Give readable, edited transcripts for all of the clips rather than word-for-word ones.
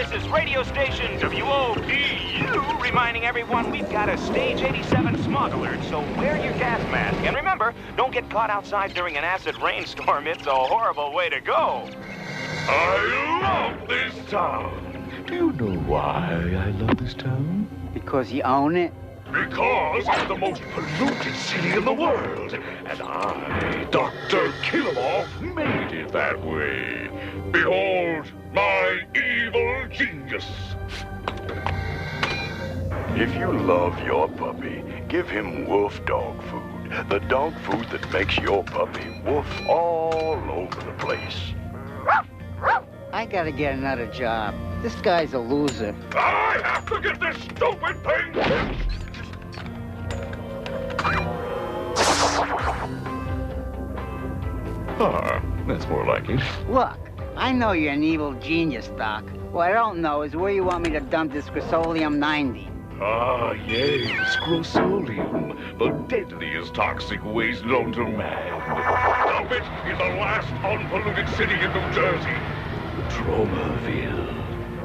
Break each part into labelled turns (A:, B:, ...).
A: This is radio station WOPU reminding everyone we've got a Stage 87 smog alert, so wear your gas mask. And remember, don't get caught outside during an acid rainstorm. It's a horrible way to go.
B: I love this town.
C: Do you know why I love this town?
D: Because you own it?
B: Because it's the most polluted city in the world. And I, Dr. Killemoff, made it that way. Behold, my evil genius.
C: If you love your puppy, give him wolf dog food. The dog food that makes your puppy woof all over the place.
D: I gotta get another job. This guy's a loser.
B: I have to get this stupid thing fixed.
C: Ah, that's more like it.
D: Look, I know you're an evil genius, Doc. What I don't know is where you want me to dump this Crusaders 90.
B: Ah, yes, Crusaders, the deadliest toxic waste known to man. Dump it in the last unpolluted city in New Jersey, Tromaville.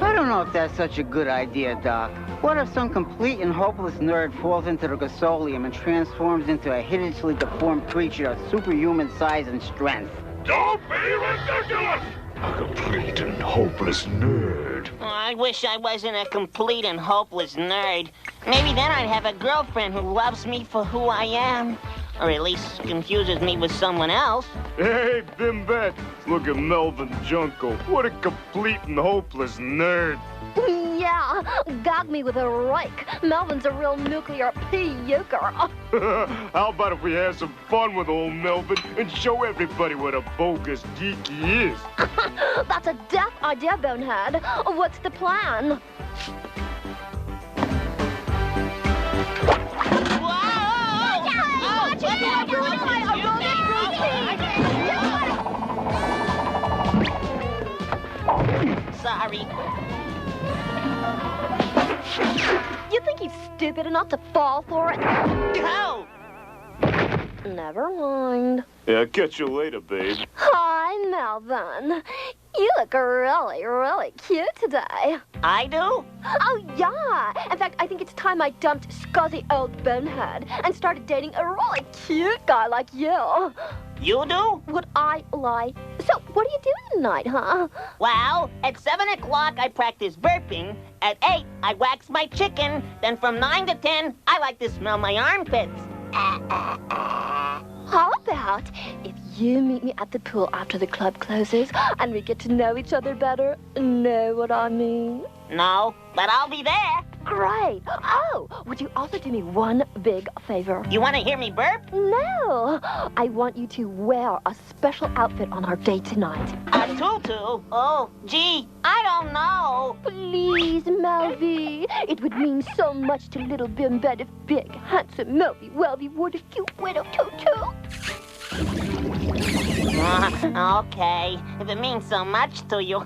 D: I don't know if that's such a good idea, Doc. What if some complete and hopeless nerd falls into the Crusaders and transforms into a hideously deformed creature of superhuman size and strength?
B: Don't be ridiculous!
C: A complete and hopeless nerd.
E: Oh, I wish I wasn't a complete and hopeless nerd. Maybe then I'd have a girlfriend who loves me for who I am. Or at least confuses me with someone else.
F: Hey, Bimbet, look at Melvin Junko. What a complete and hopeless nerd.
G: Yeah, got me with a rake. Melvin's a real nuclear puker.
F: How about if we have some fun with old Melvin and show everybody what a bogus geek he is?
G: That's a death idea, Bonehead. What's the plan?
E: Sorry.
G: You think he's stupid enough to fall for it?
E: No!
G: Never mind.
F: Yeah, catch you later, babe.
G: Hi, Melvin. You look really, really cute today.
E: I do?
G: Oh, yeah. In fact, I think it's time I dumped scuzzy old Bonehead and started dating a really cute guy like you.
E: You do?
G: Would I lie? So, what are you doing tonight, huh?
E: Well, at 7 o'clock, I practice burping. At 8, I wax my chicken. Then from 9 to 10, I like to smell my armpits.
G: How about if you meet me at the pool after the club closes and we get to know each other better? Know what I mean?
E: No, but I'll be there.
G: Great. Oh, would you also do me one big favor?
E: You want to hear me burp?
G: No. I want you to wear a special outfit on our date tonight.
E: A tutu? Oh, gee, I don't know.
G: Please, Melvy. It would mean so much to little Bimbet if big, handsome Melvy Welvy wore the cute widow tutu.
E: Okay, if it means so much to you.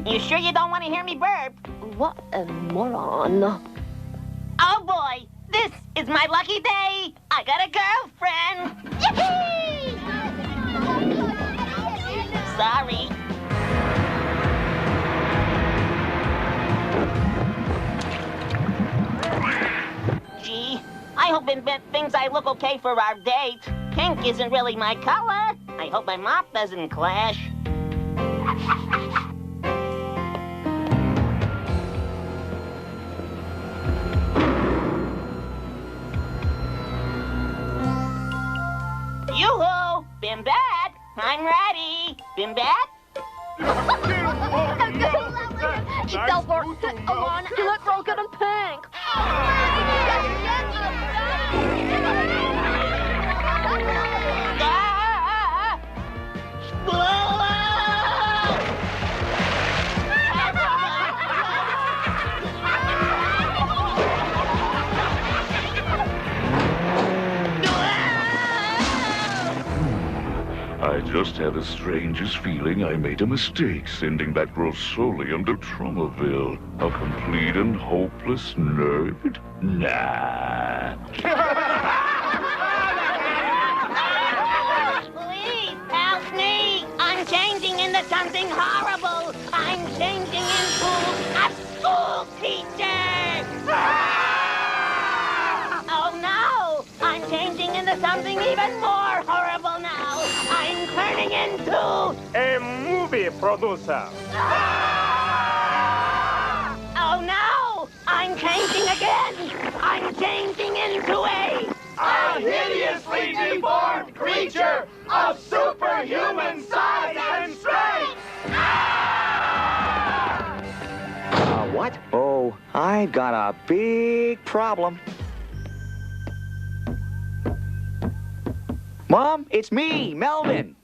E: You sure you don't want to hear me burp?
G: What a moron.
E: Oh boy, this is my lucky day. I got a girlfriend. Yippee! Sorry. Gee, I hope Invent thinks I look okay for our date. Pink isn't really my color. I hope my mop doesn't clash. Yoo-hoo! Bimbet! I'm ready! Bimbet?
G: Delbert, come on, you look real good in pink.
B: I just had the strangest feeling I made a mistake sending that Grossolium to Tromaville. A complete and hopeless nerd? Nah.
E: Please help me! I'm changing into something horrible! I'm changing into a changing into something even more horrible now. I'm turning into...
F: A movie producer.
E: Oh no! I'm changing again! I'm changing into a
F: hideously deformed creature of superhuman size and strength!
H: What? Oh, I've got a big problem. Mom, it's me, Melvin.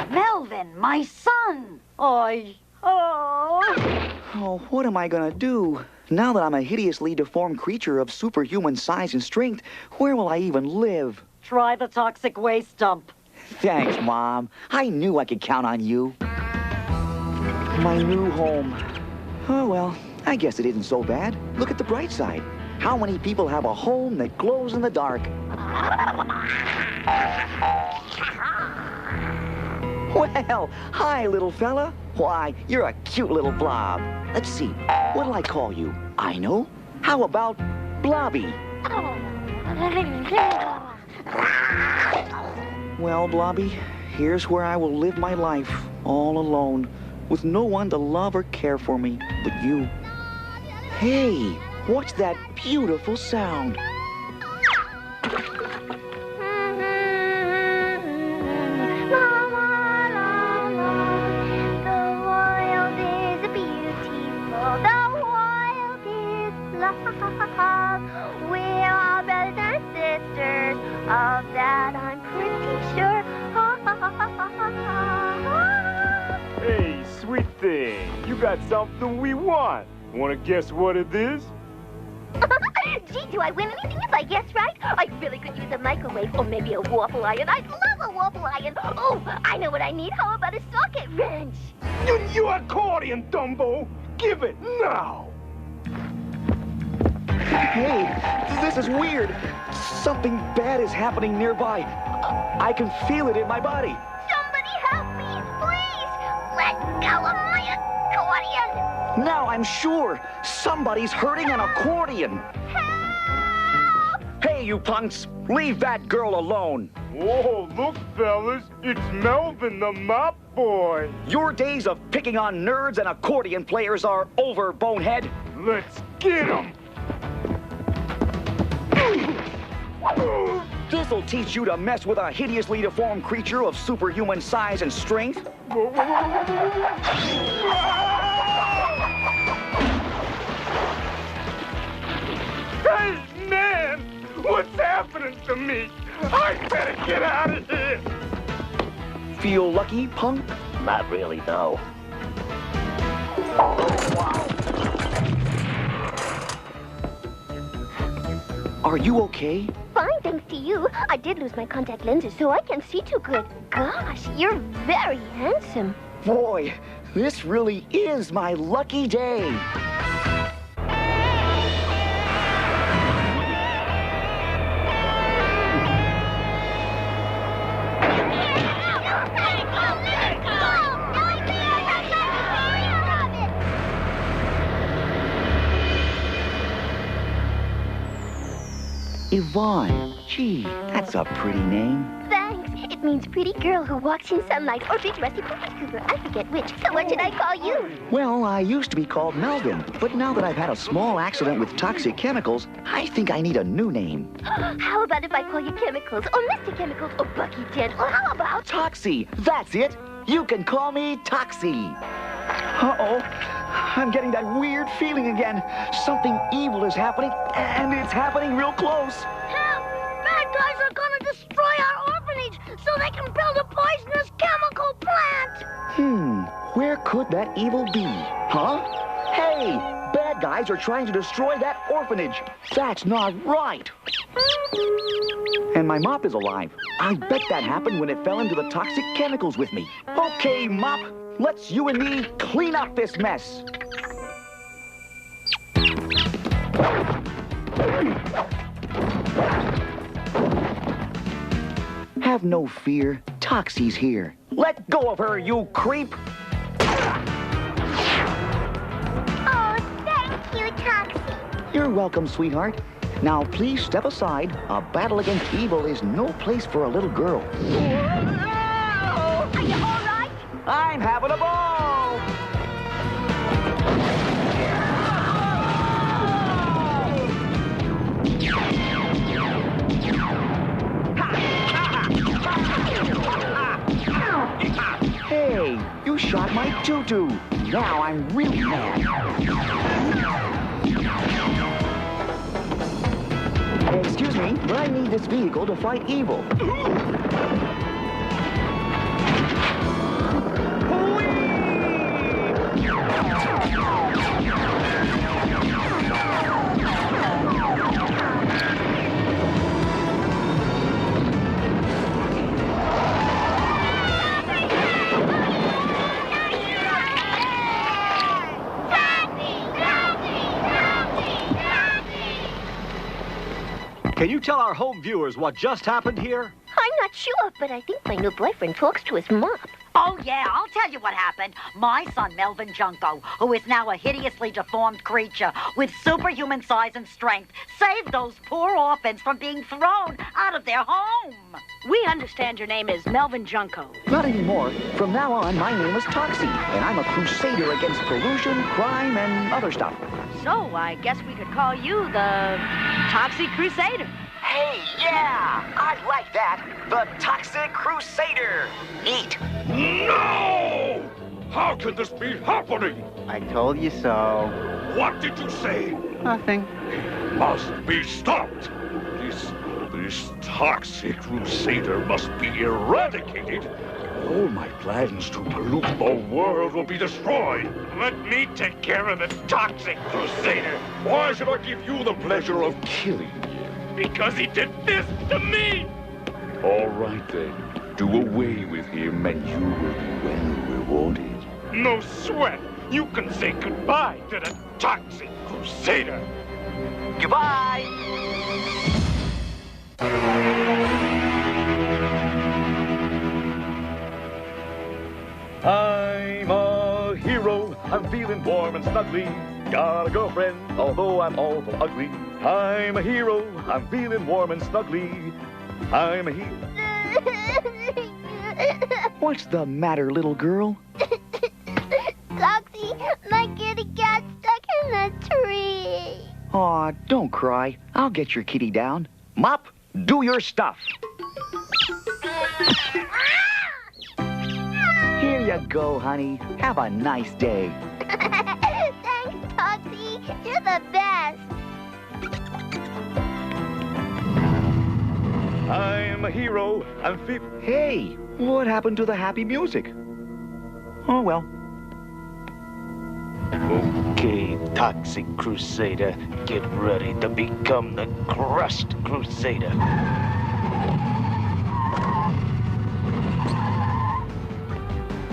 I: Melvin, my son. Oh.
H: Oh, what am I gonna do? Now that I'm a hideously deformed creature of superhuman size and strength, where will I even live?
I: Try the toxic waste dump.
H: Thanks, Mom. I knew I could count on you. My new home. Oh, well, I guess it isn't so bad. Look at the bright side. How many people have a home that glows in the dark? Well, hi, little fella. Why, you're a cute little blob. Let's see, what'll I call you? I know. How about Blobby? Well, Blobby, here's where I will live my life, all alone, with no one to love or care for me but you. Hey, what's that beautiful sound?
G: We're all brothers and sisters. Of that I'm pretty sure.
F: Hey, sweet thing, you got something we want. Wanna guess what it is?
G: Gee, do I win anything if I guess right? I really could use a microwave or maybe a waffle iron. I'd love a waffle iron. Oh, I know what I need. How about a socket wrench?
F: You accordion, Dumbo. Give it now.
H: Hey, this is weird. Something bad is happening nearby. I can feel it in my body.
G: Somebody help me, please. Let go of my accordion.
H: Now I'm sure somebody's hurting an accordion.
G: Help!
H: Hey, you punks, leave that girl alone.
F: Whoa, look, fellas. It's Melvin the mop boy.
H: Your days of picking on nerds and accordion players are over, bonehead.
F: Let's get him.
H: This'll teach you to mess with a hideously deformed creature of superhuman size and strength.
F: Hey, man! What's happening to me? I better get out of here!
H: Feel lucky, punk?
C: Not really, no.
H: Are you okay?
G: Fine, thanks to you. I did lose my contact lenses, so I can see too good. Gosh, you're very handsome.
H: Boy, this really is my lucky day. Yvonne. Gee, that's a pretty name.
G: Thanks. It means pretty girl who walks in sunlight or big rusty poopy scooter. I forget which. So what should I call you?
H: Well, I used to be called Melvin, but now that I've had a small accident with toxic chemicals, I think I need a new name.
G: How about if I call you Chemicals or Mr. Chemicals or Bucky Dent? Or how about...
H: Toxie, that's it. You can call me Toxie. Uh-oh, I'm getting that weird feeling again. Something evil is happening, and it's happening real close.
G: Help! Bad guys are gonna destroy our orphanage so they can build a poisonous chemical plant!
H: Where could that evil be? Huh? Hey, bad guys are trying to destroy that orphanage. That's not right. And my mop is alive. I bet that happened when it fell into the toxic chemicals with me. Okay, Mop, let's you and me clean up this mess. Have no fear. Toxie's here. Let go of her, you creep!
G: Oh, thank you, Toxie.
H: You're welcome, sweetheart. Now, please step aside. A battle against evil is no place for a little girl.
G: Are you all right?
H: I'm having a ball! Hey, you shot my tutu. Now I'm really mad. Excuse me, but I need this vehicle to fight evil.
J: Can you tell our home viewers what just happened here?
G: I'm not sure, but I think my new boyfriend talks to his mom.
I: Oh, yeah, I'll tell you what happened. My son, Melvin Junko, who is now a hideously deformed creature with superhuman size and strength, saved those poor orphans from being thrown out of their home.
K: We understand your name is Melvin Junko.
H: Not anymore. From now on, my name is Toxie, and I'm a crusader against pollution, crime, and other stuff.
K: So, I guess we could call you the Toxic Crusader.
L: Hey, yeah! I like that. The Toxic Crusader. Neat.
B: No! How can this be happening?
D: I told you so.
B: What did you say?
D: Nothing.
B: It must be stopped. This Toxic Crusader must be eradicated. All my plans to pollute the world will be destroyed.
F: Let me take care of the Toxic Crusader.
B: Why should I give you the pleasure of killing him?
F: Because he did this to me.
B: All right, then. Do away with him, and you will be well rewarded.
F: No sweat. You can say goodbye to the Toxic Crusader.
L: Goodbye!
M: I'm a hero, I'm feeling warm and snuggly. Got a girlfriend, although I'm awful ugly. I'm a hero, I'm feeling warm and snuggly. I'm a hero.
H: What's the matter, little girl?
G: Toxie, my kitty got stuck in the tree.
H: Aw, don't cry. I'll get your kitty down. Mop, do your stuff. Here you go, honey. Have a nice day.
G: Thanks, Toxie. You're the best.
M: I'm a hero, I'm
H: Hey, what happened to the happy music? Oh, well.
N: Okay, Toxic Crusader, get ready to become the Crust Crusader.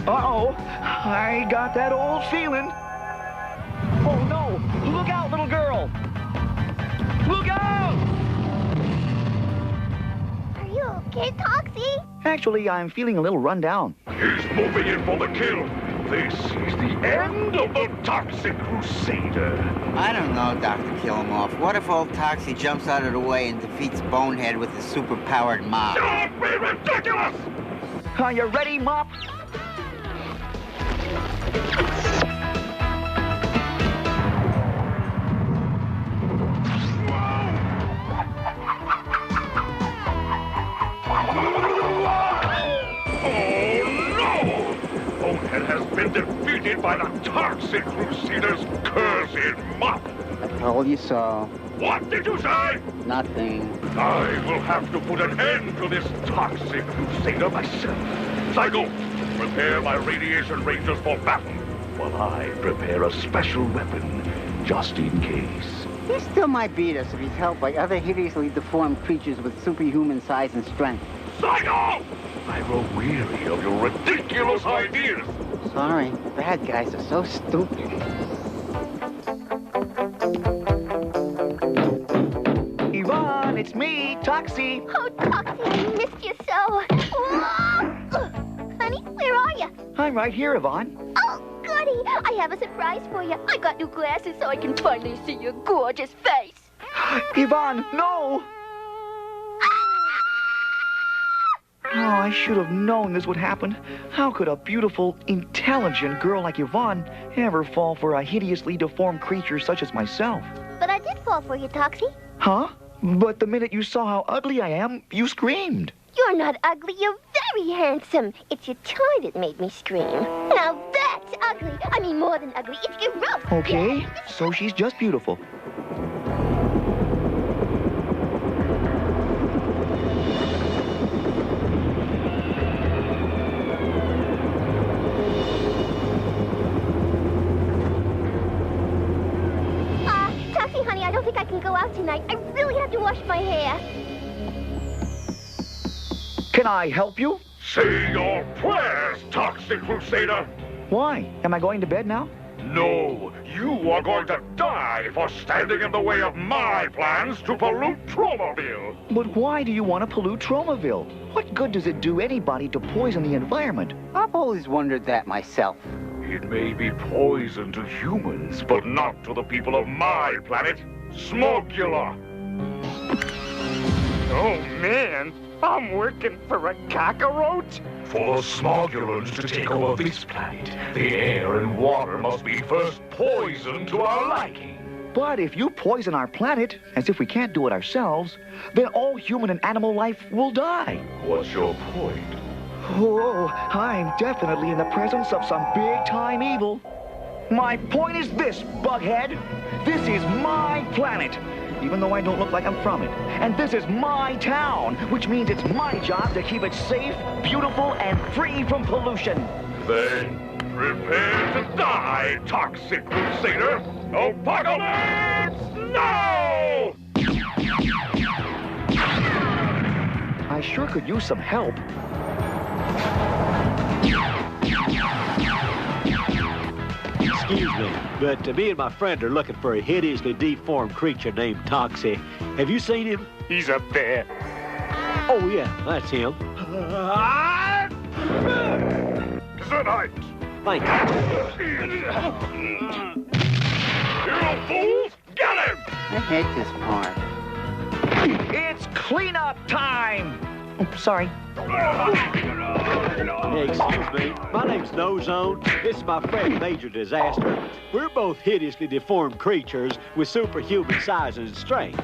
H: Uh-oh, I got that old feeling. Oh, no, look out, little girl. Look out!
G: Are you okay, Toxie?
H: Actually, I'm feeling a little run down.
B: He's moving in for the kill. This is the end of the Toxic Crusader.
D: I don't know, Dr. Killemoff. What if old Toxie jumps out of the way and defeats Bonehead with his super-powered mob?
B: Don't be ridiculous!
H: Are you ready, Mop?
B: Bonehead has been defeated by the Toxic Crusader's cursed mop.
D: I told you so.
B: What did you say?
D: Nothing.
B: I will have to put an end to this Toxic Crusader myself. Psycho, prepare my radiation rangers for battle, while I prepare a special weapon, just in case.
D: He still might beat us if he's helped by other hideously deformed creatures with superhuman size and strength.
B: Psycho! I grow weary of your ridiculous ideas.
D: Sorry, bad guys are so stupid.
H: Yvonne, it's me, Toxie.
G: Oh, Toxie, I missed you so. Whoa! Honey, where are you?
H: I'm right here, Yvonne.
G: Oh, goody! I have a surprise for you. I got new glasses so I can finally see your gorgeous face.
H: Yvonne, no! Oh, I should have known this would happen. How could a beautiful, intelligent girl like Yvonne ever fall for a hideously deformed creature such as myself?
G: But I did fall for you, Toxie.
H: Huh? But the minute you saw how ugly I am, you screamed.
G: You're not ugly. You're very handsome. It's your toy that made me scream. Now that's ugly. I mean, more than ugly. It's gross.
H: Okay, so she's just beautiful.
G: Toxie, honey, I don't think I can go out tonight. I really have to wash my hair.
H: Can I help you?
B: Say your prayers, Toxic Crusader!
H: Why? Am I going to bed now?
B: No, you are going to die for standing in the way of my plans to pollute Tromaville.
H: But why do you want to pollute Tromaville? What good does it do anybody to poison the environment?
D: I've always wondered that myself.
B: It may be poison to humans, but not to the people of my planet, Smogula.
F: Oh, man. I'm working for a cockroach?
B: For the Smogulans to take over this planet, the air and water must be first poisoned to our liking.
H: But if you poison our planet, as if we can't do it ourselves, then all human and animal life will die.
B: What's your point?
H: Oh, I'm definitely in the presence of some big-time evil. My point is this, Bughead. This is my planet, even though I don't look like I'm from it. And this is my town, which means it's my job to keep it safe, beautiful, and free from pollution.
B: Then prepare to die, Toxic Crusader! Apocalypse now!
H: I sure could use some help.
J: Excuse me, but me and my friend are looking for a hideously deformed creature named Toxie. Have you seen him?
F: He's up there.
J: Oh, yeah, that's him.
B: Tonight!
J: Thank you.
B: You fools! Get him!
D: I hate this part.
H: It's cleanup time! Oh, sorry.
J: Hey, excuse me. My name's No Zone. This is my friend Major Disaster. We're both hideously deformed creatures with superhuman size and strength.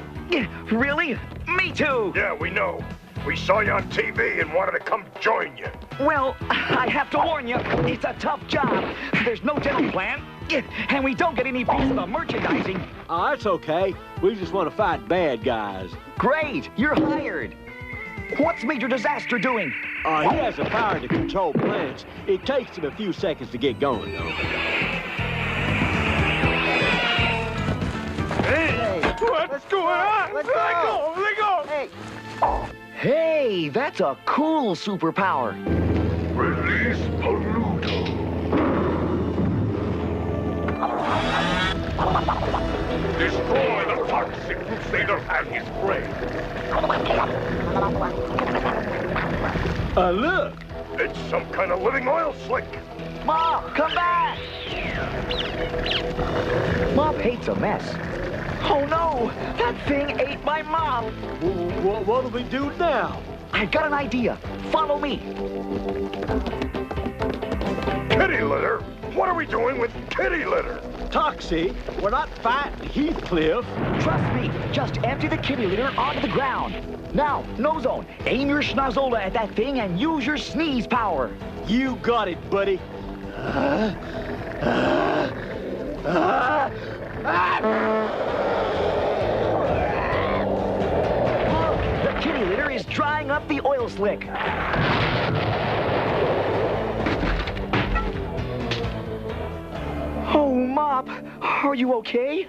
H: Really? Me too!
B: Yeah, we know. We saw you on TV and wanted to come join you.
H: Well, I have to warn you, it's a tough job. There's no dental plan, and we don't get any piece of the merchandising.
J: Oh, that's okay. We just want to fight bad guys.
H: Great, you're hired. What's Major Disaster doing?
J: He has the power to control plants. It takes him a few seconds to get going, though.
F: Hey, what's going on?
D: Let's
F: Let
D: go.
F: go!
D: Hey.
H: Hey, that's a cool superpower.
B: Release Pollute. Destroy the Toxic Crusader and his prey.
J: Look!
B: It's some kind of living oil slick.
H: Mom, come back! Mom hates a mess. Oh no, that thing ate my mom.
J: What do we do now?
H: I got an idea. Follow me.
B: Kitty litter? What are we doing with kitty litter?
J: Toxie, we're not fighting Heathcliff.
H: Trust me, just empty the kitty litter onto the ground. Now, No Zone, aim your schnozola at that thing and use your sneeze power.
J: You got it, buddy.
H: Look, the kitty litter is drying up the oil slick. Oh, Mop, are you okay?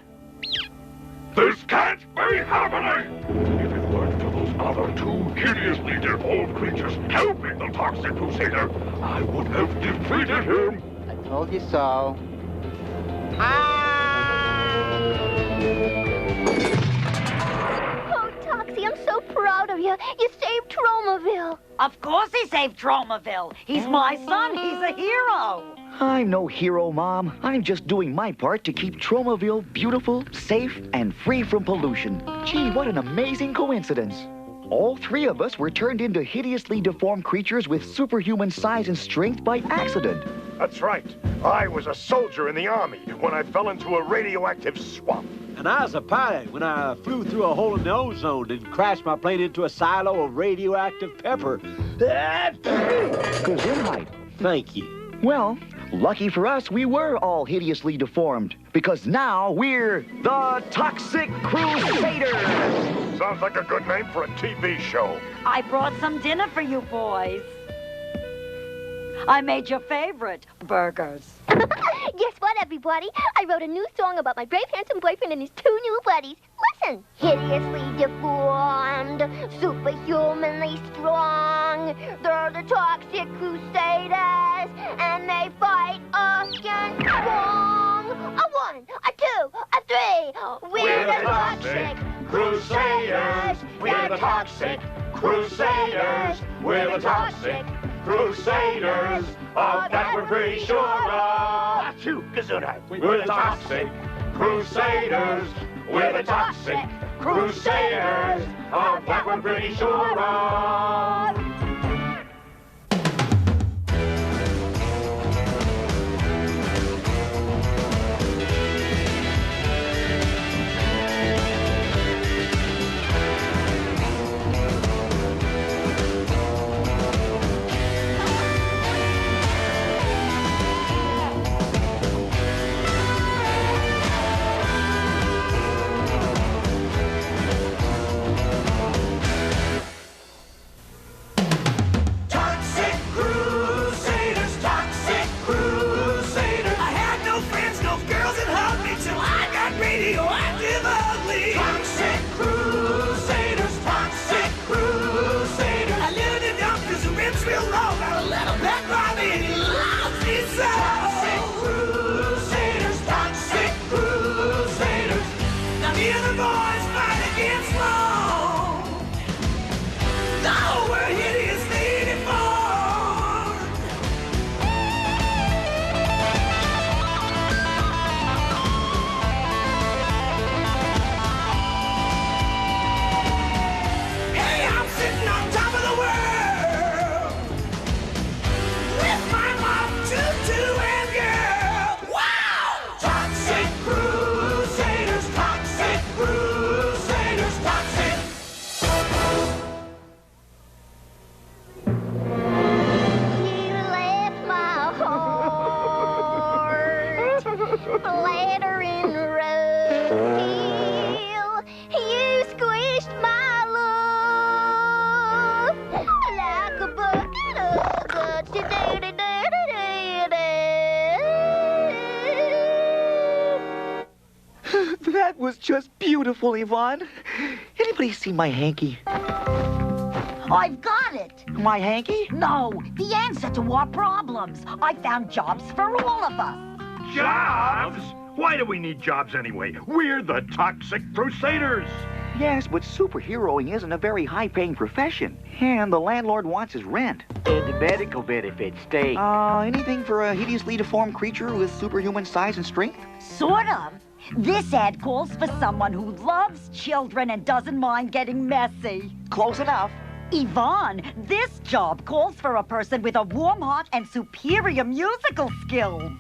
B: This can't be happening! If it weren't for those other two hideously deformed creatures helping the Toxic Crusader, I would have defeated him!
D: I told you so.
G: Oh, Toxie, I'm so proud of you. You saved Tromaville.
I: Of course he saved Tromaville. He's my son. He's a hero.
H: I'm no hero, Mom. I'm just doing my part to keep Tromaville beautiful, safe, and free from pollution. Gee, what an amazing coincidence. All three of us were turned into hideously deformed creatures with superhuman size and strength by accident.
F: That's right. I was a soldier in the army when I fell into a radioactive swamp.
J: And I was a pilot when I flew through a hole in the ozone and crashed my plane into a silo of radioactive pepper.
H: Gesundheit.
J: Thank you.
H: Well, lucky for us, we were all hideously deformed, because now we're the Toxic Crusaders!
F: Sounds like a good name for a TV show.
I: I brought some dinner for you boys. I made your favorite, burgers.
G: Guess what, everybody? I wrote a new song about my brave, handsome boyfriend and his two new buddies. Listen. Hideously deformed, superhumanly strong. They're the Toxic Crusaders, and they fight against wrong. A 1, a 2, a 3. We're the Toxic Crusaders. We're the Toxic Crusaders. We're the Toxic Crusaders. Of that we're pretty sure of.
F: Achoo, Gesundheit.
B: We're the Toxic Crusaders. We're the Toxic Crusaders. Of that we're pretty sure of.
G: Later in the road, you squished my love like a bucket of guts.
H: That was just beautiful, Yvonne. Anybody see my hanky?
I: I've got it.
H: My hanky?
I: No, the answer to our problems. I found jobs for all of us.
F: Jobs? Why do we need jobs anyway? We're the Toxic Crusaders.
H: Yes, but superheroing isn't a very high-paying profession. And the landlord wants his rent.
N: And the medical benefits stay.
H: Anything for a hideously deformed creature with superhuman size and strength?
I: Sort of. This ad calls for someone who loves children and doesn't mind getting messy.
H: Close enough.
I: Yvonne, this job calls for a person with a warm heart and superior musical skills.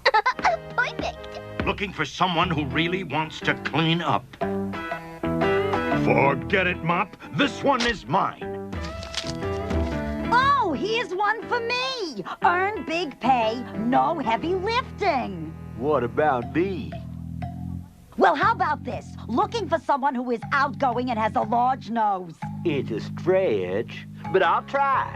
G: Perfect.
O: Looking for someone who really wants to clean up.
F: Forget it, Mop. This one is mine.
I: Oh, here's one for me. Earn big pay, no heavy lifting.
J: What about me?
I: Well, how about this? Looking for someone who is outgoing and has a large nose.
J: It's a stretch, but I'll try.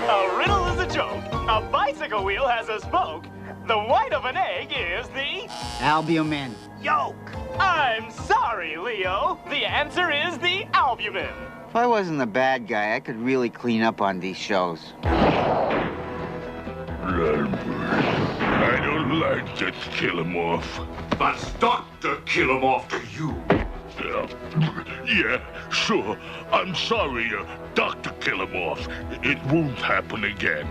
A: A riddle is a joke. A bicycle wheel has a spoke. The white of an egg is the...
D: Albumin.
A: Yolk. I'm sorry, Leo. The answer is the albumin.
D: If I wasn't the bad guy, I could really clean up on these shows.
B: I don't like this, Killemoff.
P: That's Dr. Killemoff to you.
B: Yeah, sure. I'm sorry, Dr. Killemoff. It won't happen again.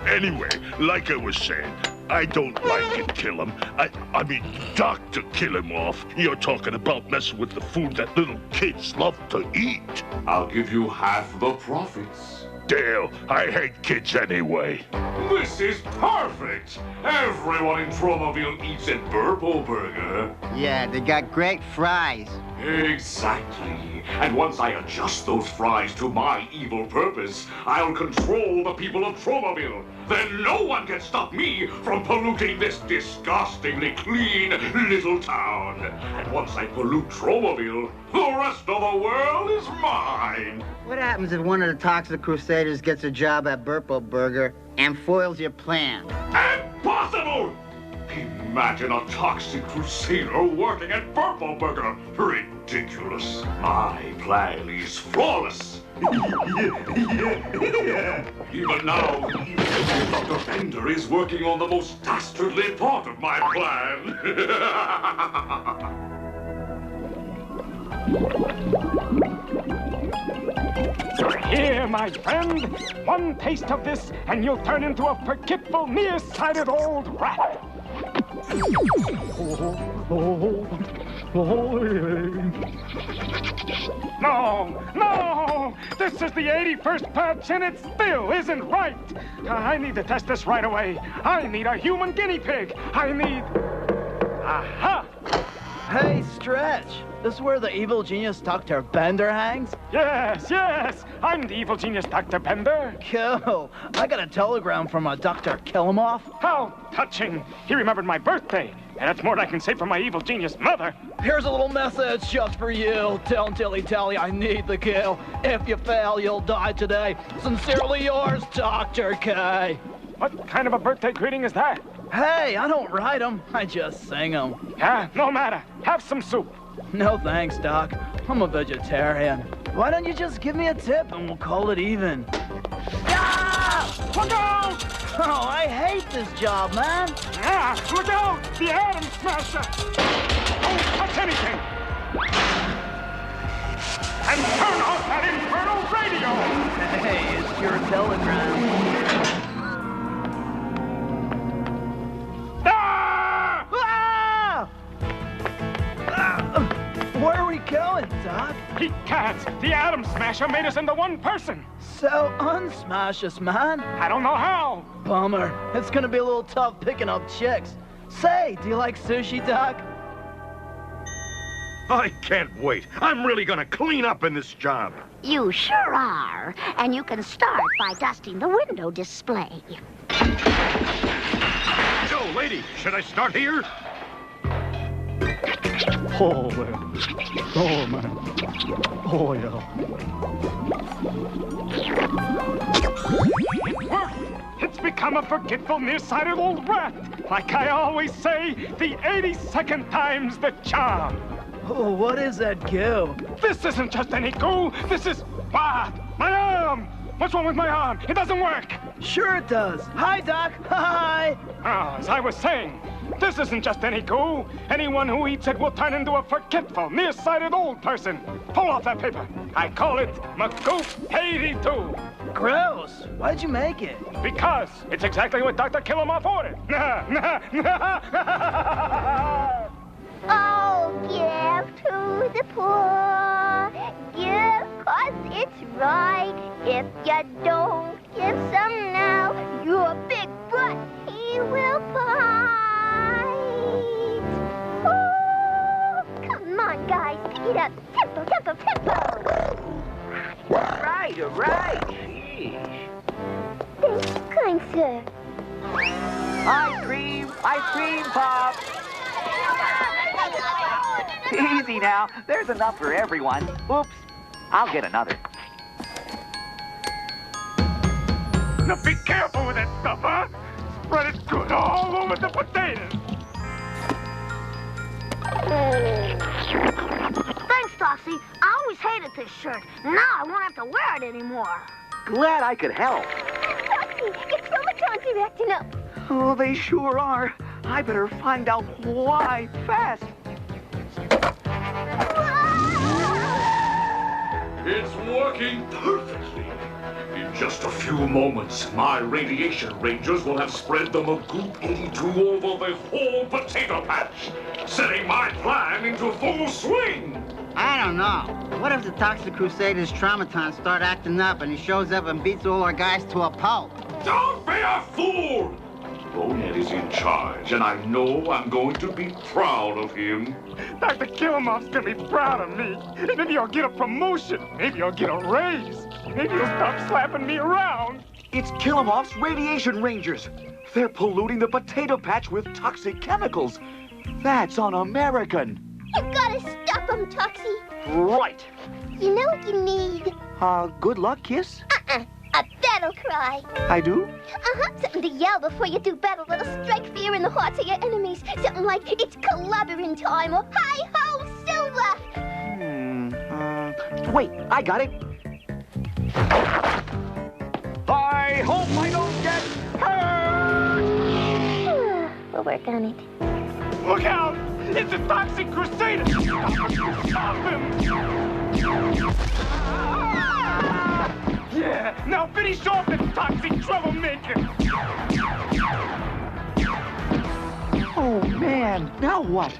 B: Anyway, like I was saying, I don't like it, Killem. I mean, Dr. Killemoff. You're talking about messing with the food that little kids love to eat.
P: I'll give you half the profits.
B: Dale, I hate kids anyway.
P: This is perfect! Everyone in Tromaville eats at Burple Burger.
D: Yeah, they got great fries.
P: Exactly. And once I adjust those fries to my evil purpose, I'll control the people of Tromaville. Then no one can stop me from polluting this disgustingly clean little town. And once I pollute Tromaville, the rest of the world is mine.
D: What happens if one of the Toxic Crusaders gets a job at Burple Burger and foils your plan?
P: Impossible! Imagine a Toxic Crusader working at Burple Burger. Ridiculous. My plan is flawless. Even now, even Dr. Fender is working on the most dastardly part of my plan.
Q: Here, my friend, one taste of this and you'll turn into a forgetful, nearsighted old rat. No! This is the 81st patch and it still isn't right. I need to test this right away. I need a human guinea pig. I need... Aha!
R: Hey, Stretch. This where the evil genius Dr. Bender hangs?
Q: Yes. I'm the evil genius Dr. Bender.
R: Cool. I got a telegram from a Dr. Killemoff.
Q: How touching. He remembered my birthday. And that's more than I can say for my evil genius mother.
R: Here's a little message just for you. Tell Tilly I need the kill. If you fail, you'll die today. Sincerely yours, Dr. K.
Q: What kind of a birthday greeting is that?
R: Hey, I don't write them. I just sing them.
Q: Yeah, no matter. Have some soup.
R: No thanks, Doc. I'm a vegetarian. Why don't you just give me a tip and we'll call it even?
Q: Ah! Look out!
R: Oh, I hate this job, man.
Q: Ah, look out! The atom smasher! Don't touch anything! And turn off that infernal radio!
R: Hey, it's your telegram. Where are we going, Doc?
Q: He can't. The atom smasher made us into one person.
R: So unsmash us, man.
Q: I don't know how.
R: Bummer. It's gonna be a little tough picking up chicks. Say, do you like sushi, Doc?
O: I can't wait. I'm really gonna clean up in this job.
G: You sure are. And you can start by dusting the window display.
O: So, lady, should I start here?
Q: Oh, man. Oh, man. Oh, yeah. It worked! It's become a forgetful, nearsighted old rat. Like I always say, the 82nd time's the charm.
R: Oh, what is that goo?
Q: This isn't just any goo. This is... Ah, my arm! What's wrong with my arm? It doesn't work.
R: Sure it does. Hi, Doc. Hi.
Q: As I was saying, this isn't just any goo. Anyone who eats it will turn into a forgetful, nearsighted old person. Pull off that paper. I call it Magoo 82.
R: Gross. Why'd you make it?
Q: Because it's exactly what Dr. Killemoff ordered.
G: Oh, give to the poor. Give 'cause it's right. If you don't give some now, your big butt he will bite. Oh, come on, guys. Pick it up. Tempo, tempo, tempo.
L: All right. Sheesh.
G: Thanks, kind sir.
L: Ice cream pop. Easy now. There's enough for everyone. Oops. I'll get another.
Q: Now be careful with that stuff, huh? Spread it good all over the potatoes.
G: Thanks, Toxie. I always hated this shirt. Now I won't have to wear it anymore.
L: Glad I could help.
G: Toxie, get so much on acting up.
L: Oh, they sure are.
H: I better find out why fast.
P: It's working perfectly. In just a few moments, my radiation rangers will have spread the Magoop 82 over the whole potato patch, setting my plan into full swing.
D: I don't know. What if the Toxic Crusaders traumatons start acting up and he shows up and beats all our guys to a pulp?
P: Don't be a fool! Bonehead is in charge, and I know I'm going to be proud of him.
Q: Dr. Killemoff's gonna be proud of me. Maybe I'll get a promotion. Maybe I'll get a raise. Maybe he'll stop slapping me around.
H: It's Killemoff's radiation rangers. They're polluting the potato patch with toxic chemicals. That's un-American.
G: You gotta stop them, Toxie.
H: Right.
G: You know what you need?
H: Good luck, kiss?
G: A battle cry.
H: I do?
G: Something to yell before you do battle that'll strike fear in the hearts of your enemies. Something like, it's collaborating time, or hi-ho, Silver.
H: Wait, I got it. I hope I don't get hurt!
G: We'll work on it.
Q: Look out! It's the Toxic Crusaders! Stop him! Yeah, now finish off this toxic troublemaker!
H: Oh, man, now what?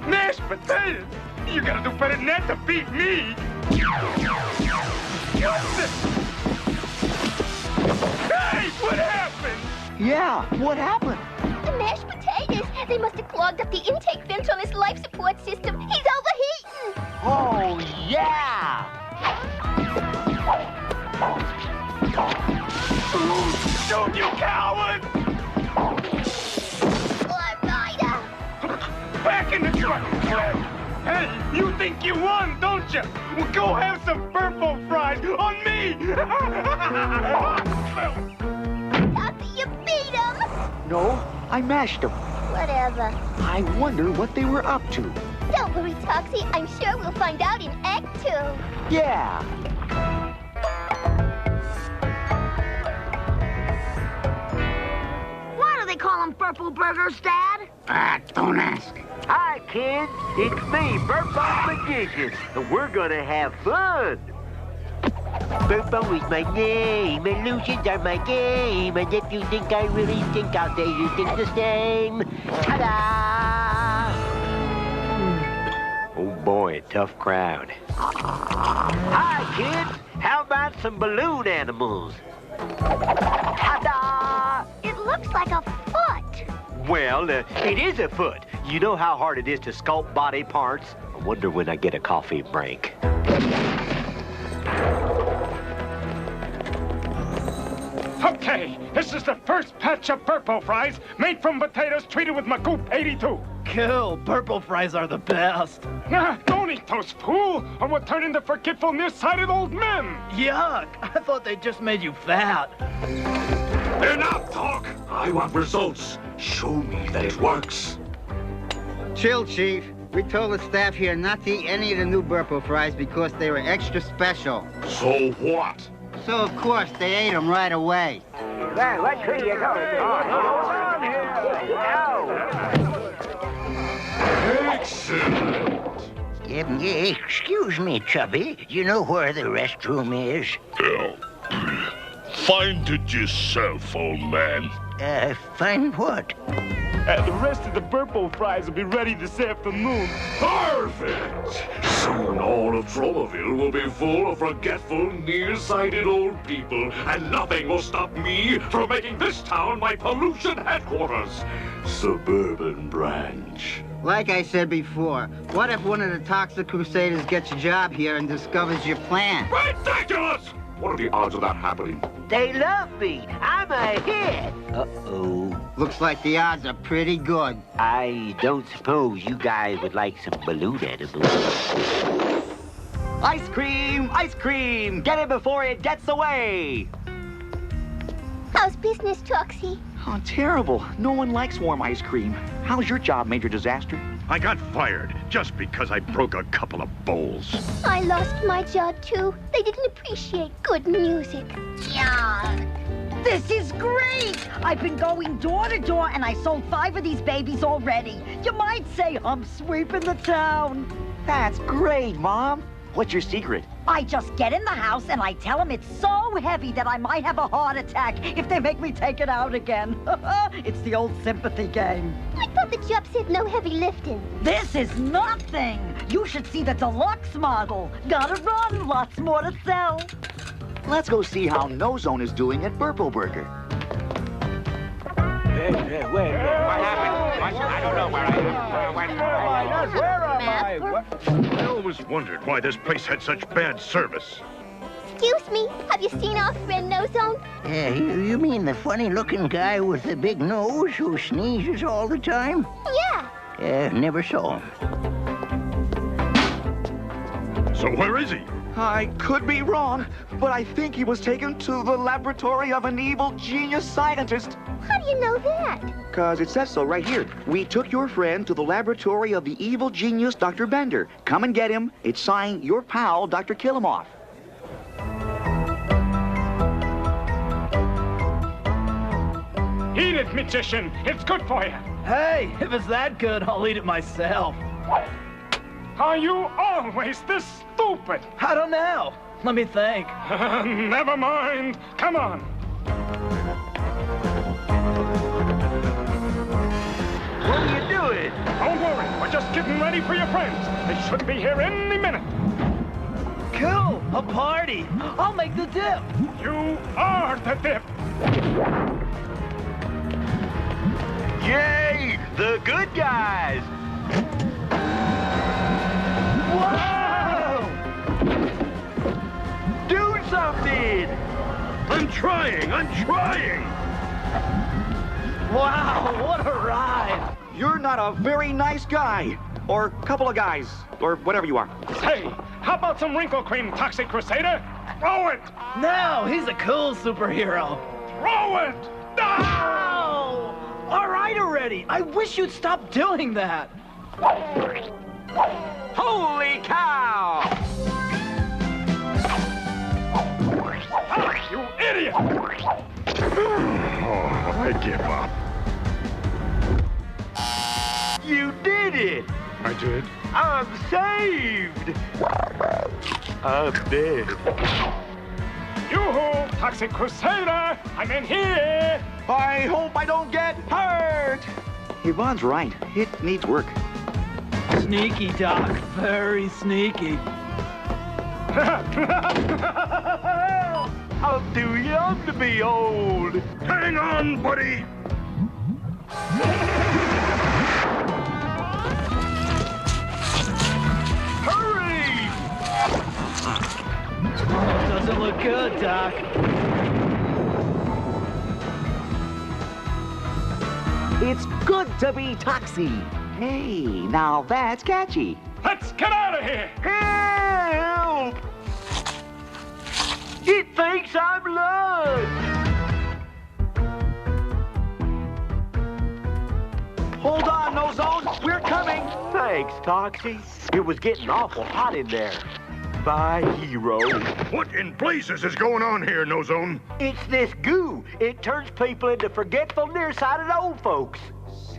Q: Mashed potatoes! You gotta do better than that to beat me! Hey, what happened?
H: Yeah, what happened?
G: The mashed potatoes! They must have clogged up the intake vents on his life support system. He's overheating!
H: Oh, yeah!
Q: Shoot, you coward! Back in the truck, Fred! Hey, you think you won, don't you? Well, go have some purple fries on me!
G: Toxie, you beat him!
H: No, I mashed them.
G: Whatever.
H: I wonder what they were up to.
G: Don't worry, Toxie. I'm sure we'll find out in Act 2.
H: Yeah.
I: Why do they call them purple burgers, Dad?
N: Don't ask. Hi, kids. It's me, Burpo Magician, and we're gonna have fun. Burpo is my name, illusions are my game, and if you think I really think out there, you think the same. Ta-da! Oh boy, tough crowd. Hi, kids. How about some balloon animals? Ta-da!
G: It looks like a foot.
N: Well, it is a foot. You know how hard it is to sculpt body parts? I wonder when I get a coffee break.
Q: Okay, this is the first batch of purple fries made from potatoes treated with Magoop 82.
R: Cool, purple fries are the best.
Q: Don't eat those, fool, or we'll turn into forgetful, nearsighted old men.
R: Yuck, I thought they just made you fat.
P: Enough talk! I want results. Show me that it works.
D: Chill, Chief. We told the staff here not to eat any of the new purple fries because they were extra special.
P: So what?
D: So, of course, they ate them right away.
N: Well, let's see you go.
P: Excellent.
N: Excuse me, Chubby. You know where the restroom is?
B: Find it yourself, old man.
N: Find what?
Q: The rest of the purple fries will be ready this afternoon.
P: Perfect! Soon all of Tromaville will be full of forgetful, nearsighted old people, and nothing will stop me from making this town my pollution headquarters. Suburban Branch.
D: Like I said before, what if one of the Toxic Crusaders gets a job here and discovers your plan?
P: Ridiculous! What are the odds of that happening?
N: They love me. I'm a hit. Uh-oh.
D: Looks like the odds are pretty good.
N: I don't suppose you guys would like some balloon animals.
H: Ice cream! Ice cream! Get it before it gets away!
G: How's business, Toxie?
H: Oh, terrible. No one likes warm ice cream. How's your job, Major Disaster?
O: I got fired just because I broke a couple of bowls.
G: I lost my job, too. They didn't appreciate good music. Yeah.
I: This is great! I've been going door to door and I sold 5 of these babies already. You might say I'm sweeping the town.
H: That's great, Mom. What's your secret?
I: I just get in the house and I tell them it's so heavy that I might have a heart attack if they make me take it out again. It's the old sympathy game.
G: I thought the job said no heavy lifting.
I: This is nothing. You should see the deluxe model. Gotta run, lots more to sell.
H: Let's go see how No Zone is doing at Burpo Burger.
A: What happened? I don't know where I am.
O: Where am I? I always wondered why this place had such bad service.
G: Excuse me, have you seen our friend No Zone?
N: You mean the funny-looking guy with the big nose who sneezes all the time?
G: Yeah.
N: Never saw him.
O: So where is he?
H: I could be wrong, but I think he was taken to the laboratory of an evil genius scientist.
G: How do you know that?
H: Because it says so right here. We took your friend to the laboratory of the evil genius, Dr. Bender. Come and get him. It's signed, your pal, Dr. Killemoff.
Q: Eat it, magician. It's good for you.
R: Hey, if it's that good, I'll eat it myself.
Q: Are you always this stupid?
R: I don't know. Let me think.
Q: Never mind. Come on.
N: What are you doing?
Q: Don't worry. We're just getting ready for your friends. They should be here any minute.
R: Cool. A party. I'll make the dip.
Q: You are the dip.
N: Yay! The good guys!
R: Whoa!
N: Do something!
O: I'm trying!
R: Wow, what a ride!
H: You're not a very nice guy. Or couple of guys. Or whatever you are.
Q: Say, how about some wrinkle cream, Toxic Crusader? Throw it!
R: No, he's a cool superhero.
Q: Throw it!
R: Ow! All right already. I wish you'd stop doing that.
N: Holy cow!
Q: Ah, you idiot!
O: Oh, I give up.
N: You did it!
O: I did?
N: I'm saved! I'm dead.
Q: Yoo-hoo, Toxic Crusader! I'm in here!
H: I hope I don't get hurt! Yvonne's right. It needs work.
R: Sneaky, Doc. Very sneaky.
N: I'm too young to be old.
O: Hang on, buddy!
N: Hurry!
R: Doesn't look good, Doc.
H: It's good to be Toxie. Hey, now that's catchy.
Q: Let's get out of here!
N: Help! It thinks I'm lunch!
H: Hold on, No Zone. We're coming.
N: Thanks, Toxie. It was getting awful hot in there. Bye, hero.
O: What in blazes is going on here, No Zone?
N: It's this goo. It turns people into forgetful, nearsighted old folks.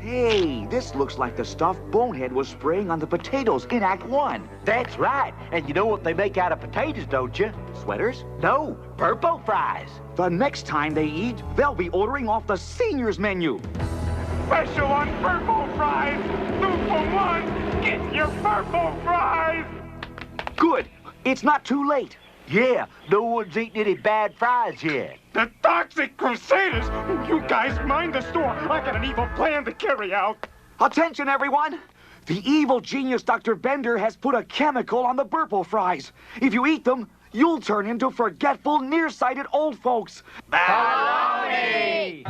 H: Hey, this looks like the stuff Bonehead was spraying on the potatoes in Act 1.
N: That's right. And you know what they make out of potatoes, don't you?
H: Sweaters?
N: No, purple fries.
H: The next time they eat, they'll be ordering off the seniors menu.
Q: Special on purple fries! 2 for 1! Get your purple fries!
H: Good. It's not too late.
N: Yeah, no one's eaten any bad fries yet.
Q: The Toxic Crusaders! You guys mind the store. I got an evil plan to carry out.
H: Attention, everyone. The evil genius Dr. Bender has put a chemical on the Burple fries. If you eat them, you'll turn into forgetful, nearsighted old folks.
Q: Baloney!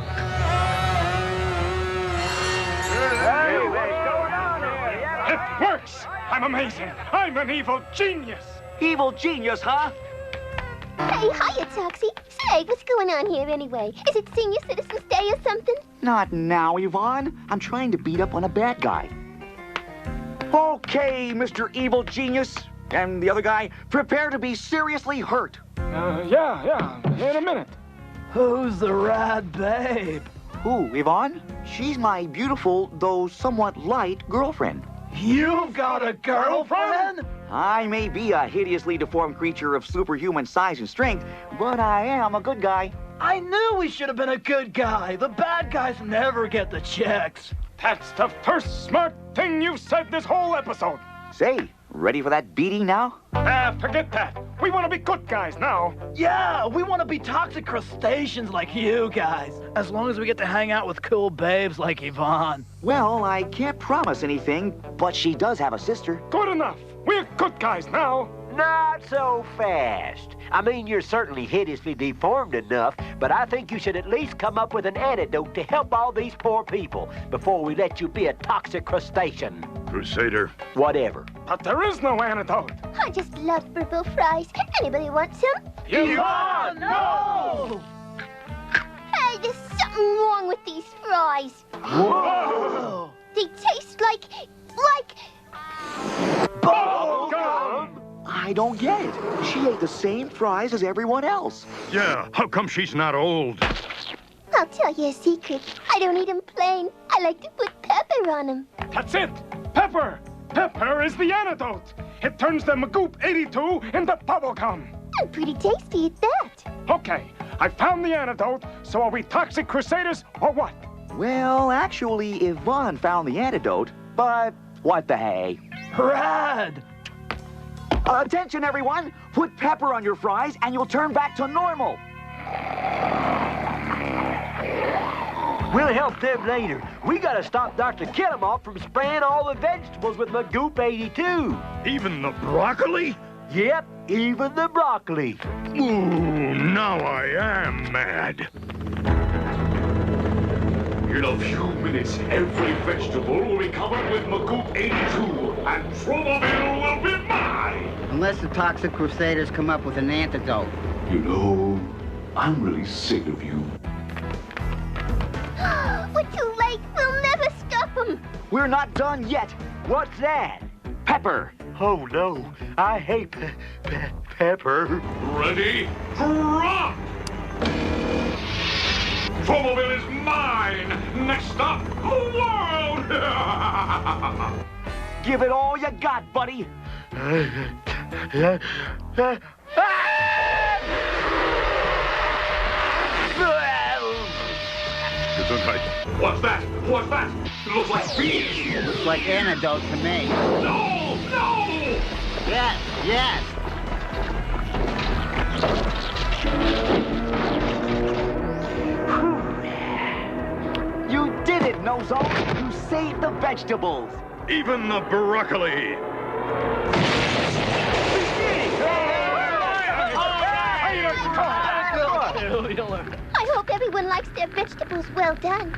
N: Hey, what's going on here?
Q: It works! I'm amazing. I'm an evil genius.
H: Evil genius, huh?
G: Hey, hiya, Toxie. Say, what's going on here anyway? Is it Senior Citizens Day or something?
H: Not now, Yvonne. I'm trying to beat up on a bad guy. Okay, Mr. Evil Genius. And the other guy, prepare to be seriously hurt.
Q: Yeah, in a minute.
R: Who's the rad babe?
H: Who, Yvonne? She's my beautiful, though somewhat light, girlfriend.
R: You've got a girlfriend?
H: I may be a hideously deformed creature of superhuman size and strength, but I am a good guy.
R: I knew we should have been a good guy. The bad guys never get the checks.
Q: That's the first smart thing you've said this whole episode.
H: Say, ready for that beating now?
Q: Forget that. We want to be good guys now.
R: Yeah, we want to be toxic crustaceans like you guys. As long as we get to hang out with cool babes like Yvonne.
H: Well, I can't promise anything, but she does have a sister.
Q: Good enough. We're good guys now.
N: Not so fast. I mean, you're certainly hideously deformed enough, but I think you should at least come up with an antidote to help all these poor people before we let you be a toxic crustacean.
O: Crusader.
N: Whatever.
Q: But there is no antidote.
G: I just love purple fries. Anybody want some?
Q: Yvonne,
R: no!
G: Hey, there's something wrong with these fries.
R: Whoa!
G: They taste like...
Q: Bubblegum!
H: I don't get it. She ate the same fries as everyone else.
O: Yeah, how come she's not old?
G: I'll tell you a secret. I don't eat them plain. I like to put pepper on them.
Q: That's it. Pepper. Pepper is the antidote. It turns the Magoop 82 into bubblegum.
G: And pretty tasty at that.
Q: Okay, I found the antidote, so are we Toxic Crusaders or what?
H: Well, actually, Yvonne found the antidote, but what the hey?
R: Rad!
H: Attention, everyone! Put pepper on your fries and you'll turn back to normal.
N: We'll help them later. We gotta stop Dr. Killemoff from spraying all the vegetables with Magoop 82.
O: Even the broccoli?
N: Yep, even the broccoli.
O: Ooh, now I am mad.
P: In a few minutes, every vegetable will be covered with Magoop 82, and Tromaville will be mine!
D: Unless the Toxic Crusaders come up with an antidote.
P: You know, I'm really sick of you.
G: We're too late. We'll never stop them.
H: We're not done yet.
N: What's that?
H: Pepper.
N: Oh, no. I hate pepper.
P: Ready? Drop! Tromaville is mine! Next stop, the world!
H: Give it all you got, buddy.
P: What's that? What's that? It looks like bees!
D: Looks like antidote to me.
P: No! No!
D: Yes, yes.
H: You did it, Nozone. You saved the vegetables.
O: Even the broccoli.
G: I hope everyone likes their vegetables well done.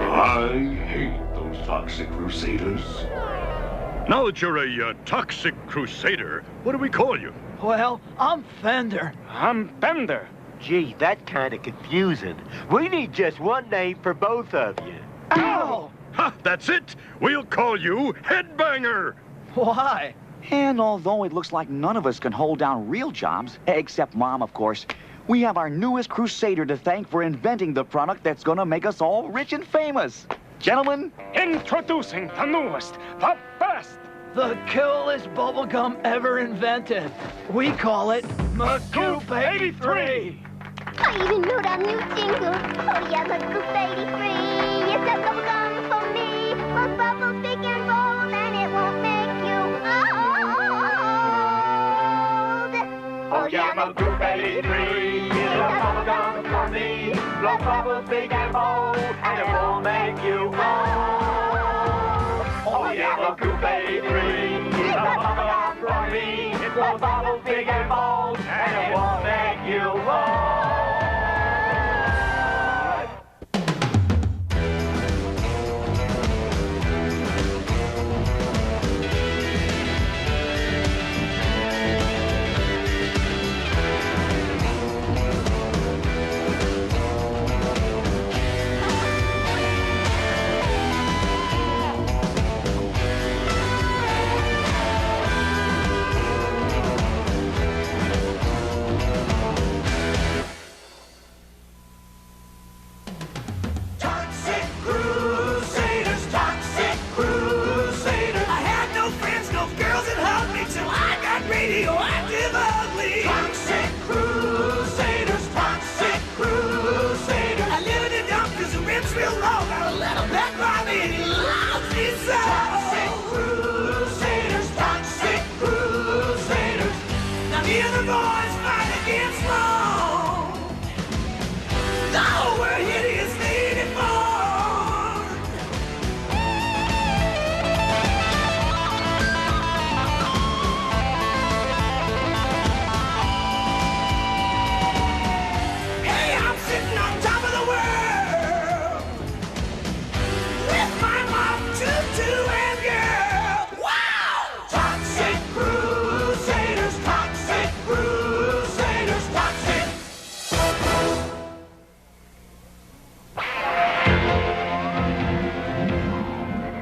P: I hate those Toxic Crusaders.
O: Now that you're a Toxic Crusader, what do we call you?
R: Well, I'm Fender.
Q: I'm Bender.
N: Gee, that's kind of confusing. We need just one name for both of you.
R: Ow!
O: Ha, that's it. We'll call you Headbanger.
R: Why?
H: And although it looks like none of us can hold down real jobs, except Mom, of course, we have our newest Crusader to thank for inventing the product that's gonna make us all rich and famous. Gentlemen,
Q: introducing the newest, the best,
R: the coolest bubblegum ever invented. We call it Magoop 83.
G: I even wrote our new jingle. Oh yeah, Magoop 83. It's a bubblegum for me. With bubbles big and bold, and it won't make you old.
P: Oh yeah, Magoop 83. It's a bubblegum for me. With bubbles big and bold, and it won't make you old. Oh yeah, Magoop 83. It's a bubblegum for me. With bubbles big and bold, and it won't make you old.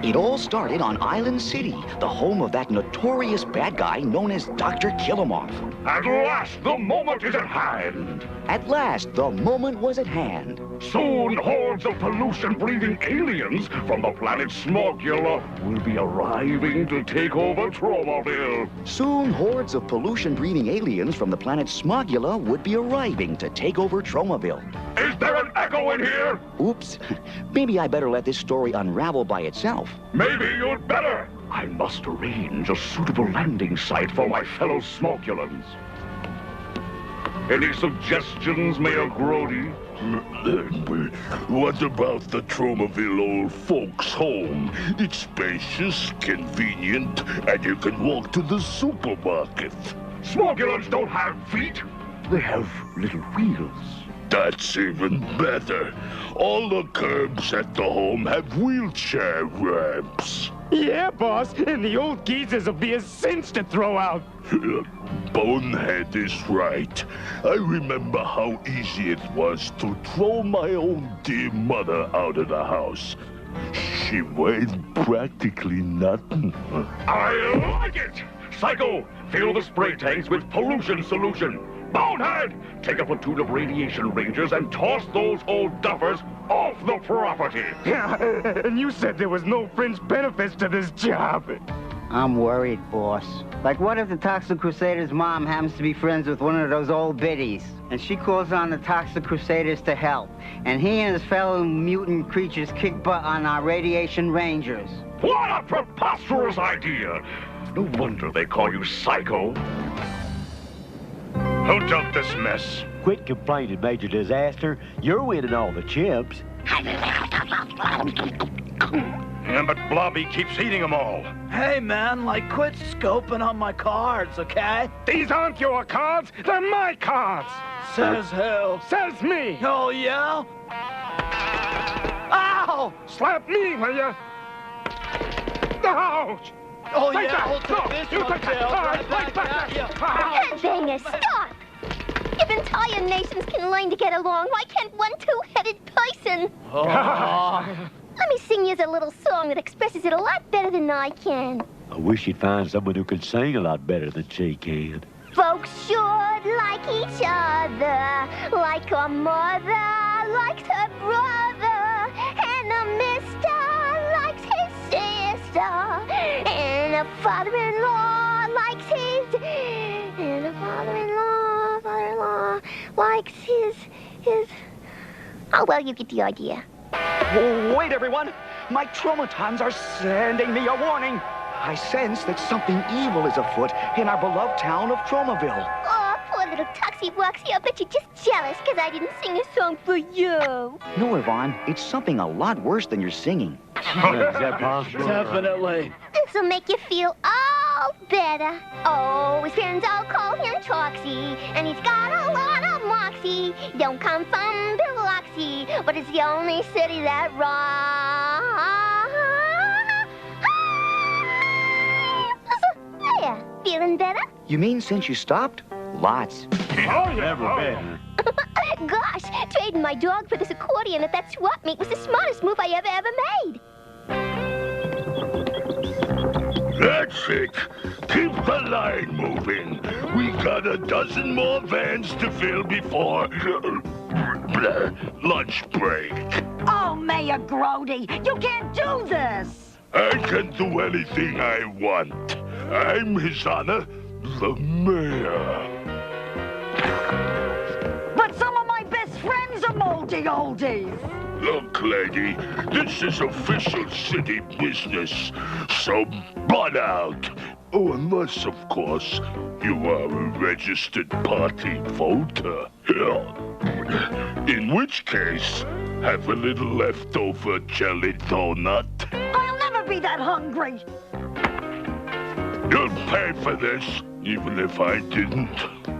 H: It all started on Island City, the home of that notorious bad guy known as Dr. Killemoff.
B: At last, the moment is at hand.
H: At last, the moment was at hand.
B: Soon, hordes of pollution-breathing aliens from the planet Smogula will be arriving to take over Tromaville.
H: Soon, hordes of pollution-breathing aliens from the planet Smogula would be arriving to take over Tromaville.
B: Is there an echo in here?
H: Oops. Maybe I better let this story unravel by itself.
B: Maybe you'd better. I must arrange a suitable landing site for my fellow Smogulans. Any suggestions, Mayor Grody?
S: What about the Tromaville old folks' home? It's spacious, convenient, and you can walk to the supermarket.
B: Smogulans don't have feet. They have little wheels.
S: That's even better. All the curbs at the home have wheelchair ramps.
F: Yeah, boss, and the old geezers will be a cinch to throw out.
S: Bonehead is right. I remember how easy it was to throw my own dear mother out of the house. She weighed practically nothing.
B: I like it! Psycho, fill the spray tanks with pollution solution. Bonehead, take a platoon of radiation rangers and toss those old duffers off the property.
F: Yeah, and you said there was no fringe benefits to this job.
D: I'm worried, boss. Like, what if the Toxic Crusaders' mom happens to be friends with one of those old biddies, and she calls on the Toxic Crusaders to help, and he and his fellow mutant creatures kick butt on our radiation rangers?
B: What a preposterous idea! No wonder they call you Psycho. Who dumped this mess?
J: Quit complaining, Major Disaster. You're winning all the chips.
B: Yeah, but Blobby keeps eating them all.
R: Hey, man, like, quit scoping on my cards, okay?
F: These aren't your cards, they're my cards.
R: Says who?
F: Says me.
R: Oh, yeah? Ow!
F: Slap me, will ya? Ouch!
R: Oh,
F: Take
R: yeah,
F: that.
R: we'll take
F: No,
R: this
F: you
R: one,
F: take that.
R: Bill.
F: All right,
R: Right
F: right
R: back
F: back.
R: at ya.
G: Headbanger, stop! If entire nations can learn to get along, why can't one two-headed person? Let me sing you a little song that expresses it a lot better than I can.
J: I wish you'd find someone who could sing a lot better than she can.
G: Folks should like each other, like a mother likes her brother, and a mister likes his sister, and a father-in-law likes his, and a father-in-law likes his... Oh, well, you get the idea.
H: Oh, wait, everyone! My traumatons are sending me a warning. I sense that something evil is afoot in our beloved town of Tromaville.
G: Oh, poor little Toxie Woxie, I bet you're just jealous because I didn't sing a song for you.
H: No, Yvonne, it's something a lot worse than your singing.
J: Is that possible?
R: Definitely.
G: This'll make you feel all better. Oh, his friends all call him Toxie, and he's got a lot of moxie. Don't come from Biloxi, but it's the only city that rocks. There, feeling better?
H: You mean since you stopped? Lots.
J: Never been.
G: Gosh, trading my dog for this accordion at that swap meet was the smartest move I ever made.
S: That's it. Keep the line moving. We got a dozen more vans to fill before lunch break.
I: Oh, Mayor Grody, you can't do this.
S: I can do anything I want. I'm His Honor, the Mayor.
I: But some of my best friends are moldy oldies.
S: Look, lady, this is official city business, so butt out. Oh, unless, of course, you are a registered party voter. In which case, have a little leftover jelly donut.
I: I'll never be that hungry.
S: You'll pay for this, even if I didn't.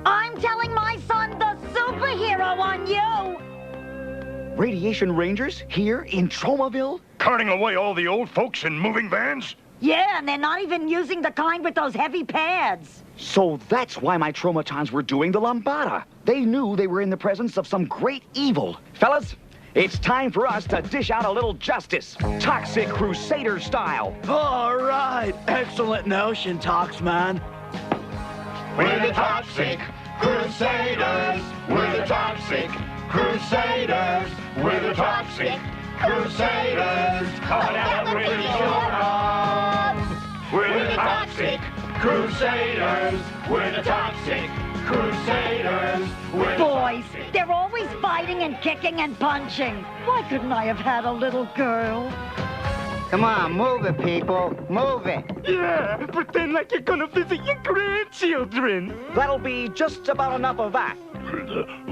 I: I'm telling my son the superhero on you.
H: Radiation Rangers here in Tromaville?
B: Carting away all the old folks in moving vans?
I: Yeah, and they're not even using the kind with those heavy pads.
H: So that's why my traumatons were doing the lambada. They knew they were in the presence of some great evil. Fellas, It's time for us to dish out a little justice, Toxic Crusader style.
R: All right. Excellent notion, Toxman.
B: We're the Toxic Crusaders. We're the Toxic Crusaders. We're the Toxic Crusaders. Coming out and raise your arms. We're the Toxic Crusaders. We're the Toxic Crusaders. We're
I: Boys, they're always fighting and kicking and punching. Why couldn't I have had a little girl?
D: Come on, move it, people. Move it.
Q: Yeah, pretend like you're gonna visit your grandchildren.
H: That'll be just about enough of that.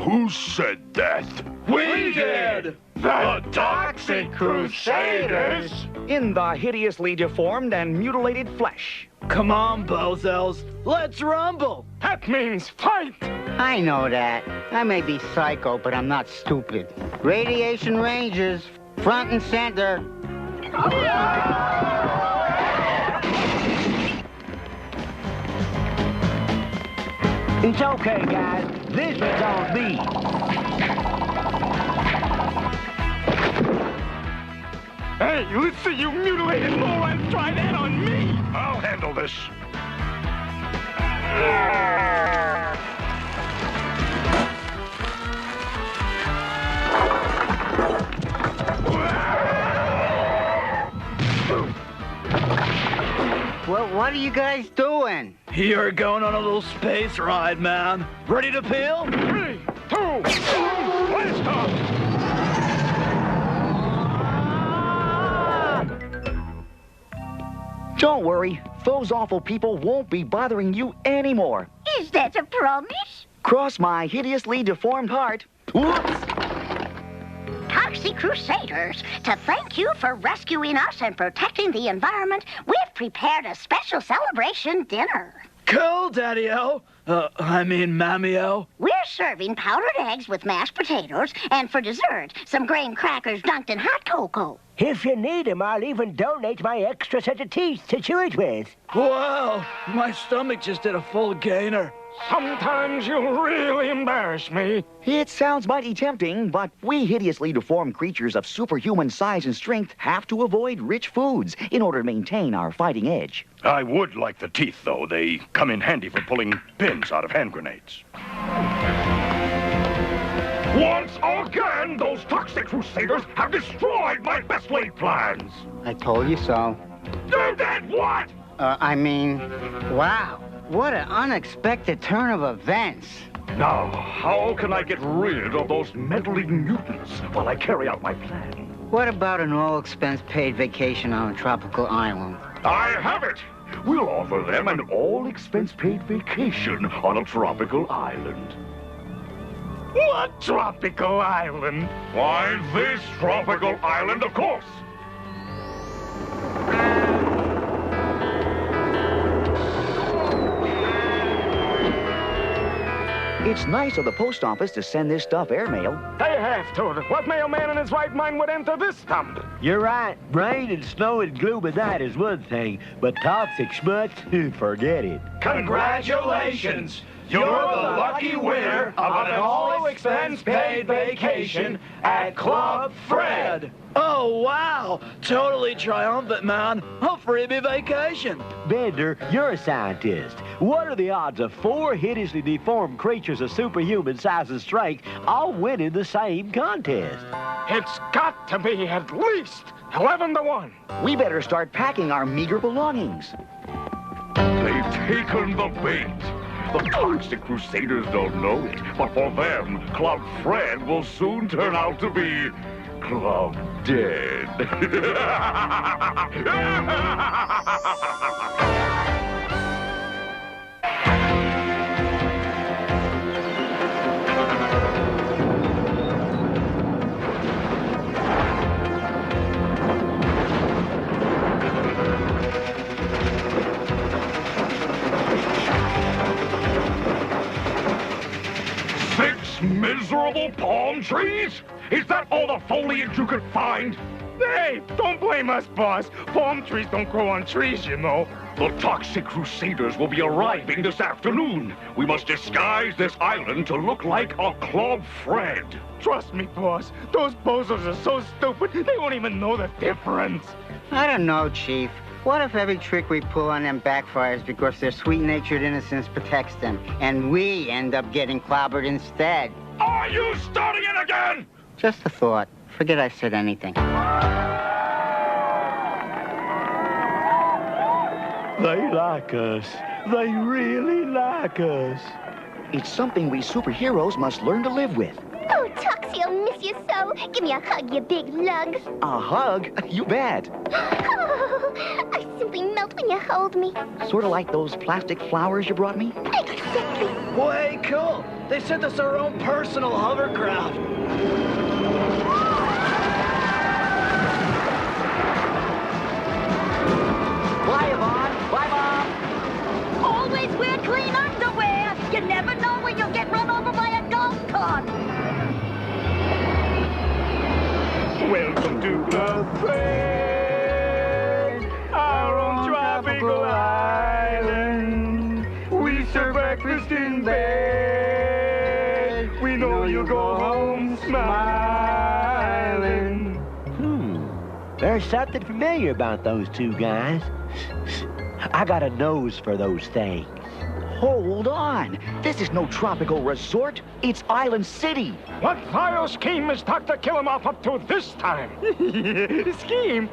S: Who said that?
B: We did! The Toxic Crusaders!
H: In the hideously deformed and mutilated flesh.
R: Come on, bozos. Let's rumble.
Q: That means fight!
D: I know that. I may be psycho, but I'm not stupid. Radiation Rangers, front and center.
N: It's okay, guys. This one's on me.
Q: Hey, let's see you mutilated lowlife try that on me!
O: I'll handle this.
D: Well, what are you guys doing?
R: You're going on a little space ride, man. Ready to peel?
Q: 3, 2, 1, blast off!
H: Don't worry, those awful people won't be bothering you anymore.
I: Is that a promise?
H: Cross my hideously deformed heart. Whoops!
G: Toxic Crusaders, to thank you for rescuing us and protecting the environment, we've prepared a special celebration dinner.
R: Cool, Daddy-O. Mammy-O.
G: We're serving powdered eggs with mashed potatoes, and for dessert, some graham crackers dunked in hot cocoa.
N: If you need them, I'll even donate my extra set of teeth to chew it with.
R: Wow, my stomach just did a full gainer.
Q: Sometimes you really embarrass me.
H: It sounds mighty tempting, but we hideously deformed creatures of superhuman size and strength have to avoid rich foods in order to maintain our fighting edge.
O: I would like the teeth, though. They come in handy for pulling pins out of hand grenades.
B: Once again, those Toxic Crusaders have destroyed my best laid plans.
D: I told you so.
B: They did what?
D: Wow. What an unexpected turn of events.
B: Now, how can I get rid of those meddling mutants while I carry out my plan?
D: What about an all-expense-paid vacation on a tropical island?
B: I have it! We'll offer them an all-expense-paid vacation on a tropical island.
Q: What tropical island?
B: Why, this tropical island, of course!
H: It's nice of the post office to send this stuff airmail.
Q: They have to. What mailman in his right mind would enter this stump?
N: You're right. Rain and snow and gloom at night is one thing, but toxic schmutz, forget it.
R: Congratulations! You're the lucky winner of an all-expense-paid vacation at Club Fred. Oh, wow. Totally triumphant, man. A freebie vacation.
N: Bender, you're a scientist. What are the odds of 4 hideously deformed creatures of superhuman size and strength all winning the same contest?
Q: It's got to be at least 11 to 1.
H: We better start packing our meager belongings.
B: They've taken the bait. The Toxic Crusaders don't know it, but for them, Club Fred will soon turn out to be Club Dead. 6 miserable palm trees? Is that all the foliage you could find?
F: Hey, don't blame us, boss. Palm trees don't grow on trees, you know.
B: The Toxic Crusaders will be arriving this afternoon. We must disguise this island to look like a Club Fred.
F: Trust me, boss. Those bozos are so stupid, they won't even know the difference.
D: I don't know, Chief. What if every trick we pull on them backfires because their sweet-natured innocence protects them, and we end up getting clobbered instead?
B: Are you starting it again?
D: Just a thought. Forget I said anything.
J: They like us. They really like us.
H: It's something we superheroes must learn to live with.
G: Oh, Toxie, I'll miss you so. Give me a hug, you big lugs.
H: A hug? You bet.
G: Oh, I simply melt when you hold me.
H: Sort of like those plastic flowers you brought me?
G: Exactly.
R: Way cool. They sent us our own personal hovercraft.
H: Bye, Yvonne. Bye, Mom.
I: Always wear clean underwear. You never know when you'll get run over by a golf cart.
F: Welcome to Club Fred, our own tropical island. We serve breakfast in bed. We know you'll go home smiling.
N: There's something familiar about those two guys. I got a nose for those things.
H: Hold on. This is no tropical resort. It's Island City.
Q: What vile scheme is Dr. Killemoff up to this time?
F: Scheme?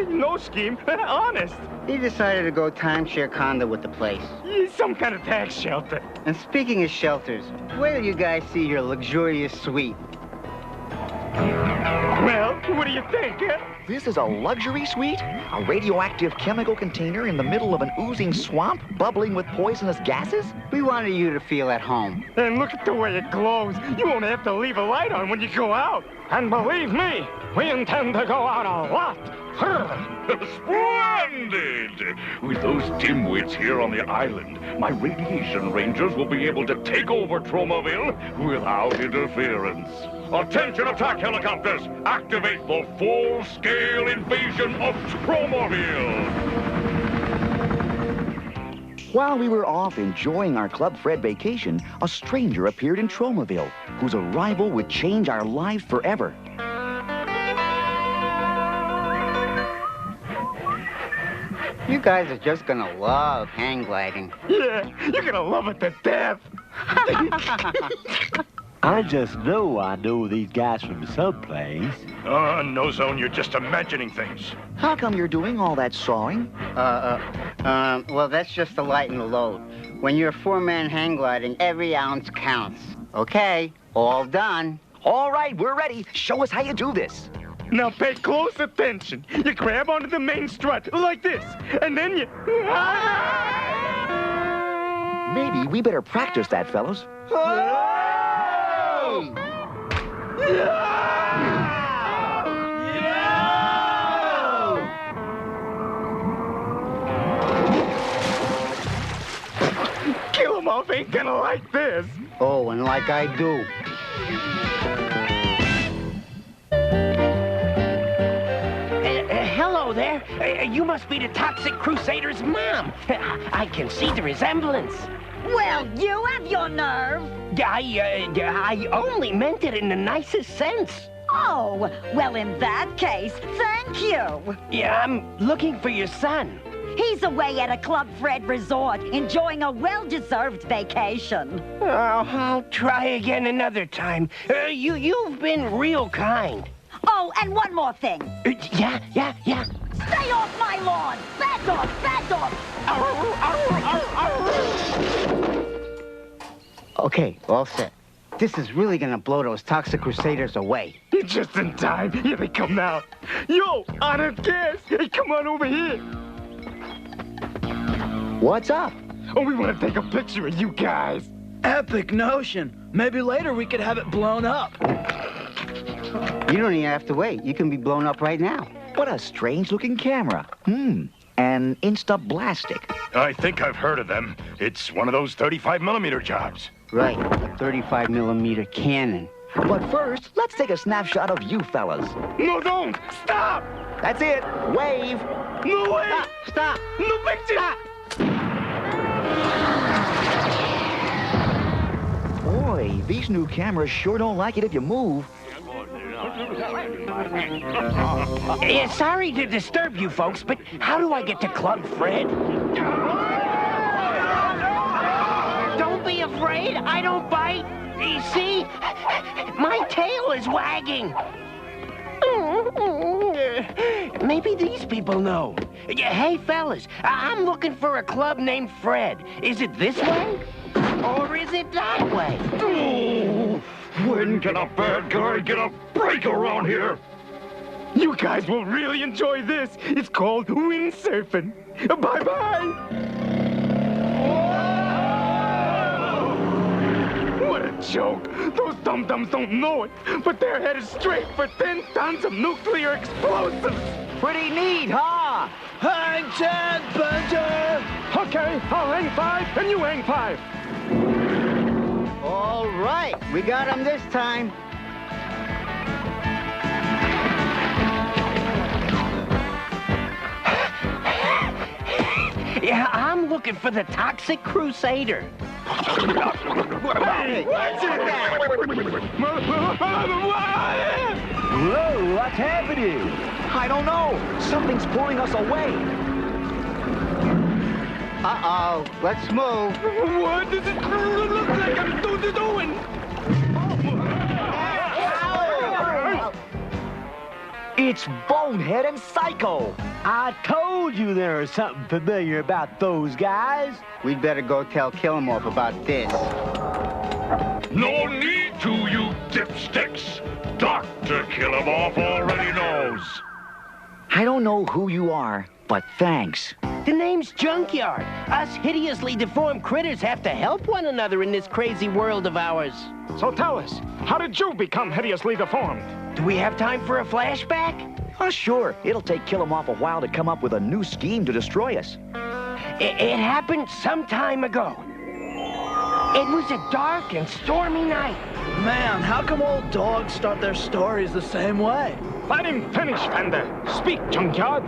F: No scheme. Honest.
D: He decided to go timeshare condo with the place.
F: Some kind of tax shelter.
D: And speaking of shelters, where do you guys see your luxurious suite?
F: Well, what do you think, eh?
H: This is a luxury suite? A radioactive chemical container in the middle of an oozing swamp, bubbling with poisonous gases?
D: We wanted you to feel at home.
F: And look at the way it glows. You won't have to leave a light on when you go out.
Q: And believe me, we intend to go out a lot.
B: Splendid! With those dimwits here on the island, my radiation rangers will be able to take over Tromaville without interference. Attention attack helicopters! Activate the full-scale invasion of Tromaville!
H: While we were off enjoying our Club Fred vacation, a stranger appeared in Tromaville, whose arrival would change our lives forever.
D: You guys are just gonna love hang gliding.
F: Yeah, you're gonna love it to death.
J: I just know I know these guys from someplace.
O: No, Zone, you're just imagining things.
H: How come you're doing all that sawing?
D: Well, that's just the light and the load. When you're four-man hang gliding, every ounce counts. Okay, all done.
H: All right, we're ready. Show us how you do this.
F: Now pay close attention. You grab onto the main strut, like this, and then you...
H: Maybe we better practice that, fellows.
F: Killemoff ain't gonna like this.
D: Oh, and like I do.
N: Hello there. You must be the Toxic Crusaders' mom. I can see the resemblance.
I: Well, you have your nerve.
N: I only meant it in the nicest sense.
I: Oh, well, in that case, thank you.
N: Yeah, I'm looking for your son.
I: He's away at a Club Fred resort, enjoying a well-deserved vacation.
N: Oh, I'll try again another time. You've been real kind.
I: Oh, and one more thing.
N: Yeah.
I: Stay off my lawn! Back off!
D: Okay, all set. This is really gonna blow those Toxic Crusaders away.
F: You're just in time. Here they come now. Yo, out of gas. Hey, come on over here.
H: What's up?
F: Oh, we want to take a picture of you guys.
R: Epic notion. Maybe later we could have it blown up.
D: You don't even have to wait. You can be blown up right now.
H: What a strange-looking camera. An Insta-Blastic.
O: I think I've heard of them. It's one of those 35mm jobs.
D: Right, a 35mm cannon.
H: But first, let's take a snapshot of you fellas.
Q: No, don't! Stop!
H: That's it. Wave.
Q: No way!
D: Stop!
Q: No picture! Stop.
H: Boy, these new cameras sure don't like it if you move.
N: Yeah, sorry to disturb you folks, but how do I get to Club Fred? Don't be afraid, I don't bite. You see? My tail is wagging. Maybe these people know. Hey, fellas, I'm looking for a club named Fred. Is it this way? Or is it that way?
O: Oh, when can a bad guy get a break around here?
Q: You guys will really enjoy this. It's called windsurfing. Bye-bye. What a joke. Those dum-dums don't know it, but they're headed straight for 10 tons of nuclear explosives.
H: Pretty neat, huh?
R: Hang 10, Bender!
Q: Okay, I'll hang 5 and you hang 5.
D: All right, we got him this time.
N: Yeah, I'm looking for the Toxic Crusader.
Q: Hey, what's
H: Whoa, what's happening? I don't know. Something's pulling us away.
D: Uh-oh, let's move.
Q: What does it look like I'm doing?
H: It's Bonehead and Psycho.
J: I told you there was something familiar about those guys.
D: We'd better go tell Killemoff about this.
B: No need to, you dipsticks. Dr. Killemoff already knows.
H: I don't know who you are, but thanks.
N: The name's Junkyard. Us hideously deformed critters have to help one another in this crazy world of ours.
Q: So tell us, how did you become hideously deformed?
N: Do we have time for a flashback?
H: Oh, sure. It'll take Killemoff a while to come up with a new scheme to destroy us.
N: It happened some time ago. It was a dark and stormy night.
R: Man, how come old dogs start their stories the same way?
Q: Let him finish, Fender. Speak, Junkyard.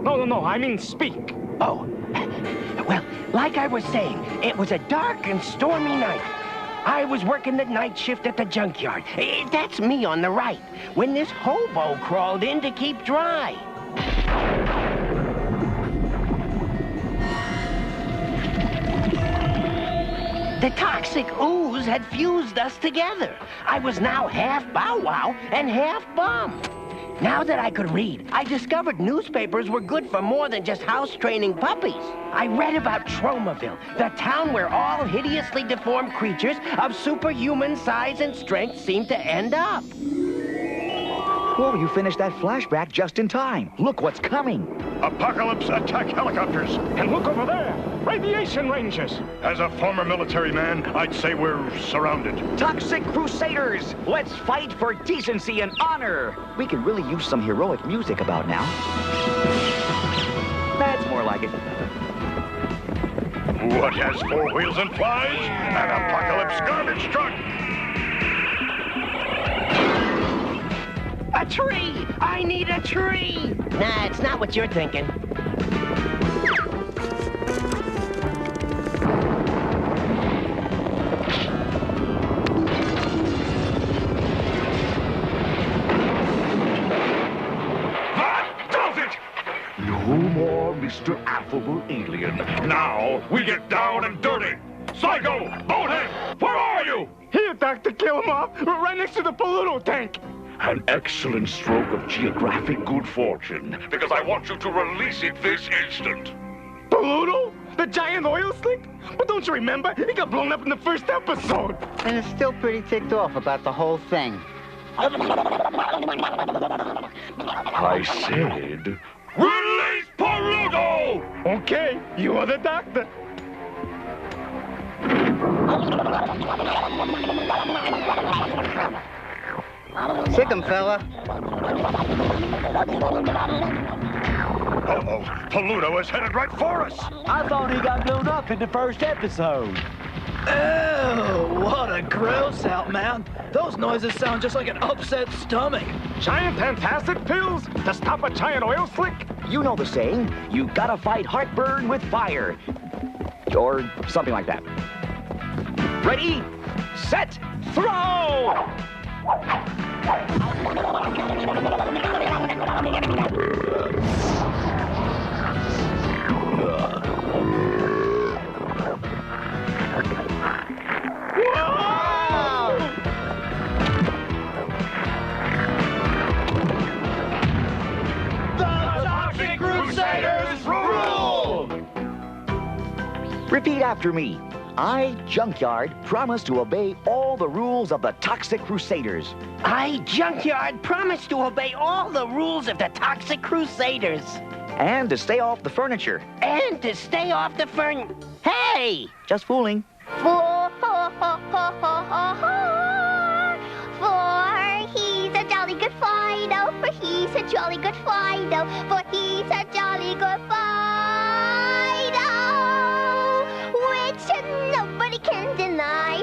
Q: No, I mean speak.
N: Oh, well, like I was saying, it was a dark and stormy night. I was working the night shift at the junkyard. That's me on the right, when this hobo crawled in to keep dry. The toxic ooze had fused us together. I was now half Bow Wow and half Bum. Now that I could read, I discovered newspapers were good for more than just house-training puppies. I read about Tromaville, the town where all hideously deformed creatures of superhuman size and strength seem to end up.
H: Well, you finished that flashback just in time. Look what's coming.
O: Apocalypse attack helicopters.
Q: And look over there, radiation rangers.
O: As a former military man, I'd say we're surrounded.
H: Toxic Crusaders! Let's fight for decency and honor! We could really use some heroic music about now. That's more like it.
O: What has 4 wheels and flies? An apocalypse garbage truck!
N: A tree! I need a tree! Nah, it's not what you're thinking.
B: That does it! No more Mr. Affable Alien. Now we get down and dirty. Psycho! Bonehead! Where are you?
Q: Here, Dr. Killemoff, right next to the pollute tank.
B: An excellent stroke of geographic good fortune, because I want you to release it this instant.
Q: Pollute? The giant oil slick? But don't you remember? He got blown up in the first episode.
D: And is still pretty ticked off about the whole thing.
B: I said, release Pollute!
Q: Okay, you are the doctor.
D: Sick 'em, fella.
O: Uh-oh, Pollute is headed right for us.
J: I thought he got blown up in the first episode.
R: Ew, what a gross out, man. Those noises sound just like an upset stomach.
Q: Giant antacid pills to stop a giant oil slick?
H: You know the saying, you gotta fight heartburn with fire. Or something like that. Ready, set, throw!
R: Crusaders rule!
H: Repeat after me. I, Junkyard, promise to obey all the rules of the Toxic Crusaders.
N: I, Junkyard, promise to obey all the rules of the Toxic Crusaders.
H: And to stay off the furniture.
N: And to stay off the Hey!
H: Just fooling.
G: For he's a jolly good Fido. For he's a jolly good Fido. For he's a jolly good Fido. Which nobody can deny.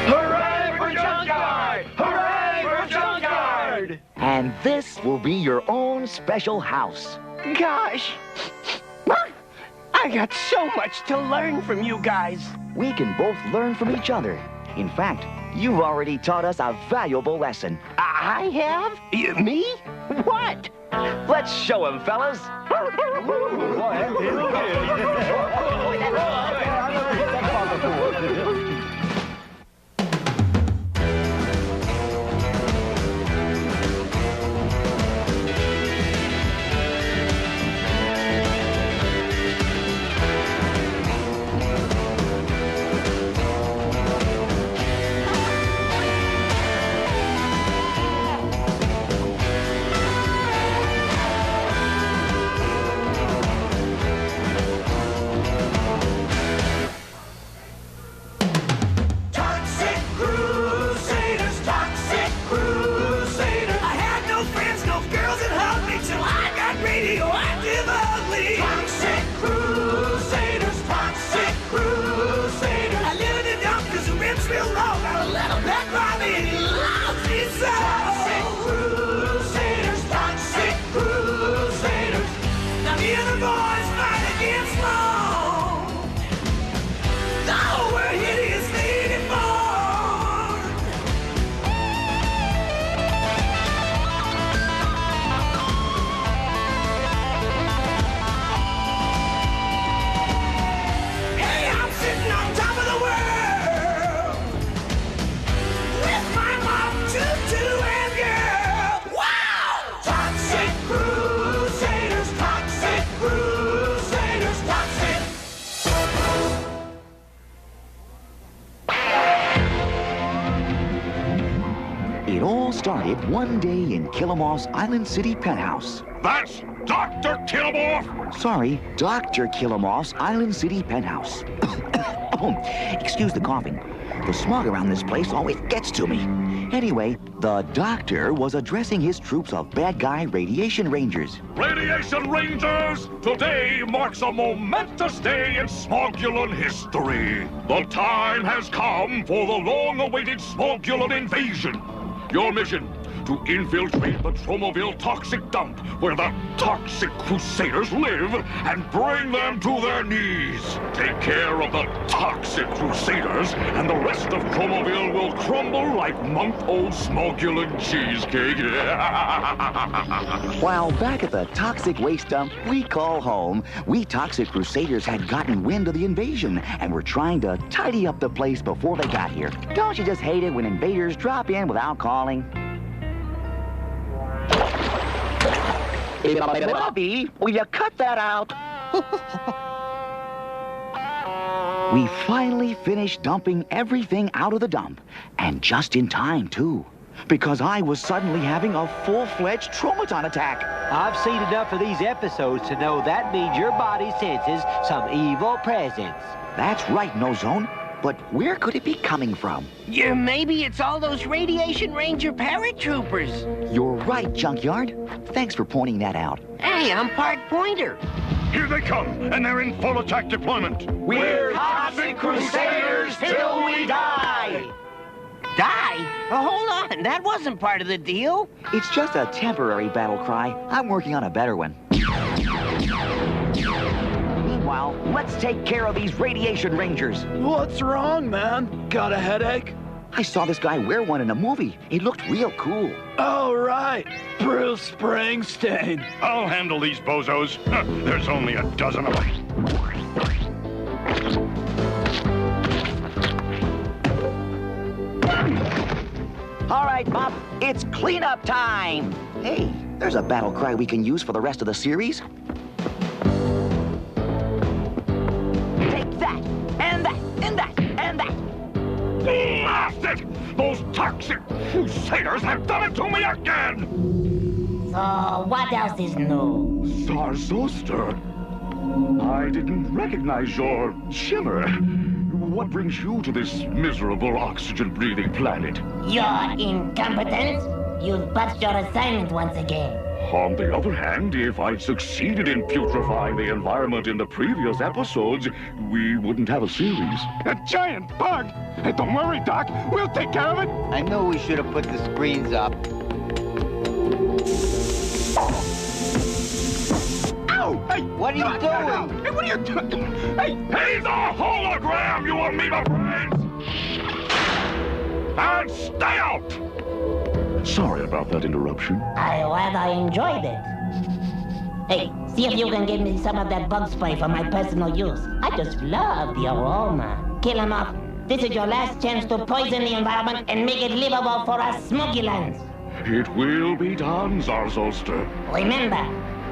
R: Hooray for Junkyard! Hooray for Junkyard!
H: And this will be your own special house.
N: Gosh, I got so much to learn from you guys.
H: We can both learn from each other. In fact, you've already taught us a valuable lesson.
N: I have? Me? What?
H: Let's show him, fellas.
R: Toxic Crusaders, Toxic Crusaders. I had no friends, no girls that hugged me till I got radioactive ugly. Toxic Crusaders, Toxic Crusaders. I live in the dump cause the rib's real low. Got a little back by me and he loves me so. Toxic Crusaders, Toxic Crusaders. Now me and the boys fight against law. Oh, we're hideously deformed. Hey, I'm sitting on top of the world with my mom, Tutu, and girl. Wow! Toxic Crusaders, Toxic Crusaders, Toxic.
H: It all started one day in Killemoff's Island City penthouse.
S: That's Dr. Killemoff!
H: Sorry, Dr. Killemoff's Island City penthouse. Excuse the coughing. The smog around this place always gets to me. Anyway, the doctor was addressing his troops of bad guy radiation rangers.
S: Radiation Rangers! Today marks a momentous day in Smogulan history. The time has come for the long-awaited Smogulan invasion. Your mission, to infiltrate the Tromaville toxic dump where the Toxic Crusaders live and bring them to their knees. Take care of the Toxic Crusaders and the rest of Tromaville will crumble like month-old Smogulan cheesecake.
H: While back at the toxic waste dump we call home, we Toxic Crusaders had gotten wind of the invasion and were trying to tidy up the place before they got here. Don't you just hate it when invaders drop in without calling? Bobby, will you cut that out? We finally finished dumping everything out of the dump, and just in time, too. Because I was suddenly having a full-fledged traumaton attack.
N: I've seen enough of these episodes to know that means your body senses some evil presence.
H: That's right, No Zone. But where could it be coming from?
N: Yeah, maybe it's all those Radiation Ranger paratroopers.
H: You're right, Junkyard. Thanks for pointing that out.
N: Hey, I'm part pointer.
O: Here they come, and they're in full attack deployment.
R: We're Toxic Crusaders till we die!
E: Die? Oh, hold on, that wasn't part of the deal.
H: It's just a temporary battle cry. I'm working on a better one. Meanwhile, let's take care of these radiation rangers.
R: What's wrong, man? Got a headache?
H: I saw this guy wear one in a movie. He looked real cool.
R: Oh, right. Bruce Springsteen.
O: I'll handle these bozos. There's only a dozen of them.
H: All right, Pop, it's cleanup time. Hey, there's a battle cry we can use for the rest of the series. Take that, and that, and that, and that.
O: Blast it! Those Toxic Crusaders have done it to me again!
E: So, what else is new?
B: Zarathustra, I didn't recognize your shimmer. What brings you to this miserable oxygen-breathing planet?
E: Your incompetence? You've botched your assignment once again.
B: On the other hand, if I'd succeeded in putrefying the environment in the previous episodes, we wouldn't have a series.
Q: A giant bug! Hey, don't worry, Doc. We'll take care of it.
D: I know we should have put the screens up.
Q: Ow! Hey!
D: What are you doing?
Q: Hey, what are you doing? Hey!
O: He's a hologram, you amoeba brains! And stay out!
B: Sorry about that interruption.
E: I rather enjoyed it. Hey, see if you can give me some of that bug spray for my personal use. I just love the aroma. Killemoff, this is your last chance to poison the environment and make it livable for us smugglers.
B: It will be done, Zarathustra.
E: Remember,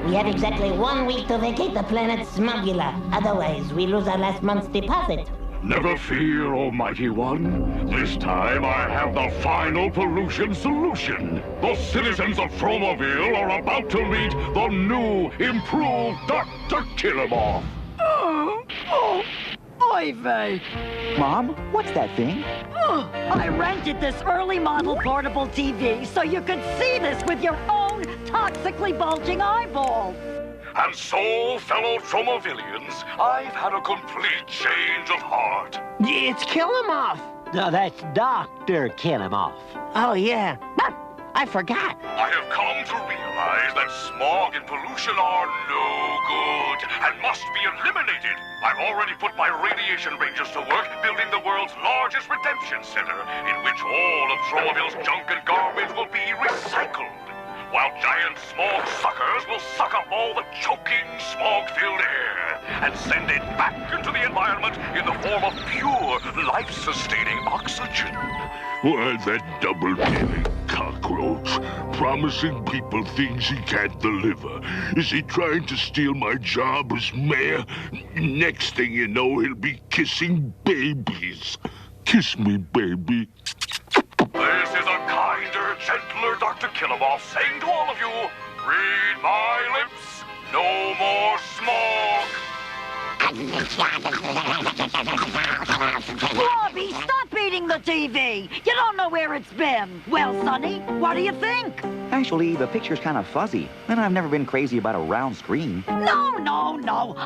E: we have exactly 1 week to vacate the planet Smuggler. Otherwise, we lose our last month's deposit.
B: Never fear, Almighty One. This time I have the final pollution solution. The citizens of Tromaville are about to meet the new, improved Dr. Killemoff.
I: Oy vey.
H: Mom, what's that thing?
I: I rented this early model portable TV so you could see this with your own toxically bulging eyeballs.
B: And so, fellow Tromavillians, I've had a complete change of heart.
N: It's Killemoff. No, that's Dr. Killemoff.
E: Oh, yeah. I forgot.
B: I have come to realize that smog and pollution are no good and must be eliminated. I've already put my radiation rangers to work building the world's largest redemption center, in which all of Tromaville's junk and garbage will be recycled, while giant smog suckers will suck up all the choking, smog-filled air and send it back into the environment in the form of pure, life-sustaining oxygen.
S: Why, that double-dealing cockroach, promising people things he can't deliver. Is he trying to steal my job as mayor? Next thing you know, he'll be kissing babies. Kiss me, baby.
B: This is a kinder, gentler Dr. Killemoff saying to all of you, read my lips, no more smog.
I: Robbie, stop eating the TV. You don't know where it's been. Well, Sonny, what do you think?
H: Actually, the picture's kind of fuzzy, and I've never been crazy about a round screen.
I: No.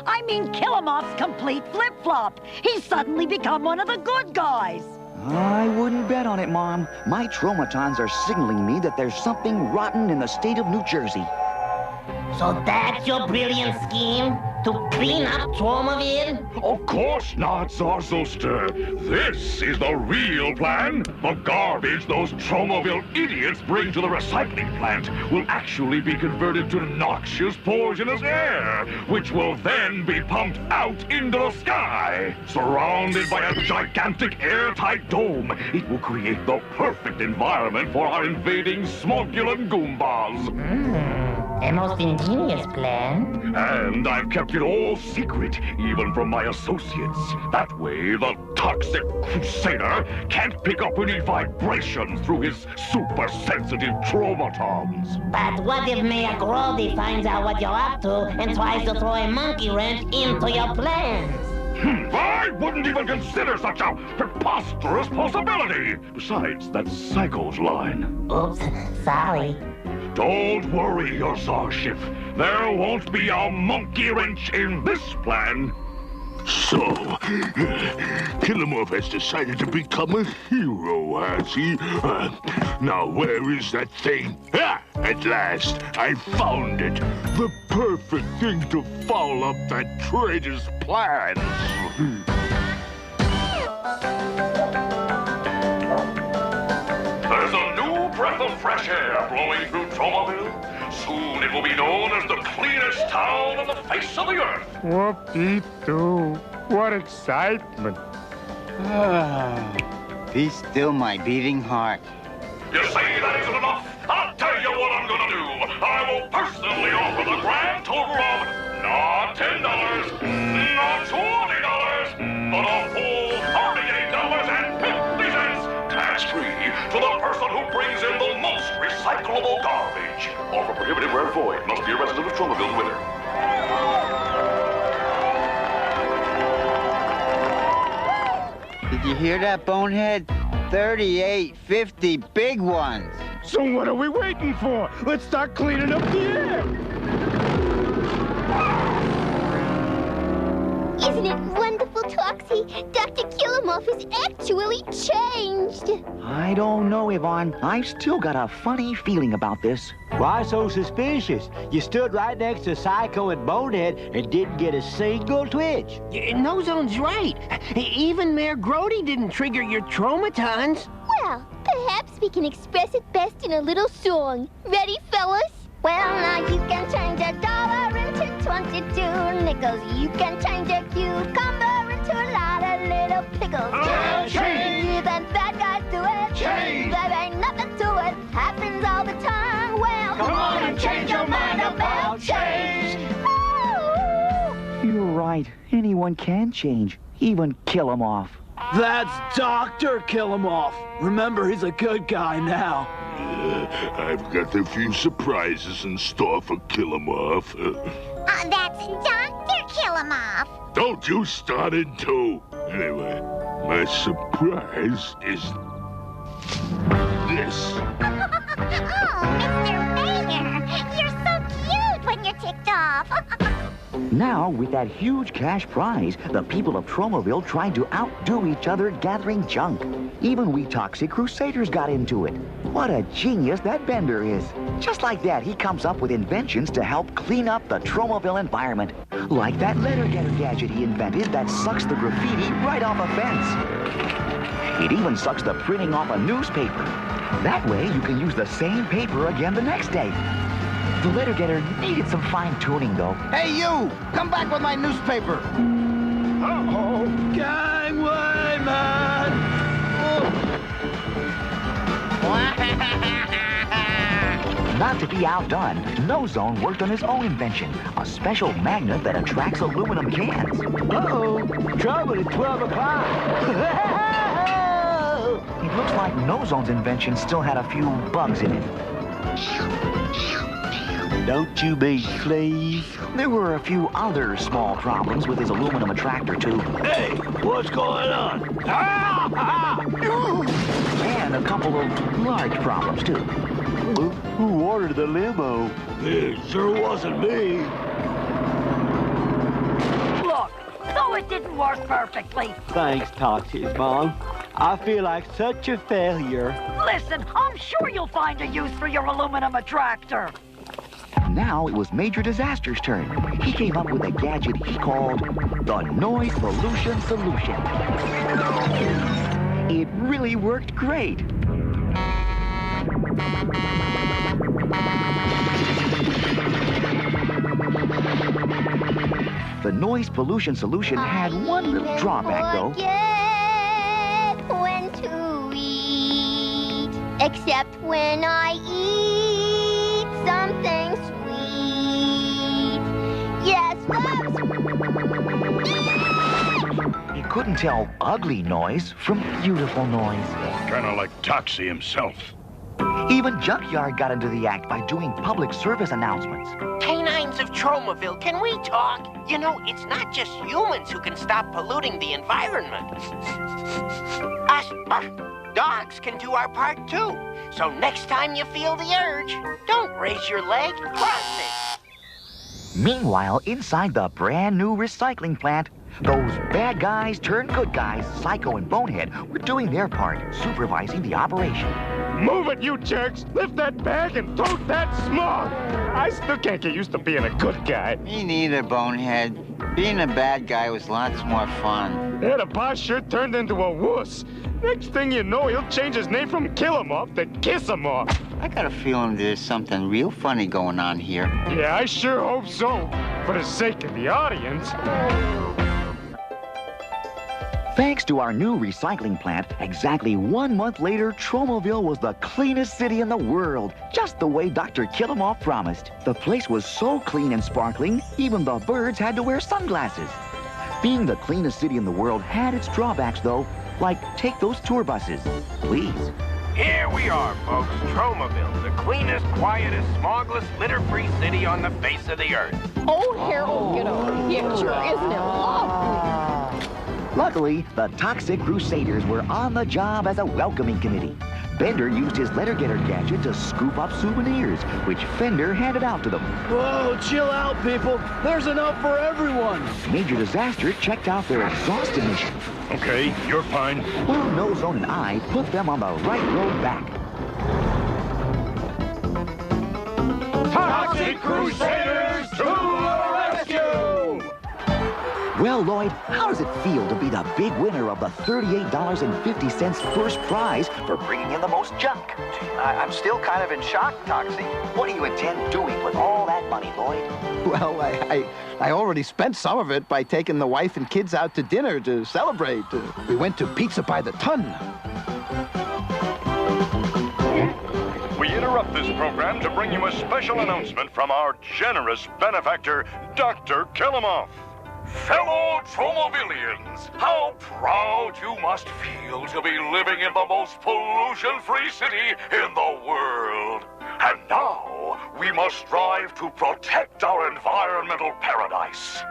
I: I mean Killemoff's complete flip-flop. He's suddenly become one of the good guys.
H: I wouldn't bet on it, Mom. My traumatons are signaling me that there's something rotten in the state of New Jersey.
E: So that's your brilliant scheme? To clean up Tromaville?
B: Of course not, Zarathustra. This is the real plan. The garbage those Tromaville idiots bring to the recycling plant will actually be converted to noxious, poisonous air, which will then be pumped out into the sky. Surrounded by a gigantic airtight dome, it will create the perfect environment for our invading smogulant Goombas.
E: A most ingenious plan.
B: And I've kept it all secret, even from my associates. That way, the Toxic Crusader can't pick up any vibrations through his super-sensitive traumatons.
E: But what if Mayor Grody finds out what you're up to and tries to throw a monkey wrench into your plans?
B: I wouldn't even consider such a preposterous possibility. Besides, that's Psycho's line.
E: Oops, sorry.
B: Don't worry, your Czarship. There won't be a monkey wrench in this plan.
S: So, Killemoff has decided to become a hero, has he? Now, where is that thing? Ah, at last, I found it. The perfect thing to foul up that traitor's plans.
B: There's a new breath of fresh air blowing through Tromaville. Soon it will be known as the cleanest town on the face of the earth.
Q: Whoop-dee-doo. What excitement.
D: Be still, my beating heart.
B: You say that isn't enough? I'll tell you what I'm gonna do. I will personally offer the grand total of not $10, not $20, but a full $38.50 tax-free to the person who brings in the most recyclable garbage. Offer prohibited where void. Must be a resident of Tromaville with her.
D: Did you hear that, bonehead? 38.50 big ones.
Q: So what are we waiting for? Let's start cleaning up the air.
G: Isn't it wonderful, Toxie? Dr. Killemoff is actually changed.
H: I don't know, Yvonne. I've still got a funny feeling about this.
J: Why so suspicious? You stood right next to Psycho and Bonehead and didn't get a single twitch.
N: Nozone's right. Even Mayor Grody didn't trigger your traumatons.
G: Well, perhaps we can express it best in a little song. Ready, fellas? Well, now you can change $1 into 22 nickels. You can change a cucumber into a lot of little pickles.
R: Change!
G: Even bad guys do it.
R: Change!
G: There ain't nothing to it. Happens all the time. Well,
R: Come on and change your mind about change.
H: You're right. Anyone can change. Even Killemoff.
R: That's Dr. Killemoff. Remember, he's a good guy now.
S: I've got a few surprises in store for Killemoff.
G: That's Dr. Killemoff.
S: Don't you start it too. Anyway, my surprise is this.
G: Oh, Mr. Mayor, you're so cute when you're ticked off.
H: Now, with that huge cash prize, the people of Tromaville tried to outdo each other gathering junk. Even we Toxic Crusaders got into it. What a genius that Bender is. Just like that, he comes up with inventions to help clean up the Tromaville environment. Like that letter getter gadget he invented that sucks the graffiti right off a fence. It even sucks the printing off a newspaper. That way, you can use the same paper again the next day. The letter getter needed some fine-tuning, though.
D: Hey, you! Come back with my newspaper.
R: Uh-oh. Gangway, man!
H: Not to be outdone, Nozone worked on his own invention, a special magnet that attracts aluminum cans.
J: Uh-oh, trouble at 12 o'clock.
H: It looks like Nozone's invention still had a few bugs in it.
J: Don't you be pleased?
H: There were a few other small problems with his aluminum attractor, too.
R: Hey, what's going on?
H: And a couple of large problems, too.
J: Who ordered the limo?
R: It sure wasn't me.
I: Look, so it didn't work perfectly.
J: Thanks, Toxie's Mom. I feel like such a failure.
I: Listen, I'm sure you'll find a use for your aluminum attractor.
H: Now it was Major Disaster's turn. He came up with a gadget he called the Noise Pollution Solution. It really worked great. The Noise Pollution Solution had one little drawback, though.
G: When to eat, except when I eat something sweet. Yes,
H: He couldn't tell ugly noise from beautiful noise.
B: Kind of like Toxie himself.
H: Even Junkyard got into the act by doing public service announcements.
N: Canines of Tromaville, can we talk? You know, it's not just humans who can stop polluting the environment. Us dogs can do our part too. So next time you feel the urge, don't
L: raise your leg, cross it.
H: Meanwhile, inside the brand new recycling plant, those bad guys turned good guys, Psycho and Bonehead, were doing their part, supervising the operation.
Q: Move it, you jerks! Lift that bag and tote that smog! I still can't get used to being a good guy.
D: Me neither, Bonehead. Being a bad guy was lots more fun.
Q: Yeah, the boss sure turned into a wuss. Next thing you know, he'll change his name from Killemoff to Kissemoff.
D: I got a feeling there's something real funny going on here.
Q: Yeah, I sure hope so. For the sake of the audience.
H: Thanks to our new recycling plant, exactly 1 month later, Tromaville was the cleanest city in the world, just the way Dr. Killemoff promised. The place was so clean and sparkling, even the birds had to wear sunglasses. Being the cleanest city in the world had its drawbacks, though, like take those tour buses. Please.
A: Here we are, folks. Tromaville, the cleanest, quietest, smogless, litter-free city on the face of the earth.
T: Oh, Harold, get over here. Sure, isn't it lovely?
H: Luckily, the Toxic Crusaders were on the job as a welcoming committee. Bender used his letter-getter gadget to scoop up souvenirs, which Fender handed out to them.
R: Whoa, chill out, people. There's enough for everyone.
H: Major Disaster checked out their exhaust emission.
O: Okay, you're fine.
H: Well, No Zone and I put them on the right road back.
Q: Toxic Crusaders to the rescue!
H: Well, Lloyd, how does it feel to be the big winner of the $38.50 first prize for bringing in the most junk?
L: I'm still kind of in shock, Toxie.
H: What do you intend doing with all that money, Lloyd?
U: Well, I already spent some of it by taking the wife and kids out to dinner to celebrate. We went to Pizza by the Ton.
B: We interrupt this program to bring you a special announcement from our generous benefactor, Dr. Killemoff.
P: Fellow Tromovillians, how proud you must feel to be living in the most pollution-free city in the world. And now, we must strive to protect our environmental paradise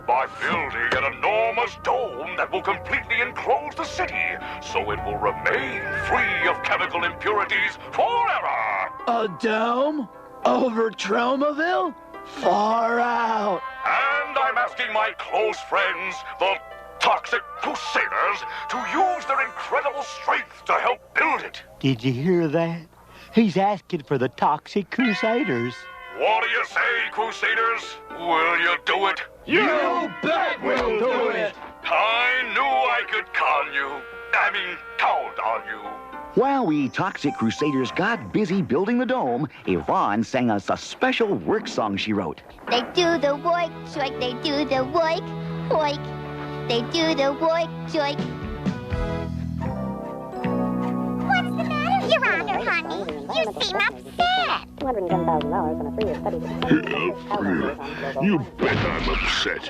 P: by building an enormous dome that will completely enclose the city, so it will remain free of chemical impurities forever.
R: A dome? Over Tromaville? Far out.
P: And I'm asking my close friends, the Toxic Crusaders, to use their incredible strength to help build it.
J: Did you hear that? He's asking for the Toxic Crusaders.
P: What do you say, Crusaders? Will you do it?
Q: You bet we'll do it!
P: I knew I could count on you.
H: While we Toxic Crusaders got busy building the dome, Yvonne sang us a special work song she wrote.
G: They do the work, joik, they do the work, hoik. They do the work, joik.
V: What's the matter, Your Honor, honey? You seem upset.
S: $210,000 on a 3-year study. You bet I'm upset.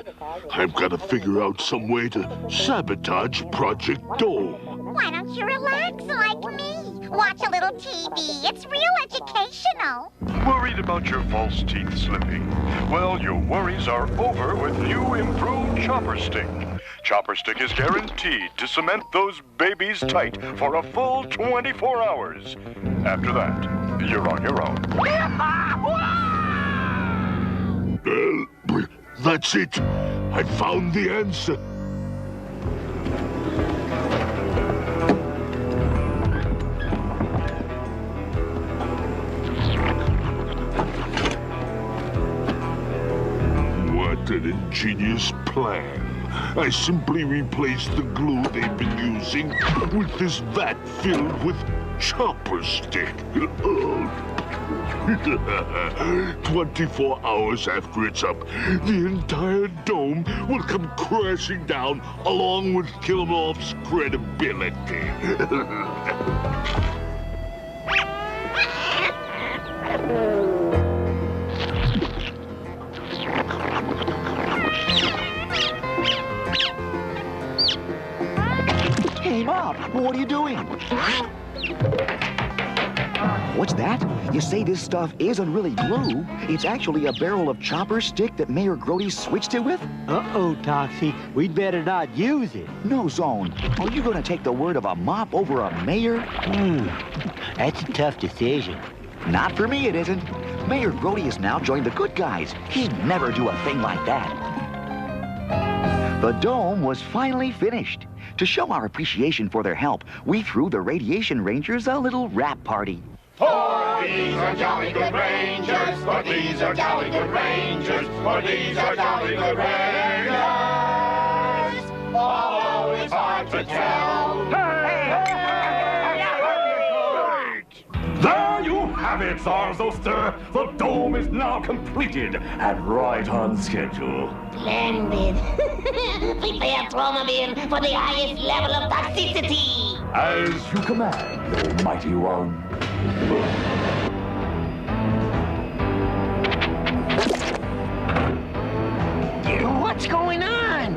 S: I've got to figure out some way to sabotage Project Dome.
V: Why don't you relax like me? Watch a little TV. It's real educational.
B: Worried about your false teeth slipping? Well, your worries are over with new improved Chopper Stick. Chopper Stick is guaranteed to cement those babies tight for a full 24 hours. After that, you're on your own.
S: Well, that's it. I found the answer. What an ingenious plan. I simply replaced the glue they've been using with this vat filled with Chopper Stick. 24 hours after it's up, the entire dome will come crashing down along with Killemoff's credibility.
H: Hey, Mom, what are you doing? What's that? You say this stuff isn't really glue. It's actually a barrel of Chopper Stick that Mayor Grody switched it with?
J: Uh-oh, Toxie. We'd better not use it.
H: No, Zone. Are you going to take the word of a mop over a mayor?
J: That's a tough decision.
H: Not for me, it isn't. Mayor Grody has now joined the good guys. He'd never do a thing like that. The dome was finally finished. To show our appreciation for their help, we threw the Radiation Rangers a little rap party.
F: For these are jolly good Rangers, for these are jolly good Rangers, for these are jolly good Rangers. Although it's hard to tell.
O: There you have it, Zarzoster. The dome is now completed and right on schedule.
E: Splendid. Prepare Tromaville for the highest level of toxicity.
O: As you command, O mighty one.
N: What's going on?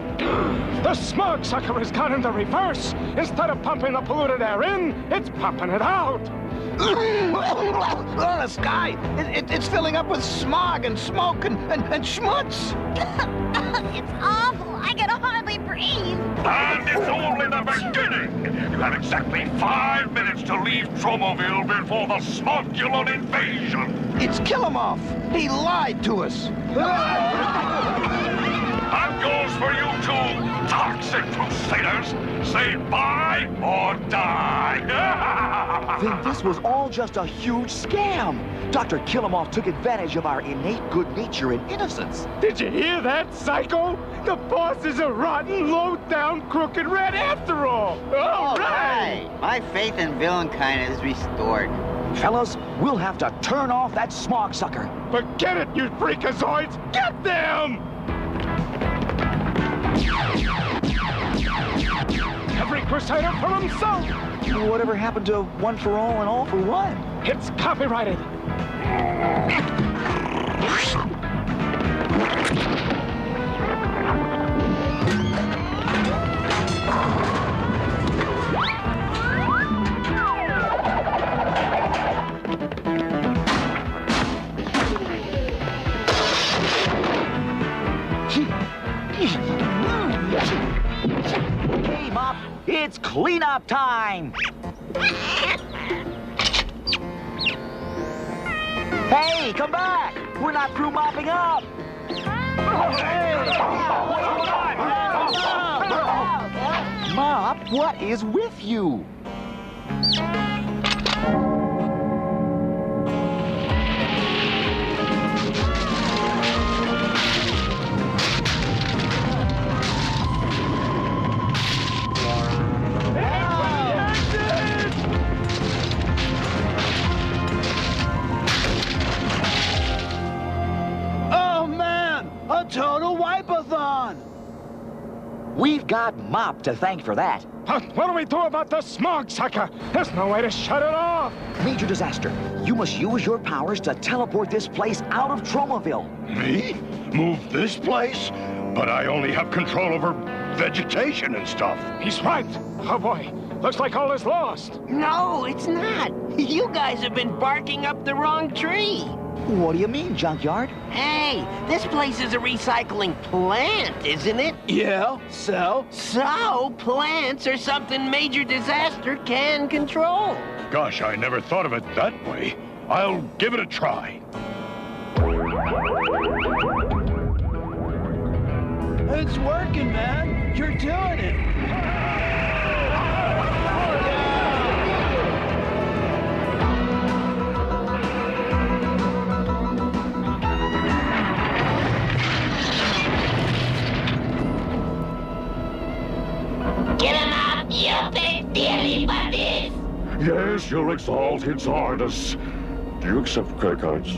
Q: The smog sucker has gone into reverse. Instead of pumping the polluted air in, it's pumping it out.
U: Oh, the sky, it's filling up with smog and smoke and schmutz.
V: It's awful. I can hardly breathe.
B: And it's only the beginning. You have exactly 5 minutes to leave Tromaville before the smogular invasion.
U: It's Killemoff. He lied to us.
B: That goes for you two, Toxic Crusaders. Say bye or die.
H: Then this was all just a huge scam. Dr. Killemoff took advantage of our innate good nature and innocence.
Q: Did you hear that, psycho? The boss is a rotten, low-down, crooked rat after all. All right.
D: My faith in villainkind is restored.
H: Fellas, we'll have to turn off that smog sucker.
Q: Forget it, you freakazoids! Get them! Every Crusader for himself!
H: Whatever happened to one for all and all for one?
Q: It's copyrighted.
H: Hey, Mop, it's cleanup time! Hey, come back! We're not through mopping up! Mop, what is with you?
U: A total wipe-a-thon!
H: We've got Mop to thank for that.
Q: What do we do about the smog sucker? There's no way to shut it off.
H: Major Disaster, you must use your powers to teleport this place out of Tromaville.
O: Me? Move this place? But I only have control over vegetation and stuff.
Q: He's right. Oh, boy. Looks like all is lost.
N: No, it's not. You guys have been barking up the wrong tree.
H: What do you mean, Junkyard?
N: Hey, this place is a recycling plant, isn't it?
U: Yeah, so?
N: So, plants are something Major Disaster can control.
O: Gosh, I never thought of it that way. I'll give it a try.
U: It's working, man. You're doing it.
E: Get him out, you big dearly buddies!
O: Yes, your exalted Zardos. Do you accept credit cards?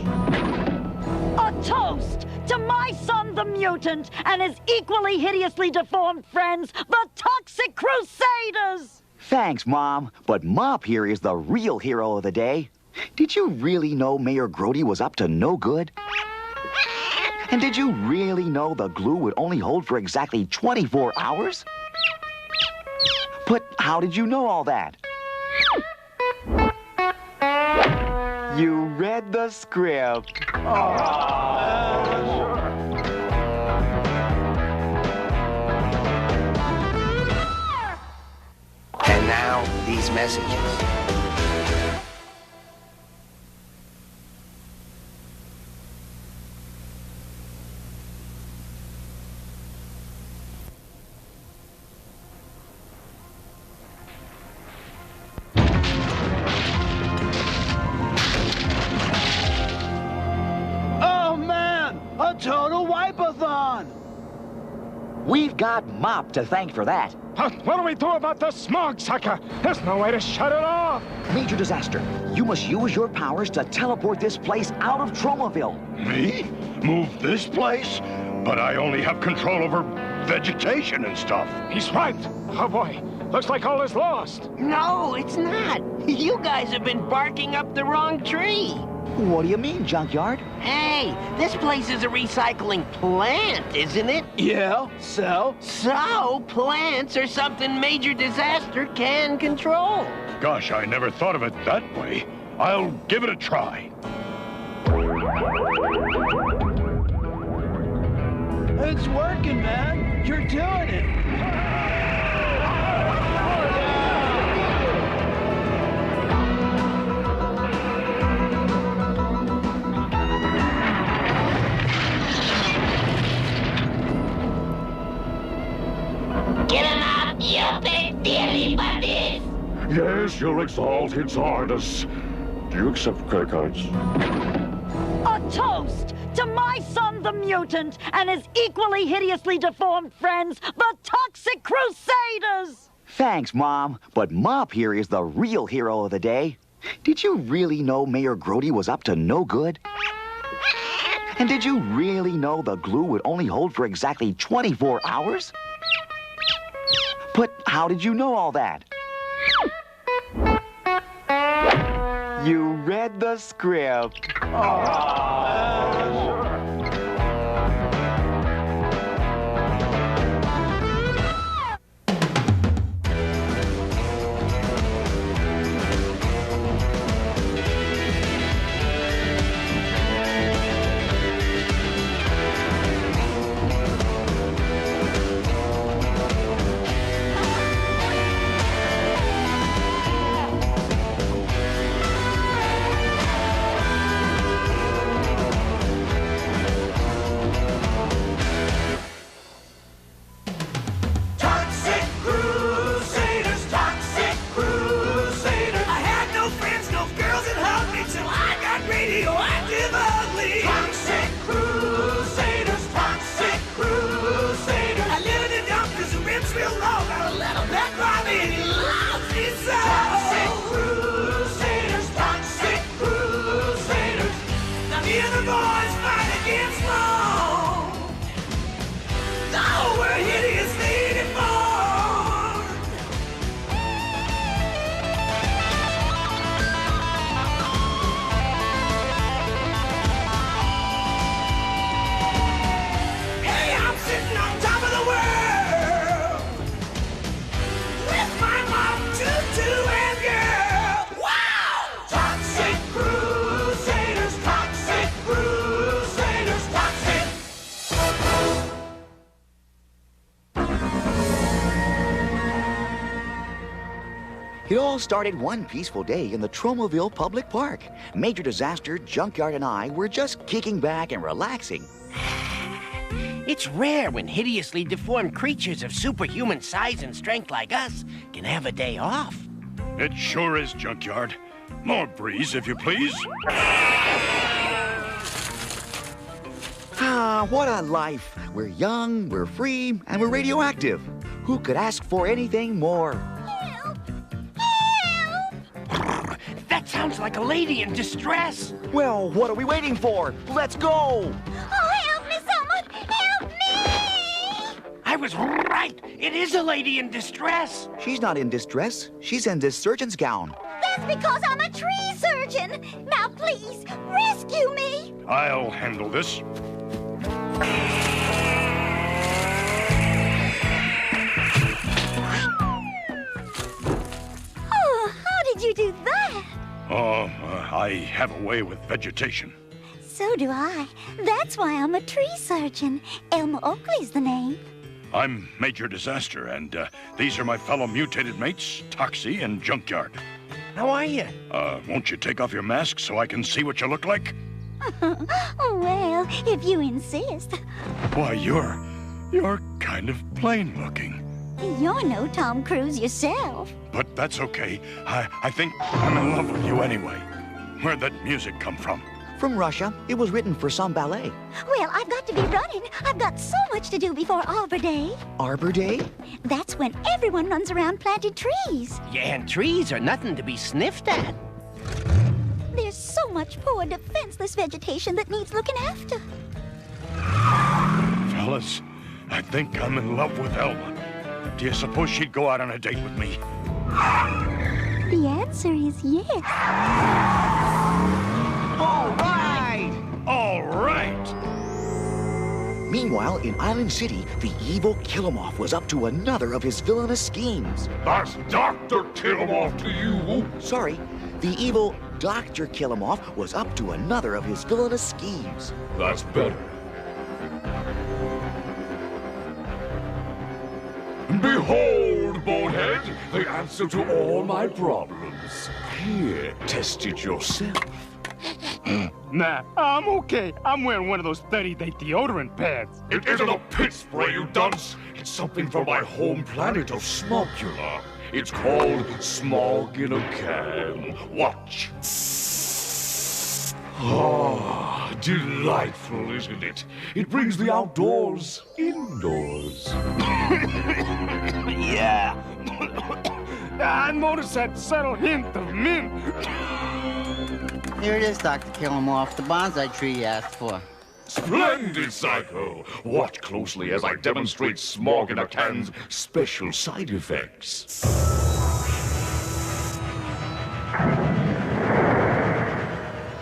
I: A toast to my son, the mutant, and his equally hideously deformed friends, the Toxic Crusaders!
H: Thanks, Mom, but Mop here is the real hero of the day. Did you really know Mayor Grody was up to no good? And did you really know the glue would only hold for exactly 24 hours? But how did you know all that? You read the script.
L: And now, these messages.
R: total wipe-a-thon!
H: We've got Mop to thank for that.
Q: What do we do about the smog sucker? There's no way to shut it off.
H: Major Disaster, you must use your powers to teleport this place out of Tromaville.
O: Me? Move this place? But I only have control over vegetation and stuff.
Q: He's right. Oh, boy. Looks like all is lost.
N: No, it's not. You guys have been barking up the wrong tree.
H: What do you mean, Junkyard?
N: Hey, this place is a recycling plant, isn't it?
R: Yeah, so?
N: So, plants are something Major Disaster can control.
O: Gosh, I never thought of it that way. I'll give it a try.
R: It's working, man. You're doing it.
E: Killemoff, you big dealy buddies.
B: Yes, your exalted Tsardus. Do you accept credit cards?
I: A toast to my son, the mutant, and his equally hideously deformed friends, the Toxic Crusaders!
H: Thanks, Mom, but Mop here is the real hero of the day. Did you really know Mayor Grody was up to no good? And did you really know the glue would only hold for exactly 24 hours? But how did you know all that? You read the script.
F: Toxic Crusaders, Toxic Crusaders. I had no friends, no girls that hugged me till I got radioactive ugly. Toxic Crusaders, Toxic Crusaders. I live in the dump 'cause the ribs real low. Got a little back Robbie and he loves me so. Toxic Crusaders, Toxic Crusaders. Now me and the boys fight against law. Oh, we're hideously deformed. Hey, I'm sitting on top of the world with my mom, tutu, and girl. Wow! Toxic Crusaders, Toxic Crusaders, Toxic.
H: It all started one peaceful day in the Tromaville Public Park. Major Disaster, Junkyard, and I were just kicking back and relaxing.
N: It's rare when hideously deformed creatures of superhuman size and strength like us can have a day off.
O: It sure is, Junkyard. More breeze, if you please.
H: Ah, what a life. We're young, we're free, and we're radioactive. Who could ask for anything more?
N: That sounds like a lady in distress.
H: Well, what are we waiting for? Let's go!
V: Oh, help me, someone! Help me!
N: I was right. It is a lady in distress.
H: She's not in distress. She's in this surgeon's gown.
V: That's because I'm a tree surgeon. Now, please, rescue me.
O: I'll handle this.
V: Oh, how did you do that?
O: Oh, I have a way with vegetation.
V: So do I. That's why I'm a tree surgeon. Elma Oakley's the name.
O: I'm Major Disaster, and these are my fellow mutated mates, Toxie and Junkyard.
N: How are you?
O: Won't you take off your mask so I can see what you look like?
V: Well, if you insist.
O: Why, you're kind of plain looking.
V: You're no Tom Cruise yourself.
O: But that's okay. I think I'm in love with you anyway. Where'd that music come from?
H: From Russia. It was written for some ballet.
V: Well, I've got to be running. I've got so much to do before Arbor Day.
H: Arbor Day?
V: That's when everyone runs around planting trees.
N: Yeah, and trees are nothing to be sniffed at.
V: There's so much poor, defenseless vegetation that needs looking after.
O: Fellas, I think I'm in love with Elma. Do you suppose she'd go out on a date with me?
V: The answer is yes.
H: All right!
O: All right!
H: Meanwhile, in Island City, the evil Killemoff was up to another of his villainous schemes.
B: That's Dr. Killemoff to you!
H: Sorry, the evil Dr. Killemoff was up to another of his villainous schemes.
B: That's better. Behold, Bonehead, the answer to all my problems. Here, test it yourself.
Q: Nah, I'm okay. I'm wearing one of those 30-day deodorant pads.
B: It isn't a pit spray, you dunce. It's something from my home planet of Smogula. It's called Smog in a Can. Watch. Ah, delightful, isn't it? It brings the outdoors indoors.
Q: Yeah. I noticed that subtle hint of mint.
D: Here it is, Dr. Killemoff, the bonsai tree you asked for.
B: Splendid, Psycho! Watch closely as I demonstrate Smog in a Can's special side effects.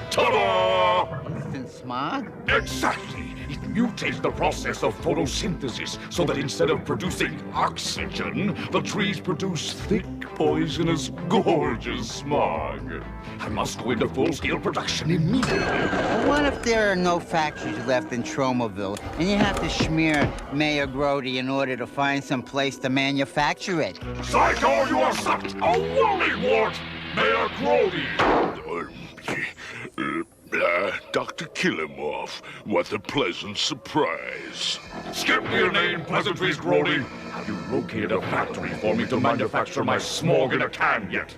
B: Ta-da!
D: Instant smog?
B: Exactly! It mutates the process of photosynthesis so that instead of producing oxygen, the trees produce thick, poisonous, gorgeous smog. I must go into full-scale production immediately.
D: Well, what if there are no factories left in Tromaville, and you have to smear Mayor Grody in order to find some place to manufacture it?
B: Psycho, you are sucked! A wollywort! Mayor Grody!
S: Dr. Killemoff, what a pleasant surprise.
B: Skip your name, pleasantries, Grody. Have you located a factory for me to manufacture my Smog in a Can yet?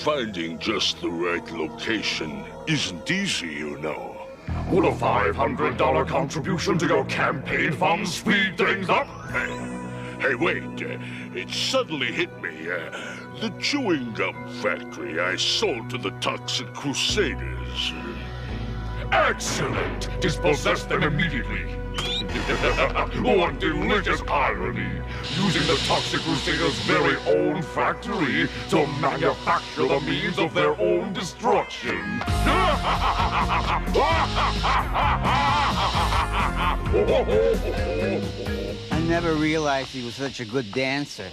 S: Finding just the right location isn't easy, you know.
B: Would a $500 contribution to your campaign fund speed things up?
S: Hey, wait. It suddenly hit me. The chewing gum factory I sold to the Toxic Crusaders.
B: Excellent! Dispossess them immediately. What delicious irony! Using the Toxic Crusaders' very own factory to manufacture the means of their own destruction.
D: I never realized he was such a good dancer.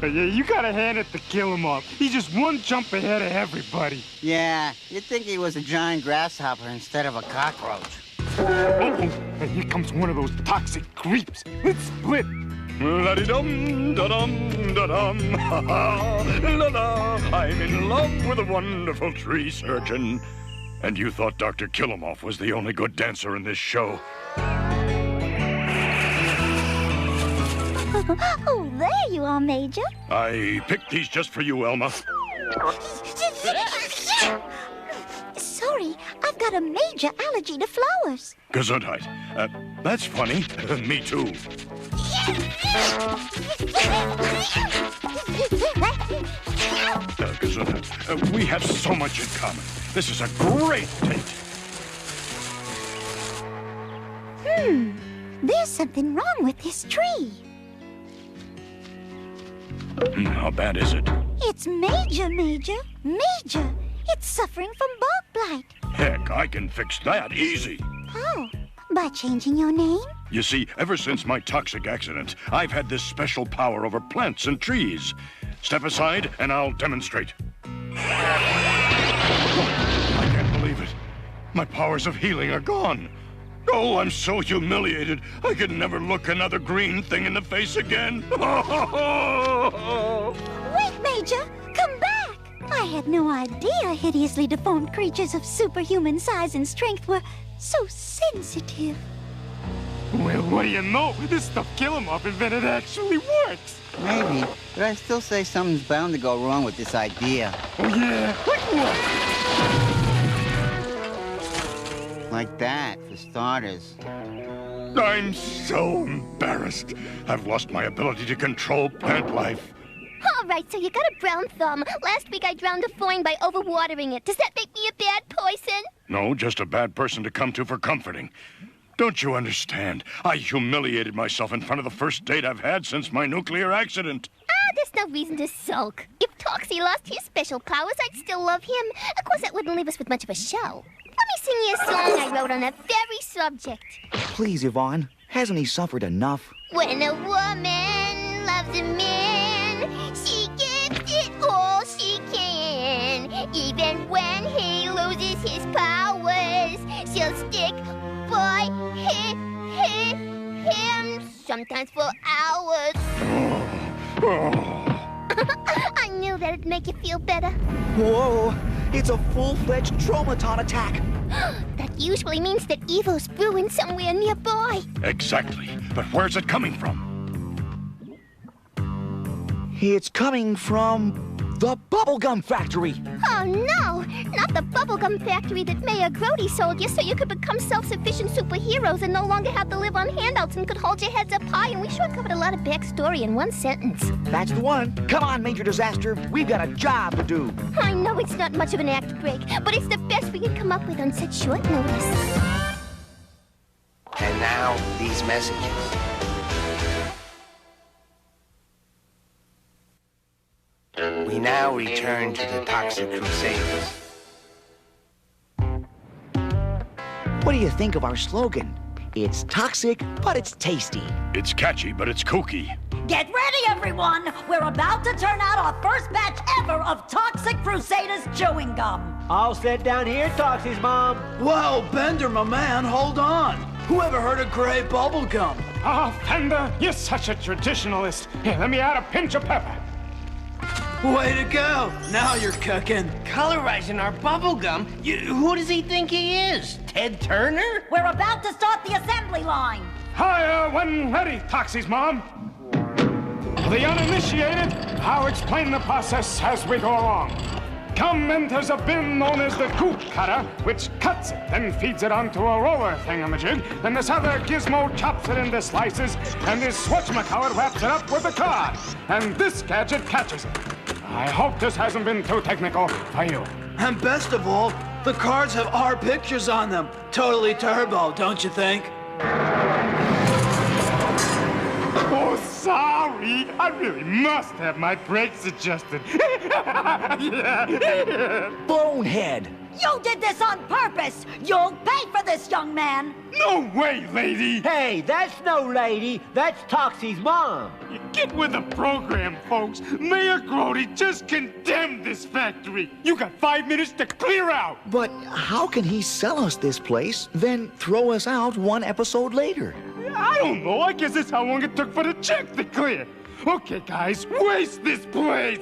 Q: But yeah, you gotta hand it to Killemoff. He's just one jump ahead of everybody.
D: Yeah, you'd think he was a giant grasshopper instead of a cockroach.
Q: Uh-oh. And here comes one of those toxic creeps. Let's split. La-di-dum, da-dum, da-dum, ha-ha, la-la. I'm in love with a wonderful tree surgeon. And you thought Dr. Killemoff was the only good dancer in this show.
V: Oh, there you are, Major.
Q: I picked these just for you, Elma.
V: Sorry, I've got a major allergy to flowers.
Q: Gesundheit. That's funny. Me too. Gesundheit. We have so much in common. This is a great date.
V: There's something wrong with this tree.
Q: How bad is it?
V: It's major. It's suffering from bog blight.
Q: Heck, I can fix that easy.
V: How? By changing your name?
Q: You see, ever since my toxic accident, I've had this special power over plants and trees. Step aside and I'll demonstrate. I can't believe it. My powers of healing are gone. Oh, I'm so humiliated. I could never look another green thing in the face again.
V: Wait, Major! Come back! I had no idea hideously deformed creatures of superhuman size and strength were so sensitive.
Q: Well, what do you know? This stuff Killemoff invented actually works.
D: Maybe, but I still say something's bound to go wrong with this idea.
Q: Oh, yeah? Like what?
D: Like that, for starters.
O: I'm so embarrassed. I've lost my ability to control plant life.
G: All right, so you got a brown thumb. Last week I drowned a foin by overwatering it. Does that make me a bad person?
O: No, just a bad person to come to for comforting. Don't you understand? I humiliated myself in front of the first date I've had since my nuclear accident.
G: There's no reason to sulk. If Toxie lost his special powers, I'd still love him. Of course, that wouldn't leave us with much of a show. Let me sing you a song I wrote on that very subject.
H: Please, Yvonne. Hasn't he suffered enough?
G: When a woman loves a man, she gives it all she can. Even when he loses his powers, she'll stick by him, sometimes for hours. I knew that'd make you feel better.
H: Whoa! It's a full-fledged traumaton attack.
G: That usually means that evil's brewing somewhere nearby.
O: Exactly. But where's it coming from?
H: It's coming from the bubblegum factory.
G: Oh, no! Not the bubblegum factory that Mayor Grody sold you so you could become self-sufficient superheroes and no longer have to live on handouts and could hold your heads up high, and we sure covered a lot of backstory in one sentence.
H: That's the one. Come on, Major Disaster. We've got a job to do.
G: I know it's not much of an act break, but it's the best we can come up with on such short notice.
N: And now, these messages. We now return to the Toxic Crusaders.
H: What do you think of our slogan? It's toxic, but it's tasty.
O: It's catchy, but it's kooky.
I: Get ready, everyone! We're about to turn out our first batch ever of Toxic Crusaders chewing gum.
J: All set down here, Toxie's mom.
R: Whoa, Bender, my man, hold on. Who ever heard of gray bubble gum?
C: Oh, Fender, you're such a traditionalist. Here, let me add a pinch of pepper.
R: Way to go! Now you're cooking.
N: Colorizing our bubblegum? Who does he think he is? Ted Turner?
I: We're about to start the assembly line.
C: Hire when ready, Toxie's mom. For the uninitiated, I'll explain the process as we go along. Gum enters a bin known as the goop cutter, which cuts it, then feeds it onto a roller thingamajig. Then this other gizmo chops it into slices, and this whatchamacallit wraps it up with a card. And this gadget catches it. I hope this hasn't been too technical for you.
R: And best of all, the cards have our pictures on them. Totally turbo, don't you think?
C: Oh, sorry. I really must have my brakes adjusted.
H: Bonehead.
I: You did this on purpose. You'll pay for this, young man.
C: No way, lady.
J: Hey, that's no lady. That's Toxie's mom.
C: You get with the program, folks. Mayor Grody just condemned this factory. You got 5 minutes to clear out.
H: But how can he sell us this place, then throw us out one episode later?
C: I don't know. I guess that's how long it took for the check to clear. Okay, guys, waste this place.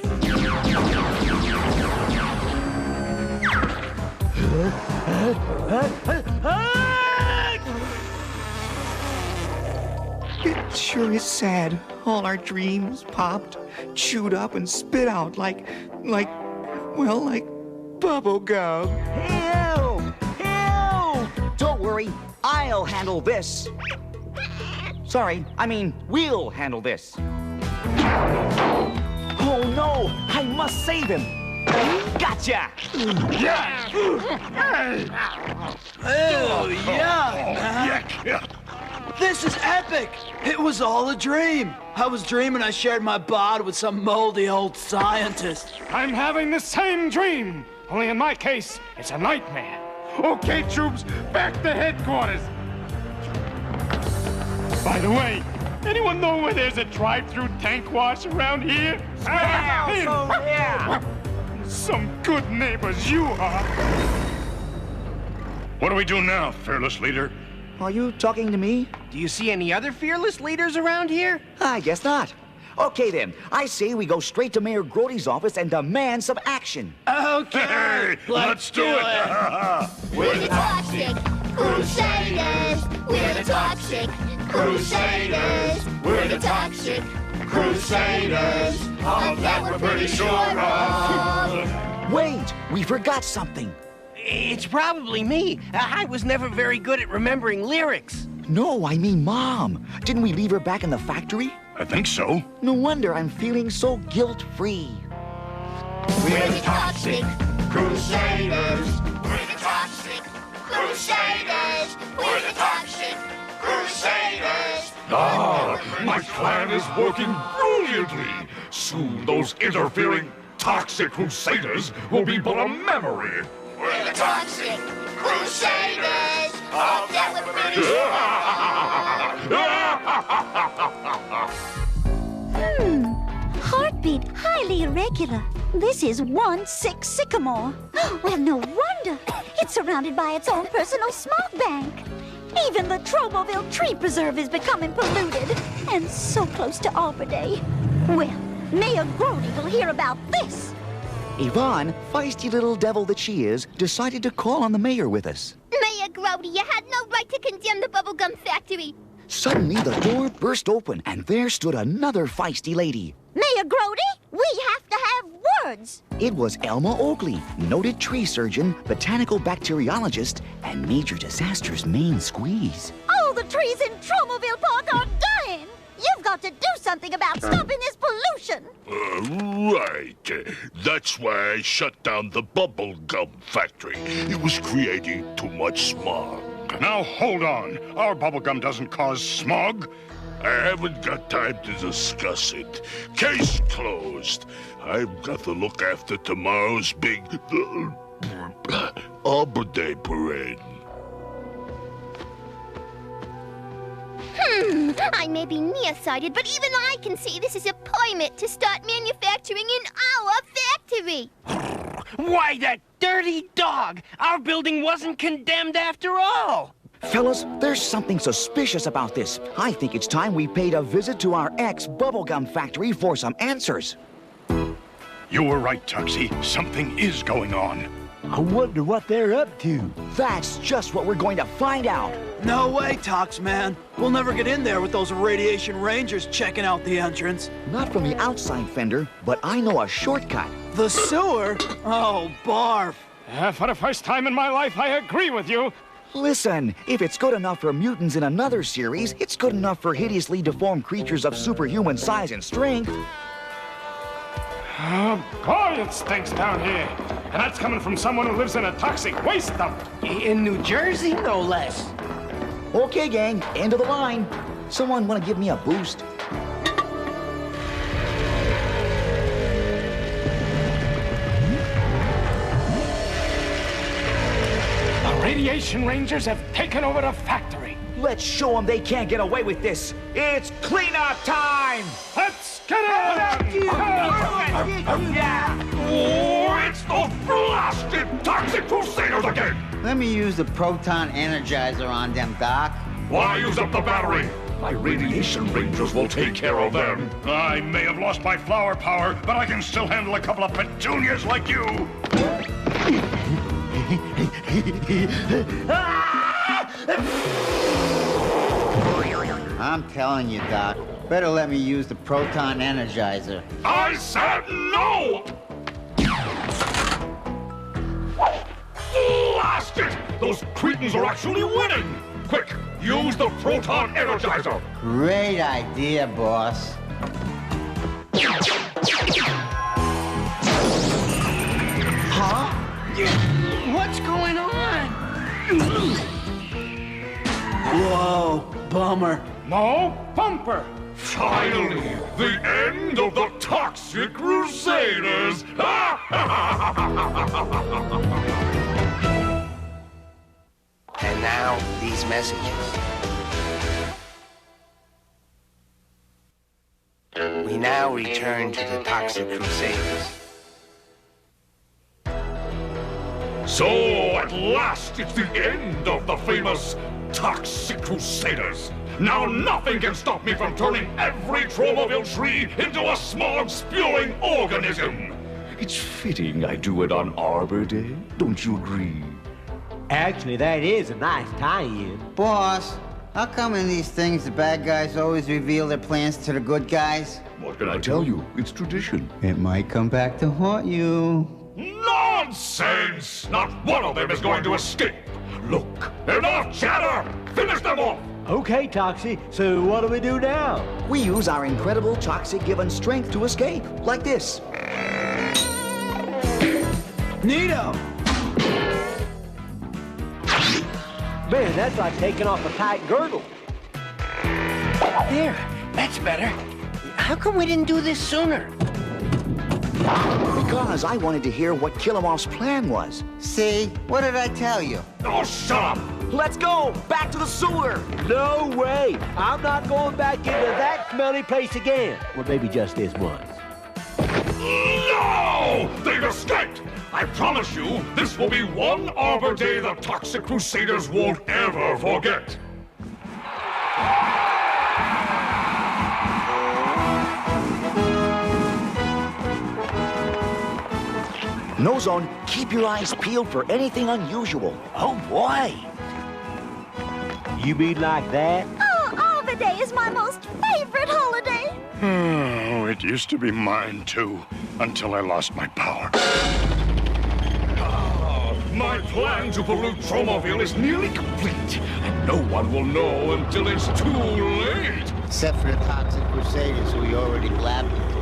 H: It sure is sad. All our dreams popped, chewed up, and spit out like bubble gum. Ew! Ew! Don't worry, I'll handle this. Sorry, I mean, we'll handle this. Oh no, I must save him. Gotcha!
C: Yeah!
R: Oh, yeah, man. This is epic! It was all a dream. I was dreaming I shared my bod with some moldy old scientist.
C: I'm having the same dream, only in my case, it's a nightmare. Okay, troops, back to headquarters. By the way, anyone know where there's a drive-through tank wash around here?
N: Yeah.
C: Some good neighbors you are.
O: What do we do now, fearless leader?
H: Are you talking to me?
N: Do you see any other fearless leaders around here?
H: I guess not. Okay then, I say we go straight to Mayor Grody's office and demand some action.
R: Okay,
O: Hey, let's do it.
G: We're the Toxic Crusaders. We're the Toxic Crusaders. We're the Toxic Crusaders. Of that we're pretty sure of.
H: Wait, we forgot something.
N: It's probably me. I was never very good at remembering lyrics.
H: No, I mean Mom. Didn't we leave her back in the factory?
O: I think so.
H: No wonder I'm feeling so guilt-free.
F: We're the Toxic Crusaders. We're the Toxic Crusaders. We're the Toxic Crusaders.
B: Ah, my plan is working brilliantly. Soon those interfering Toxic Crusaders will be but a memory.
F: We're the Toxic Crusaders. All that we're pretty
V: Heartbeat highly irregular. This is 1-6 Sycamore. Well, no wonder. It's surrounded by its own personal smog bank. Even the Tromaville Tree Preserve is becoming polluted. And so close to Arbor Day. Well, Mayor Grody will hear about this.
H: Yvonne, feisty little devil that she is, decided to call on the mayor with us.
G: Mayor Grody, you had no right to condemn the bubblegum factory.
H: Suddenly, the door burst open, and there stood another feisty lady.
V: Mayor Grody, we have to have words.
H: It was Elma Oakley, noted tree surgeon, botanical bacteriologist, and major disaster's main squeeze.
V: All the trees in Tromaville Park are dying. You've got to do something about stopping this pollution.
S: Right. That's why I shut down the bubblegum factory. It was creating too much smog.
O: Now, hold on. Our bubblegum doesn't cause smog.
S: I haven't got time to discuss it. Case closed. I've got to look after tomorrow's big Arbor Day parade.
G: I may be nearsighted, but even I can see this is a permit to start manufacturing in our factory.
N: Why, that dirty dog! Our building wasn't condemned after all!
H: Fellas, there's something suspicious about this. I think it's time we paid a visit to our ex-bubblegum factory for some answers.
O: You were right, Toxie. Something is going on.
J: I wonder what they're up to.
H: That's just what we're going to find out.
R: No way, Tox, man. We'll never get in there with those radiation rangers checking out the entrance.
H: Not from the outside, Fender, but I know a shortcut.
R: The sewer? Oh, barf.
C: For the first time in my life, I agree with you.
H: Listen, if it's good enough for mutants in another series, it's good enough for hideously deformed creatures of superhuman size and strength.
C: Oh, boy, it stinks down here. And that's coming from someone who lives in a toxic waste dump.
N: In New Jersey, no less.
H: Okay, gang, end of the line. Someone want to give me a boost?
C: The radiation rangers have taken over the factory.
H: Let's show them they can't get away with this. It's cleanup time!
C: Let's get it!
B: Yeah! Oh, it's those blasted Toxic Crusaders again!
D: Let me use the proton energizer on them, Doc.
B: Why use up the battery? My radiation rangers will take care of them.
O: I may have lost my flower power, but I can still handle a couple of petunias like you.
D: I'm telling you, Doc. Better let me use the proton energizer.
B: I said no! Blast it! Those cretins are actually winning! Quick, use the proton energizer!
D: Great idea, boss.
N: Huh? What's going on?
R: Whoa, bummer.
C: No, bumper.
B: Finally, the end of the Toxic Crusaders!
N: And now, these messages. We now return to the Toxic Crusaders.
B: So, at last, it's the end of the famous Toxic Crusaders. Now nothing can stop me from turning every Tromaville tree into a smog-spewing organism. It's fitting I do it on Arbor Day, don't you agree?
N: Actually, that is a nice tie-in.
D: Boss, how come in these things the bad guys always reveal their plans to the good guys?
B: What can I tell you? It's tradition.
D: It might come back to haunt you.
B: Nonsense!
P: Nonsense! Not one of them is going to escape. Look, enough chatter! Finish them off!
J: Okay, Toxie, so what do we do now?
H: We use our incredible toxic-given strength to escape, like this.
J: Neato! Man, that's like taking off a tight girdle.
N: There, that's better. How come we didn't do this sooner?
H: Because I wanted to hear what Killemoff's plan was.
D: See? What did I tell you?
P: Oh, shut up!
H: Let's go! Back to the sewer!
J: No way! I'm not going back into that smelly place again. Well, maybe just this once.
P: No! They've escaped! I promise you, this will be one Arbor Day the Toxic Crusaders won't ever forget.
H: No Zone, keep your eyes peeled for anything unusual.
N: Oh, boy.
J: You mean like that?
V: Oh, Arbor Day is my most favorite holiday.
O: Oh, it used to be mine, too, until I lost my power.
P: My plan to pollute Tromaville is nearly complete, and no one will know until it's too late.
D: Except for the Toxic Crusaders, who we already blabbed to.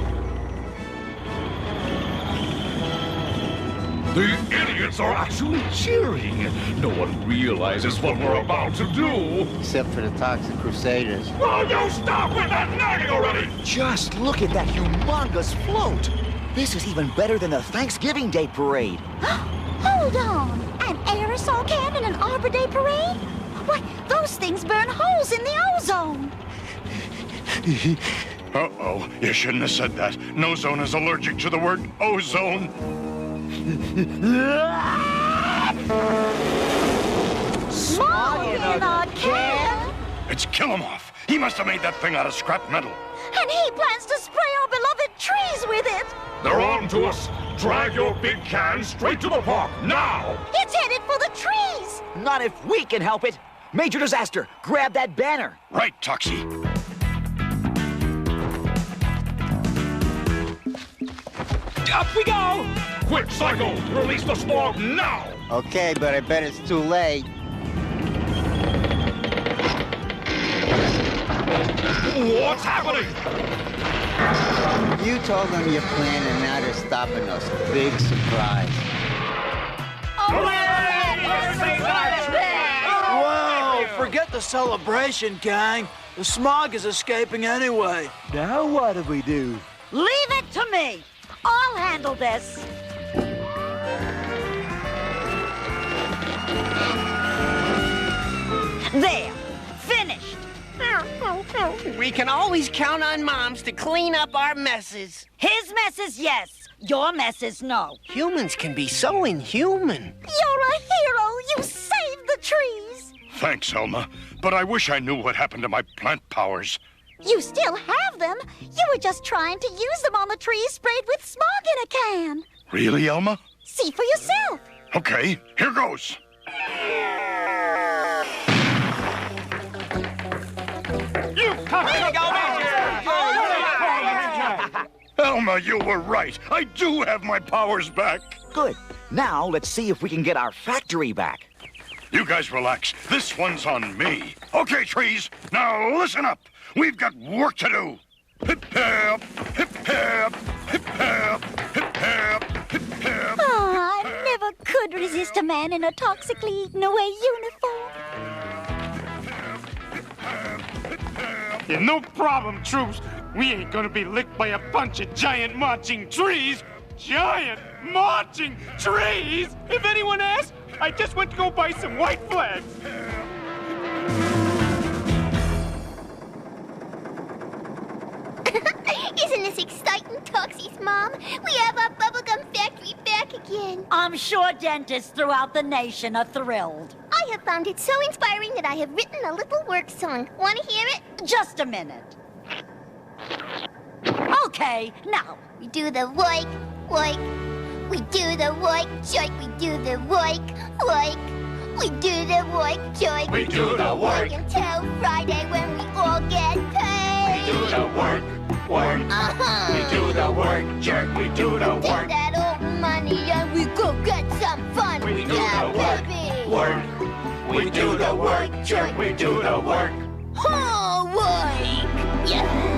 P: The idiots are actually cheering. No one realizes what we're about to do.
D: Except for the Toxic Crusaders.
P: Will you stop with that nagging already?
H: Just look at that humongous float. This is even better than the Thanksgiving Day parade.
V: Hold on. An aerosol can in an Arbor Day parade? Why, those things burn holes in the ozone.
O: Uh-oh, you shouldn't have said that. No Zone is allergic to the word ozone.
V: Smog in a can?
O: It's Killemoff. He must have made that thing out of scrap metal.
V: And he plans to spray our beloved trees with it.
P: They're on to us. Drag your big can straight to the park, now!
V: It's headed for the trees.
H: Not if we can help it. Major Disaster, grab that banner.
O: Right, Toxie.
P: Up we go! Quick, Psycho! Release the smog now!
D: Okay, but I bet it's too late.
P: What's happening?
D: You told them your plan, and now they're stopping us. Big surprise.
R: Whoa, forget the celebration, gang. The smog is escaping anyway.
J: Now what do we do?
I: Leave it to me. I'll handle this. There. Finished.
N: We can always count on moms to clean up our messes.
I: His messes, yes. Your messes, no.
N: Humans can be so inhuman.
V: You're a hero. You saved the trees.
O: Thanks, Elma. But I wish I knew what happened to my plant powers.
V: You still have them. You were just trying to use them on the trees sprayed with smog in a can.
O: Really, Elma?
V: See for yourself.
O: Okay, here goes.
C: You
O: Elma, you were right. I do have my powers back.
H: Good. Now let's see if we can get our factory back.
O: You guys relax. This one's on me. Okay, trees. Now listen up. We've got work to do. Hip hip, hip hip, hip hip, hip hip, hip hip.
V: Oh, I never could resist a man in a toxically eaten away uniform.
C: Yeah, no problem, troops. We ain't gonna be licked by a bunch of giant marching trees. Giant marching trees? If anyone asks, I just went to go buy some white flags.
G: Isn't this exciting, Toxie's mom? We have our bubblegum factory back again.
I: I'm sure dentists throughout the nation are thrilled.
G: I have found it so inspiring that I have written a little work song. Want to hear it?
I: Just a minute. Okay, now.
G: We do the work. We do the work, joik. We do the work. We do the work, joik.
P: We do the work.
G: Until Friday when we all get paid.
P: We do the work.
F: work. We do the work, jerk, we do the
G: Take
F: work.
G: that old money and we go get some fun.
F: We do
G: yeah,
F: the work,
G: baby.
F: work. We do the work, jerk, we do the work.
G: Oh, work. Yeah.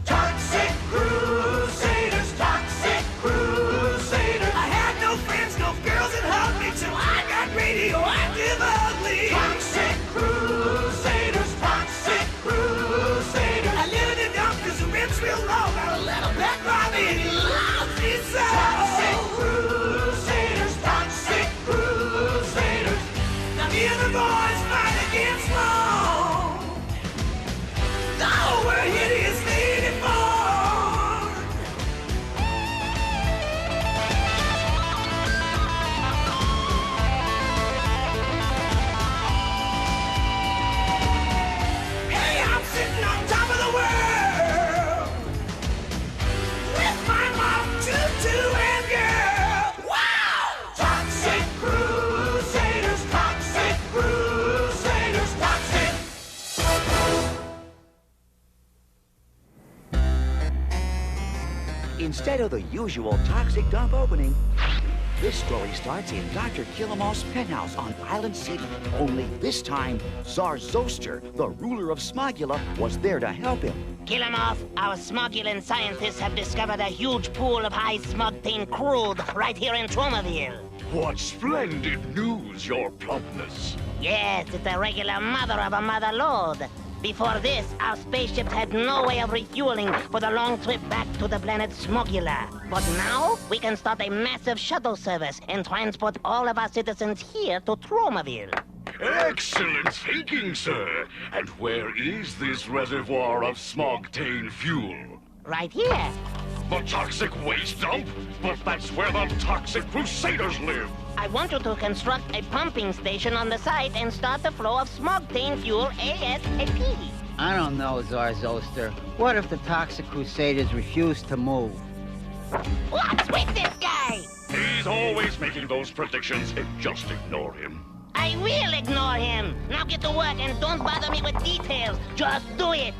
F: Toxic Crusaders, Toxic Crusaders. I had no friends, no girls that hugged me till I got radioactive ugly. Toxic Crusaders, Toxic Crusaders. I live in the dump 'cause the rib's real low. Got a little back Bobby and he loves me so. Toxic Crusaders, Toxic Crusaders. Now me and the boys fight against law. Oh, we're hideously deformed. Hey, I'm sitting on top of the world with my mom, Tutu, and girl. Wow! Toxic Crusaders, Toxic Crusaders, Toxic.
H: Instead of the usual toxic dump opening, this story starts in Dr. Killemoff's penthouse on Island City. Only this time, Tsar Zoster, the ruler of Smogula, was there to help him.
E: Killemoff, our Smogulan scientists have discovered a huge pool of high smog-tained crude right here in Tromaville.
B: What splendid news, your plumpness.
E: Yes, it's a regular mother of a mother load. Before this, our spaceships had no way of refueling for the long trip back to the planet Smogula. But now, we can start a massive shuttle service and transport all of our citizens here to Tromaville.
B: Excellent thinking, sir. And where is this reservoir of smog-tained fuel?
E: Right here.
B: The toxic waste dump? But that's where the Toxic Crusaders live.
E: I want you to construct a pumping station on the site and start the flow of smog-tained fuel ASAP.
D: I don't know, Tsar Zoster. What if the Toxic Crusaders refuse to move?
E: What's with this guy?
B: He's always making those predictions. Just ignore him.
E: I will ignore him. Now get to work and don't bother me with details. Just do it.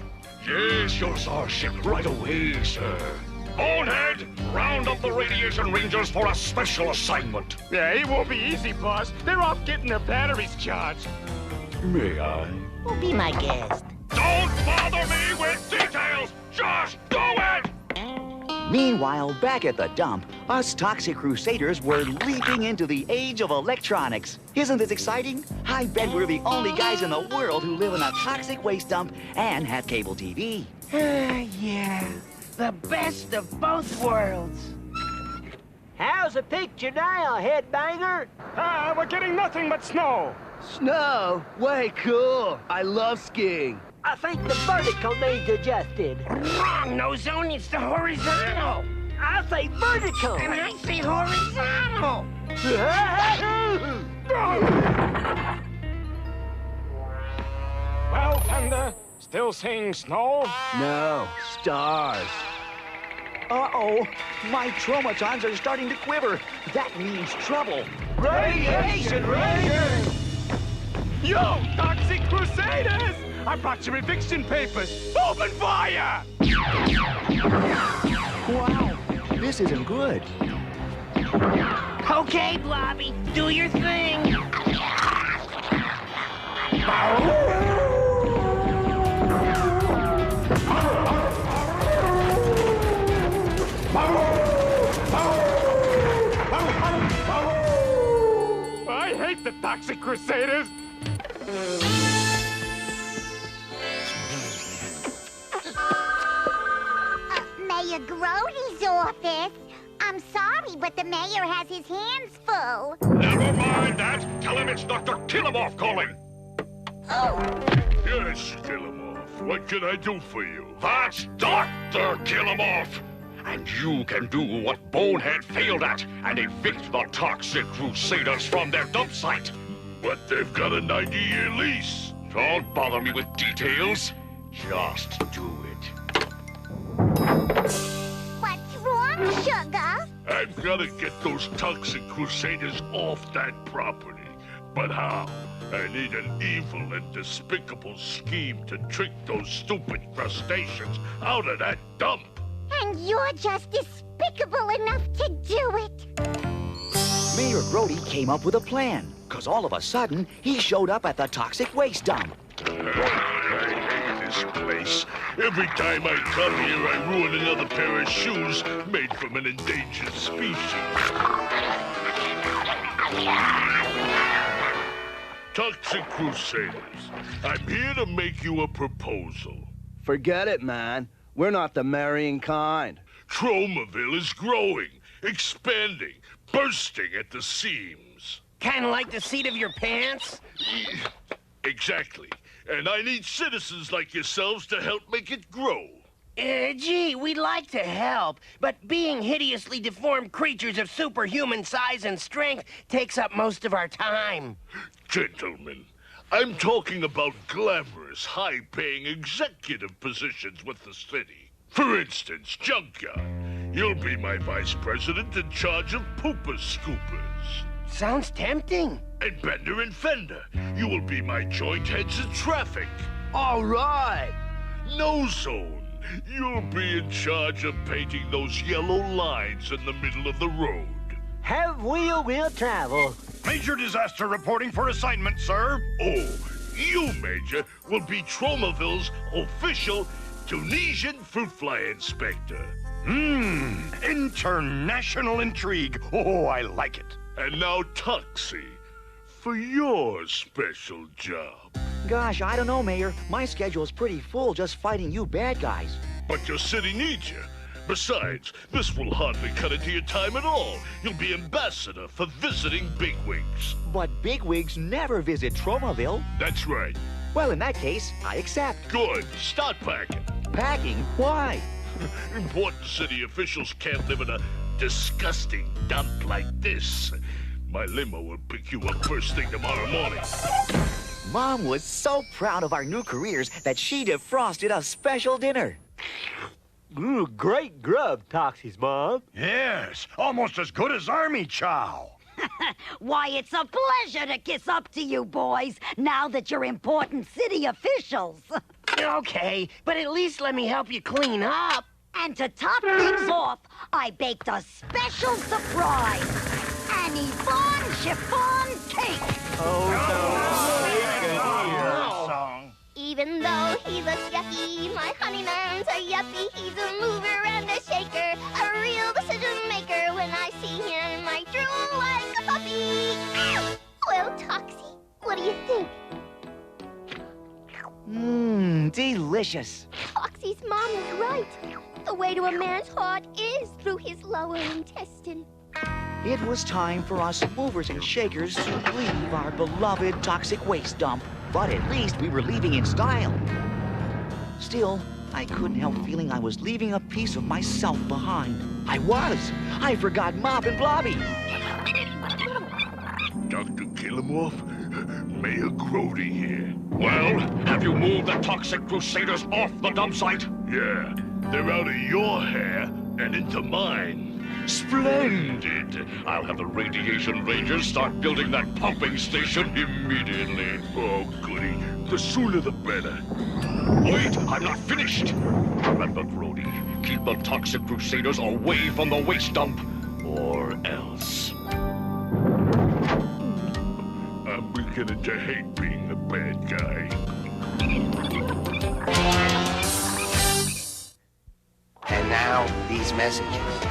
B: Yes, your Tsarship, right away, sir. Bonehead, round up the radiation rangers for a special assignment.
C: Yeah, it won't be easy, boss. They're off getting their batteries charged.
B: May I?
E: Oh, be my guest.
B: Don't bother me with details! Just do it!
H: Meanwhile, back at the dump, us Toxic Crusaders were leaping into the age of electronics. Isn't this exciting? I bet we're the only guys in the world who live in a toxic waste dump and have cable TV.
N: Yeah, the best of both worlds. How's the picture now, headbanger?
C: We're getting nothing but snow.
N: Snow? Way cool. I love skiing. I think the vertical needs adjusted.
R: Wrong, no zone, it's the horizontal.
N: I say vertical.
R: And I say horizontal.
C: Well, Fender, still seeing snow?
N: No, stars.
H: Uh-oh, my traumatons are starting to quiver. That means trouble.
C: Radiation Rangers! Yo, Toxic Crusaders! I brought your eviction papers. Open fire!
H: Wow, this isn't good.
R: Okay, Blobby, do your thing.
C: I hate the Toxic Crusaders.
V: Mayor Grody's office. I'm sorry, but the mayor has his hands full.
B: Never mind that. Tell him it's Dr. Killemoff calling.
S: Yes, Killemoff. What can I do for you?
P: That's Dr. Killemoff! And you can do what Bonehead failed at and evict the Toxic Crusaders from their dump site.
S: But they've got a 90-year lease.
P: Don't bother me with details. Just do it.
G: What's wrong, sugar?
S: I've got to get those Toxic Crusaders off that property. But how? I need an evil and despicable scheme to trick those stupid crustaceans out of that dump.
G: And you're just despicable enough to do it.
H: Mayor Grody came up with a plan, because all of a sudden, he showed up at the toxic waste dump.
S: I hate this place. Every time I come here, I ruin another pair of shoes made from an endangered species. Toxic Crusaders, I'm here to make you a proposal.
N: Forget it, man. We're not the marrying kind.
S: Tromaville is growing, expanding, bursting at the seams.
K: Kinda like the seat of your pants?
S: Exactly. And I need citizens like yourselves to help make it grow.
K: Gee, we'd like to help, but being hideously deformed creatures of superhuman size and strength takes up most of our time.
S: Gentlemen, I'm talking about glamorous, high-paying executive positions with the city. For instance, Junkyard. You'll be my vice president in charge of pooper scoopers.
K: Sounds tempting.
S: And Bender and Fender, you will be my joint heads of traffic.
N: All right.
S: No Zone, you'll be in charge of painting those yellow lines in the middle of the road.
N: Have will travel.
O: Major disaster reporting for assignment, sir.
S: Oh, you, Major, will be Tromaville's official Tunisian fruit fly inspector.
O: International intrigue. Oh, I like it.
S: And now, Toxie, for your special job.
H: Gosh, I don't know, Mayor. My schedule's pretty full just fighting you bad guys.
S: But your city needs you. Besides, this will hardly cut into your time at all. You'll be ambassador for visiting bigwigs.
H: But bigwigs never visit Tromaville.
S: That's right.
H: Well, in that case, I accept.
S: Good. Start packing.
H: Packing? Why?
S: Important city officials can't live in a disgusting dump like this. My limo will pick you up first thing tomorrow morning.
H: Mom was so proud of our new careers that she defrosted a special dinner.
N: Ooh, great grub, Toxie's Mom.
O: Yes, almost as good as army chow.
I: Why, it's a pleasure to kiss up to you boys, now that you're important city officials.
K: Okay, but at least let me help you clean up.
I: And to top things off, I baked a special surprise. An Yvonne chiffon cake.
G: Even though he looks yucky, my honeyman's a yuppie. He's a mover and a shaker, a real decision maker. When I see him, I drool like a puppy. Well, Toxie, what do you think?
H: Delicious.
G: Toxie's mom is right. The way to a man's heart is through his lower intestine.
H: It was time for us movers and shakers to leave our beloved toxic waste dump. But at least we were leaving in style. Still, I couldn't help feeling I was leaving a piece of myself behind. I was. I forgot Mop and Blobby.
S: Dr. Killemoff, Mayor Grody here.
P: Well, have you moved the Toxic Crusaders off the dump site?
S: Yeah, they're out of your hair and into mine.
P: Splendid! I'll have the Radiation Rangers start building that pumping station immediately.
S: Oh, goody. The sooner the better.
P: Wait, I'm not finished. Remember, Grody, keep the Toxic Crusaders away from the waste dump, or else.
S: I'm beginning to hate being the bad guy.
K: And now, these messages.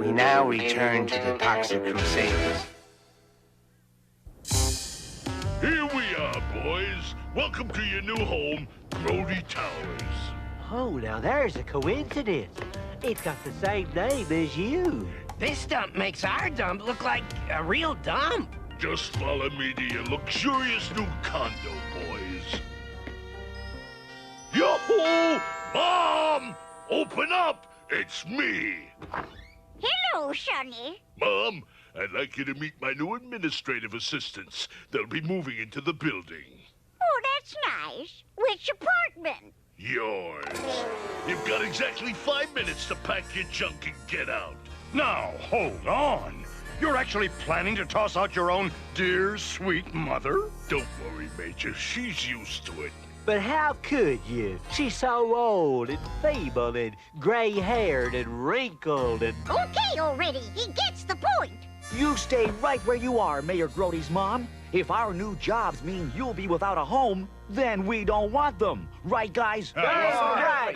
K: We now return to the Toxic Crusaders.
S: Here we are, boys. Welcome to your new home, Grody Towers.
N: Oh, now there's a coincidence. It's got the same name as you.
K: This dump makes our dump look like a real dump.
S: Just follow me to your luxurious new condo, boys. Yo-ho! Mom! Open up! It's me!
V: Hello, Sonny.
S: Mom, I'd like you to meet my new administrative assistants. They'll be moving into the building.
V: Oh, that's nice. Which apartment?
S: Yours. You've got exactly 5 minutes to pack your junk and get out.
O: Now, hold on. You're actually planning to toss out your own dear, sweet mother?
S: Don't worry, Major. She's used to it.
J: But how could you? She's so old and feeble and gray-haired and wrinkled and...
V: Okay already. He gets the point.
H: You stay right where you are, Mayor Grody's mom. If our new jobs mean you'll be without a home, then we don't want them. Right, guys?
O: Right.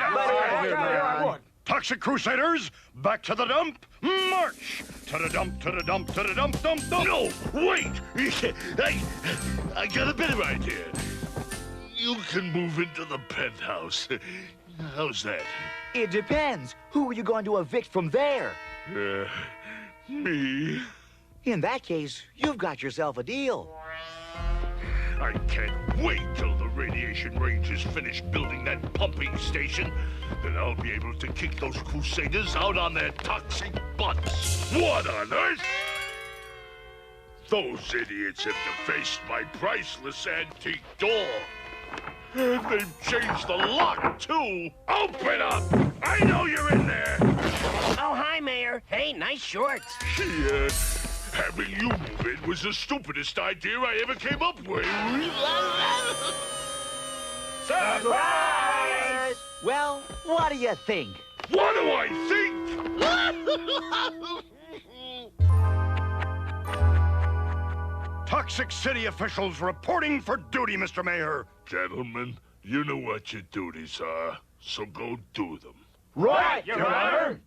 O: Toxic Crusaders, back to the dump. March! To the dump, to the dump, to the dump, dump, dump.
S: No, wait! I got a better idea. You can move into the penthouse. How's that?
H: It depends. Who are you going to evict from there?
S: Me.
H: In that case, you've got yourself a deal.
S: I can't wait till the radiation rangers finish building that pumping station. Then I'll be able to kick those Crusaders out on their toxic butts. What on earth? Those idiots have defaced my priceless antique door. And they've changed the lock, too. Open up! I know you're in there!
K: Oh, hi, Mayor. Hey, nice shorts.
S: Having you move in was the stupidest idea I ever came up with.
H: Surprise! Well, what do you think?
S: What do I think?
O: Toxic City officials reporting for duty, Mr. Mayor.
S: Gentlemen, you know what your duties are, so go do them.
R: Right, Your Honor.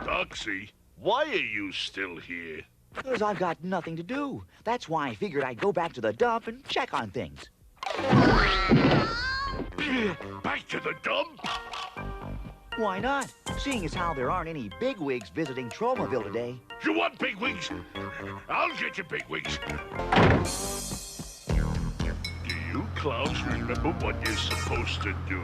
S: Toxie, why are you still here?
H: Because I've got nothing to do. That's why I figured I'd go back to the dump and check on things.
S: Back to the dump?
H: Why not? Seeing as how there aren't any bigwigs visiting Tromaville today.
S: You want bigwigs? I'll get you bigwigs. Do you clowns remember what you're supposed to do?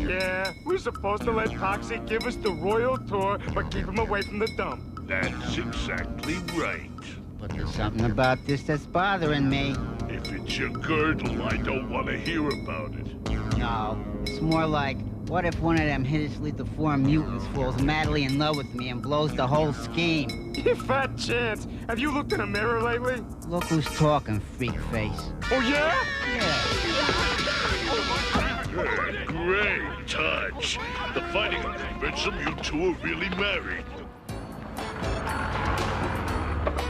C: Yeah, we're supposed to let Toxic give us the royal tour, but keep him away from the dump.
S: That's exactly right.
D: But there's something about this that's bothering me.
S: If it's your girdle, I don't want to hear about it.
D: No, it's more like, what if one of them hideously deformed mutants falls madly in love with me and blows the whole scheme?
C: You fat chance. Have you looked in a mirror lately?
D: Look who's talking, freak face.
C: Oh, yeah?
S: Great touch. The fighting convinced them you two are really married.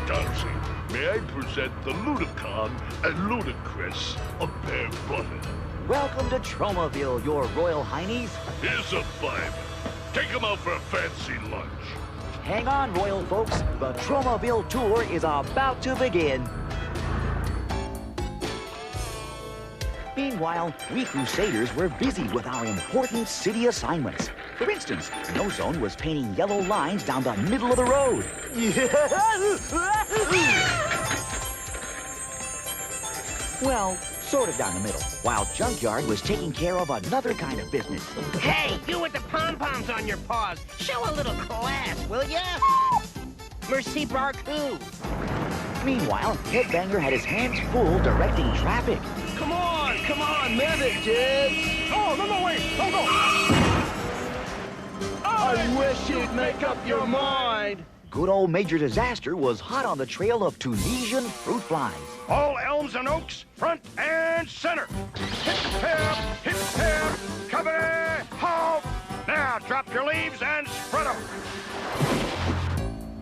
S: Toxie, may I present the Ludicon and Ludicrous, a pair button.
H: Welcome to Tromaville, your royal heinies.
S: Here's a $5. Take them out for a fancy lunch.
H: Hang on, royal folks. The Tromaville tour is about to begin. Meanwhile, we Crusaders were busy with our important city assignments. For instance, No Zone was painting yellow lines down the middle of the road. Well, sort of down the middle, while Junkyard was taking care of another kind of business.
K: Hey, you with the pom-poms on your paws. Show a little class, will ya? Merci beaucoup.
H: Meanwhile, Headbanger had his hands full directing traffic.
R: Come on, move it, kids.
C: Oh, no, wait, don't go.
R: I wish you'd make up your mind.
H: Good old Major Disaster was hot on the trail of Tunisian fruit flies.
O: All elms and oaks, front and center. Hip, company, halt. Now drop your leaves and spread them.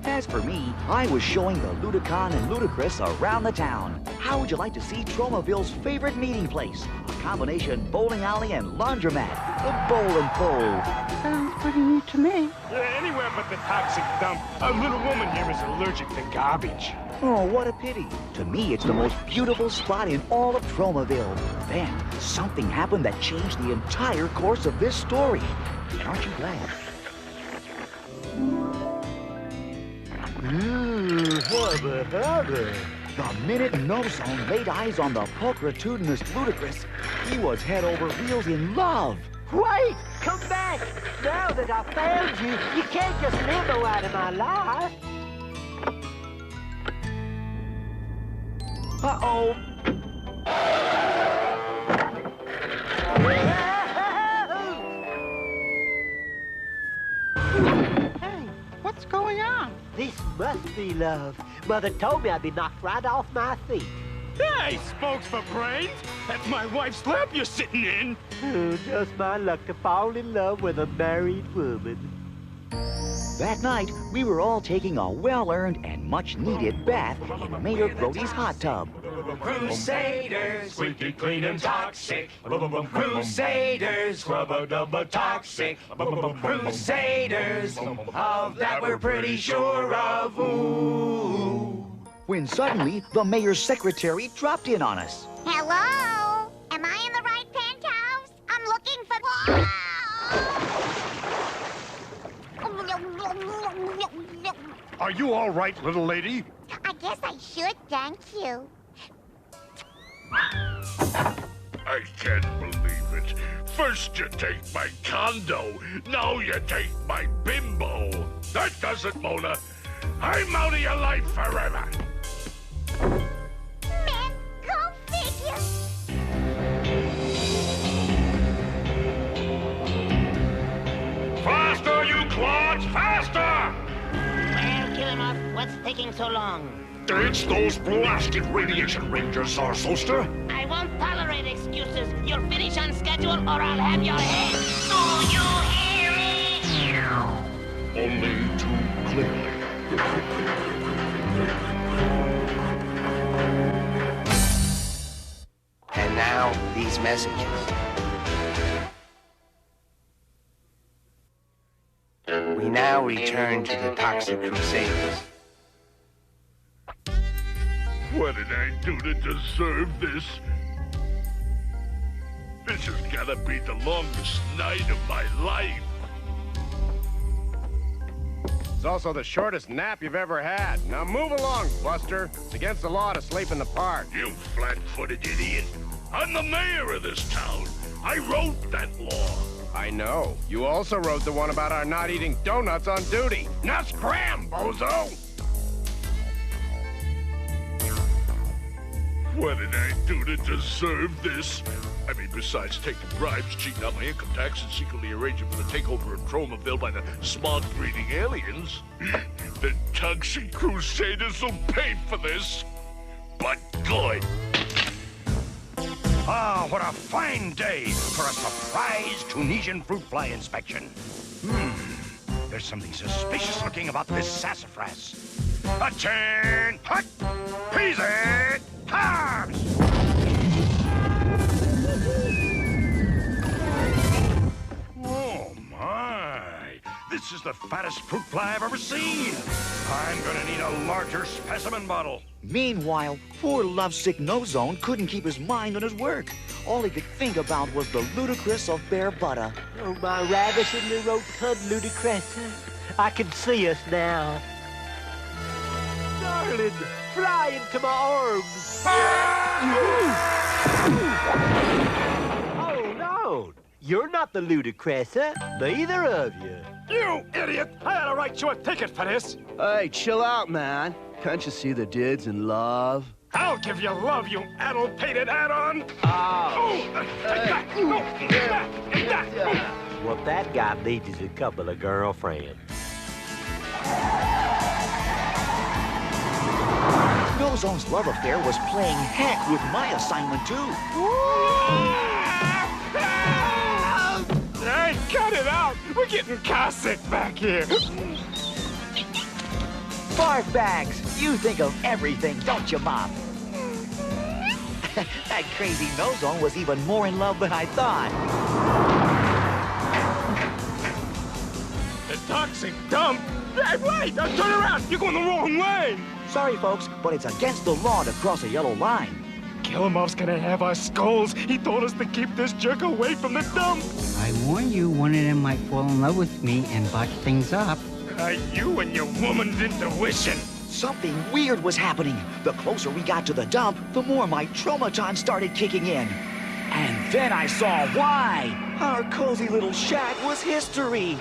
H: As for me, I was showing the Ludicon and Ludicrous around the town. How would you like to see Tromaville's favorite meeting place? A combination bowling alley and laundromat. The Bowl and Fold.
D: Sounds pretty neat to me.
C: Yeah, anywhere but the Toxic dump. A little woman here is allergic to garbage.
H: Oh, what a pity. To me, it's the most beautiful spot in all of Tromaville. Then, something happened that changed the entire course of this story. And aren't you glad? hubba, hubba. The minute Nozone laid eyes on the pulchritudinous Ludicrous, he was head over heels in love.
N: Wait! Come back! Now that I found you, you can't just limbo out of my life.
H: Uh-oh.
N: Hey, what's going on? This must be love. Mother told me I'd be knocked right off my feet.
C: Hey, spokes for brains! That's my wife's lap you're sitting in!
N: Oh, just my luck to fall in love with a married woman.
H: That night, we were all taking a well-earned and much-needed bath in Mayor Brody's hot tub.
F: Crusaders, squeaky clean and toxic. Crusaders, rubber-dubber toxic. Crusaders, of that we're pretty sure of. Ooh.
H: When suddenly, the mayor's secretary dropped in on us.
V: Hello? Am I in the right penthouse? I'm looking for...
Q: Are you all right, little lady?
V: I guess I should, thank you.
S: I can't believe it. First you take my condo, now you take my bimbo. That does it, Mona. I'm out of your life forever.
V: Man, go figure.
B: Faster, you clods! Faster!
E: Well, Killemoff, what's taking so long?
B: It's those blasted radiation rangers, Zarsoster.
E: I won't tolerate excuses. You'll finish on schedule or I'll have your head. Do you hear me?
B: Only too clearly.
K: And now, these messages. We now return to the Toxic Crusaders.
S: What did I do to deserve this? This has gotta be the longest night of my life.
A: It's also the shortest nap you've ever had. Now move along, Buster. It's against the law to sleep in the park.
S: You flat-footed idiot. I'm the mayor of this town. I wrote that law.
A: I know. You also wrote the one about our not eating donuts on duty. Now scram, bozo!
S: What did I do to deserve this? I mean, besides taking bribes, cheating on my income tax, and secretly arranging for the takeover of Tromaville by the smog-breeding aliens, the Toxic Crusaders will pay for this. But good.
B: Ah, what a fine day for a surprise Tunisian fruit fly inspection. There's something suspicious looking about this sassafras. A-chan! Hut! Peasy! Carbs! Oh, my. This is the fattest fruit fly I've ever seen. I'm gonna need a larger specimen bottle.
H: Meanwhile, poor lovesick Nozone couldn't keep his mind on his work. All he could think about was the ludicrous of Bear Butter.
N: Oh, my ravishingly rotund Ludicrous. I can see us now. Darling, fly into my arms. Oh, no. You're not the Ludicrous, neither of you.
C: You idiot! I ought to write you a ticket for this.
R: Hey, chill out, man. Can't you see the dude's in love?
C: I'll give you love, you addle-pated add-on.
N: What that guy needs is a couple of girlfriends.
H: Nozone's love affair was playing heck with my assignment, too.
C: Hey, cut it out! We're getting car sick back here.
H: Barf bags, you think of everything, don't you, Mom? That crazy Nozone was even more in love than I thought.
C: The toxic dump? Hey, wait! Turn around! You're going the wrong way!
H: Sorry, folks, but it's against the law to cross a yellow line.
C: Killemoff's gonna have our skulls. He told us to keep this jerk away from the dump.
D: I warned you one of them might fall in love with me and botch things up.
C: You and your woman's intuition.
H: Something weird was happening. The closer we got to the dump, the more my traumaton started kicking in. And then I saw why. Our cozy little shack was history.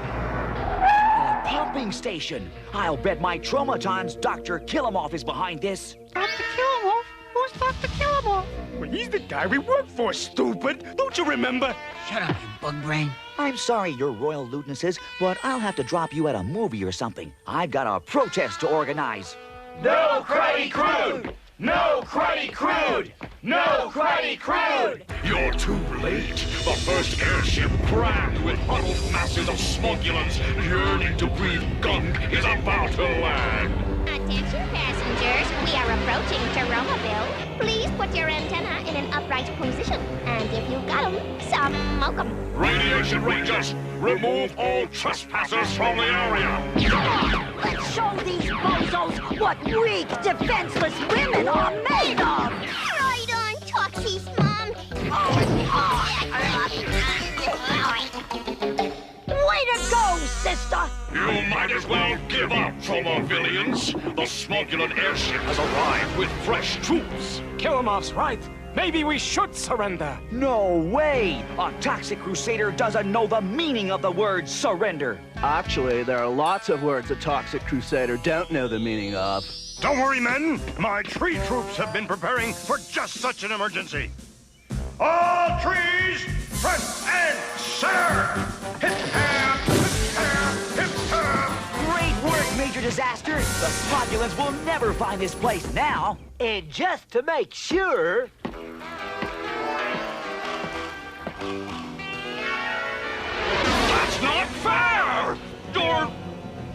H: A pumping station. I'll bet my traumaton's Dr. Killemoff is behind this.
C: Dr. Killemoff? Who's Dr. Killemoff? Well, he's the guy we work for, stupid. Don't you remember?
H: Shut up, you bug brain. I'm sorry, your royal lewdnesses, but I'll have to drop you at a movie or something. I've got a protest to organize.
R: No cruddy crude! No cruddy crude! No cruddy crude!
B: You're too late. The first airship crammed with huddled masses of smugulants yearning to breathe gunk is about to land.
G: Attention passengers, we are approaching Toromaville. Please put your antenna in an upright position. And if you got 'em, smoke 'em.
B: Radiation Rangers, remove all trespassers from the area.
I: Let's show these bozos what weak, defenseless women are made of!
G: Right on, Toxie's mom.
I: Way to go, sister!
B: You might as well give up, Tromovillians. The smuggling airship has arrived with fresh troops.
C: Killemoff's right. Maybe we should surrender.
H: No way! A Toxic Crusader doesn't know the meaning of the word surrender.
U: Actually, there are lots of words a Toxic Crusader don't know the meaning of.
O: Don't worry, men. My tree troops have been preparing for just such an emergency. All trees, press and serve! Hip, hip, hip, hip, hip.
H: Great work, Major Disaster. The smugulants will never find this place now.
N: And just to make sure...
B: That's not fair! You're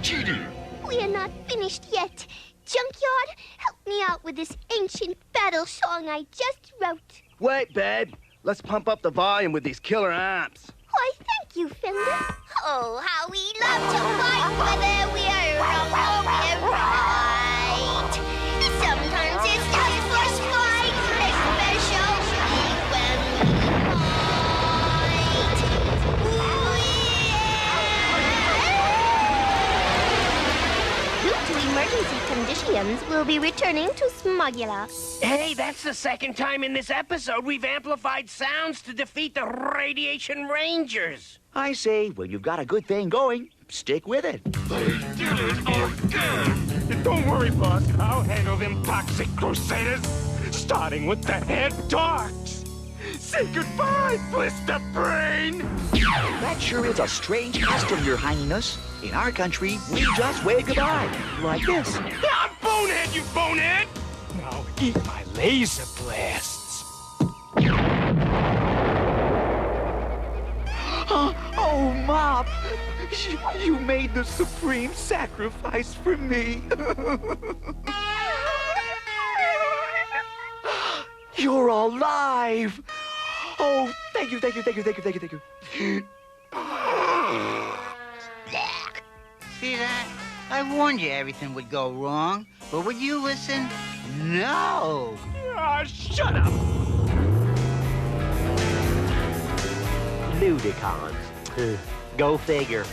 B: cheating.
G: We are not finished yet. Junkyard, help me out with this ancient battle song I just wrote.
U: Wait, babe. Let's pump up the volume with these killer amps.
G: Why, thank you, Fender. Oh, how we love to fight whether we're wrong or we're right. Sometimes it's just for spite, especially when we fight. Due to emergency conditions, we'll be returning to Smugula.
K: Hey, that's the second time in this episode we've amplified sounds to defeat the Radiation Rangers.
H: I say, when you've got a good thing going, stick with it.
O: They did it again.
C: Don't worry, boss. I'll handle them Toxic Crusaders, starting with the head dogs. Say goodbye, Blister Brain.
H: That sure is a strange custom, Your Highness. In our country, we just wave goodbye, like this.
C: Ah, bonehead, you bonehead! Now eat my laser blasts.
H: Oh, Mop! You made the supreme sacrifice for me. You're alive! Oh, thank you, thank you, thank you, thank you, thank you, thank you.
D: See that? I warned you everything would go wrong, but would you listen? No!
C: Ah, shut up!
N: Ludicons. Go figure.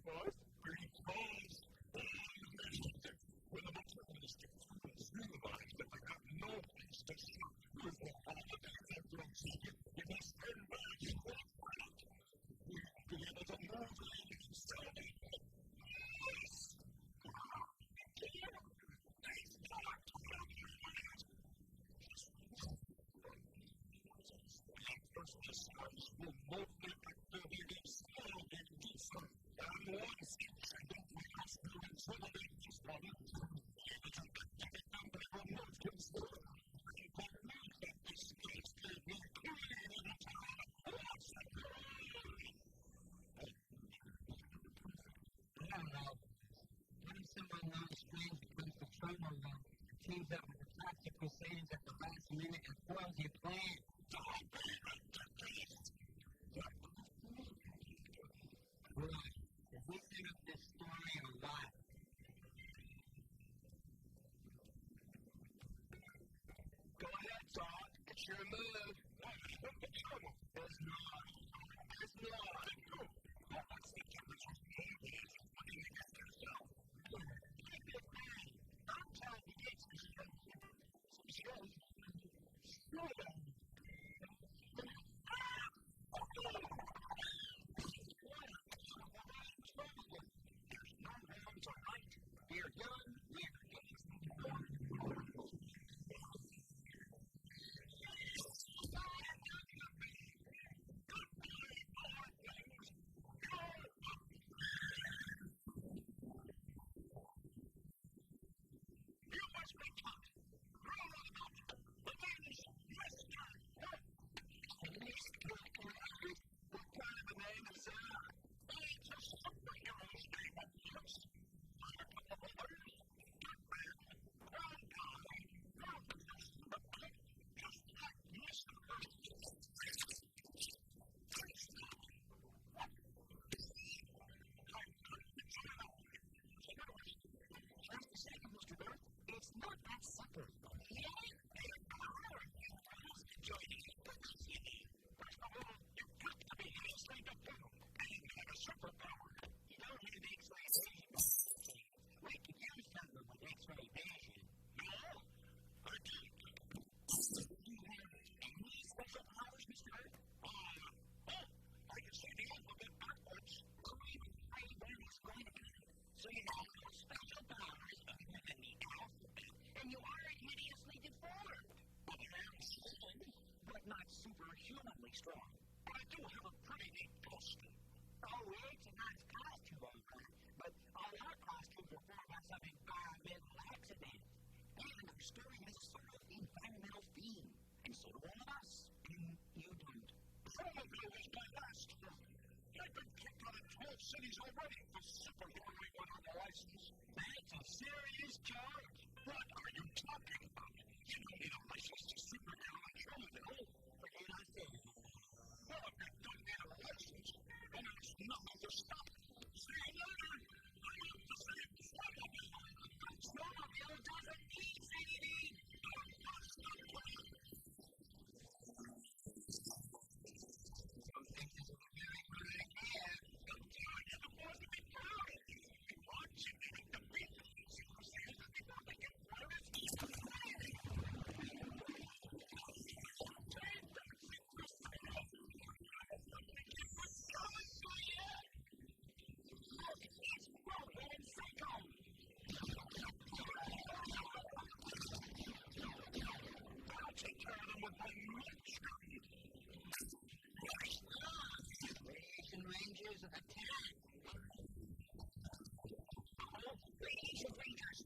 S: boss. Pretty close. When the materialistic humans realize that they got no place to shoot with all the things they're seeking, we must turn back and walk out. We'll be able to move in and sell it. Yes! First disguise will mostly activate slow and decent. And once each and every house will intimidate this one, it will activate them by remote control. We believe that this case can be clean in a town.
D: Now, when someone non-strange becomes the trouble, teams up with the Toxic Crusaders at the last minute and spoils your plan. Right. We set up this story a lot.
S: Go ahead, Todd. It's your move. There's not. There's not. What's the difference with moving and looking against yourself? I'm trying to get some strength. Slow down. There's no room to fight. We're young. We're You must be taught. Roll on out. The name is Mr. What kind of a name is that? It's a superhero's name, of course. Just like Mr. Just a second, Mr. Burt. It's not that simple. First of all, you've got to be hideously deformed and have a superpower. You don't need X-ray vision. We could use something with X-ray vision. No, I do. Do you have any special powers, Mr. Earth? I can see the alphabet backwards. Or even three various letters. So you have no special powers other than the alphabet, and you aren't hideously deformed. I am strong, but not superhumanly strong. But I do have a pretty neat costume. Oh, it's a nice costume, but all our costumes were formed by some environmental accident. And I'm stirring this sort of environmental theme, and so do all of us. And you don't. Probably was my last one. I've been kicked out of 12 cities already for superhumanly without a license. That's a serious charge. What are you talking about? You don't need a license to superhuman criminal. Forget I said it. Well, if you don't need a license, then there's nothing to stop it. See you later. I have to say Snowmobile doesn't need CDD. Some things is a very good idea. Sometimes you're supposed to be proud of you. Watch it and the people before they get nervous. It's Melvin and Psycho. I'll take care of them with my nature.
D: Radiation Rangers, attack!
S: Radiation Rangers!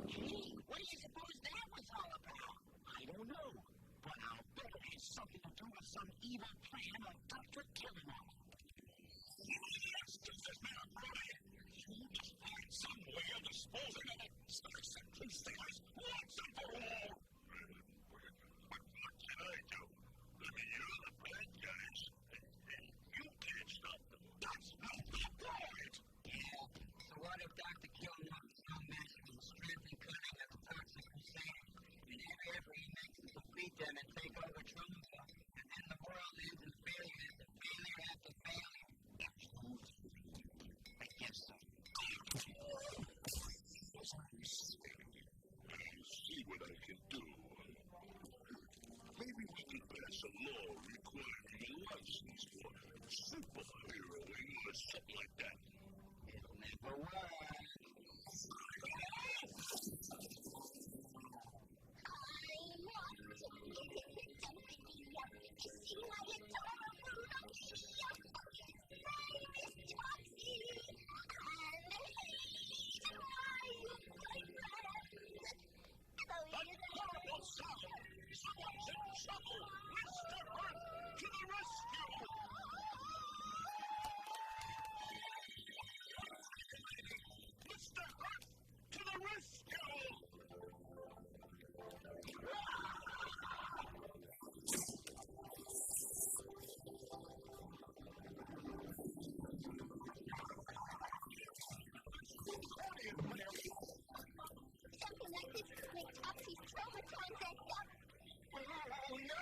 D: Gee, what do you suppose that was all about? I don't know, but I'll bet it has something to do with some evil plan of Dr. Killemoff.
S: Yes, just as man, right? You just find some way of disposing of it. Crusaders once and for all. There's a law requiring a license for superheroing or something like that.
L: It'll never work.
S: That horrible sound! Someone's in trouble! Mr. Earth, to the rescue! Mr. Earth, to the rescue!
G: Something like this could make Toxie's traumatized and no!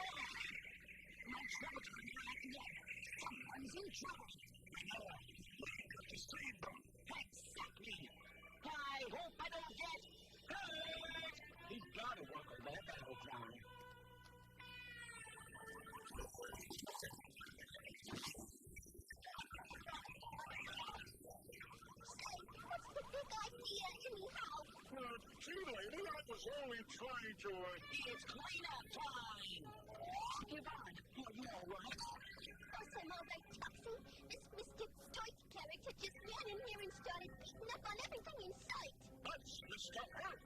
S: No traumatized yet. Someone's in trouble. To save them.
L: Exactly. I hope I don't get hurt. He's gotta work on that battle plan.
G: What's the big idea, anyhow?
S: Gee, lady, I was only trying to...
L: It's cleanup time! Yvonne, are you all right?
G: Yes, I'm all right, Toxie. This Mr. Deutsch character just ran in here and started beating up on everything in sight.
S: That's Mr. Earth.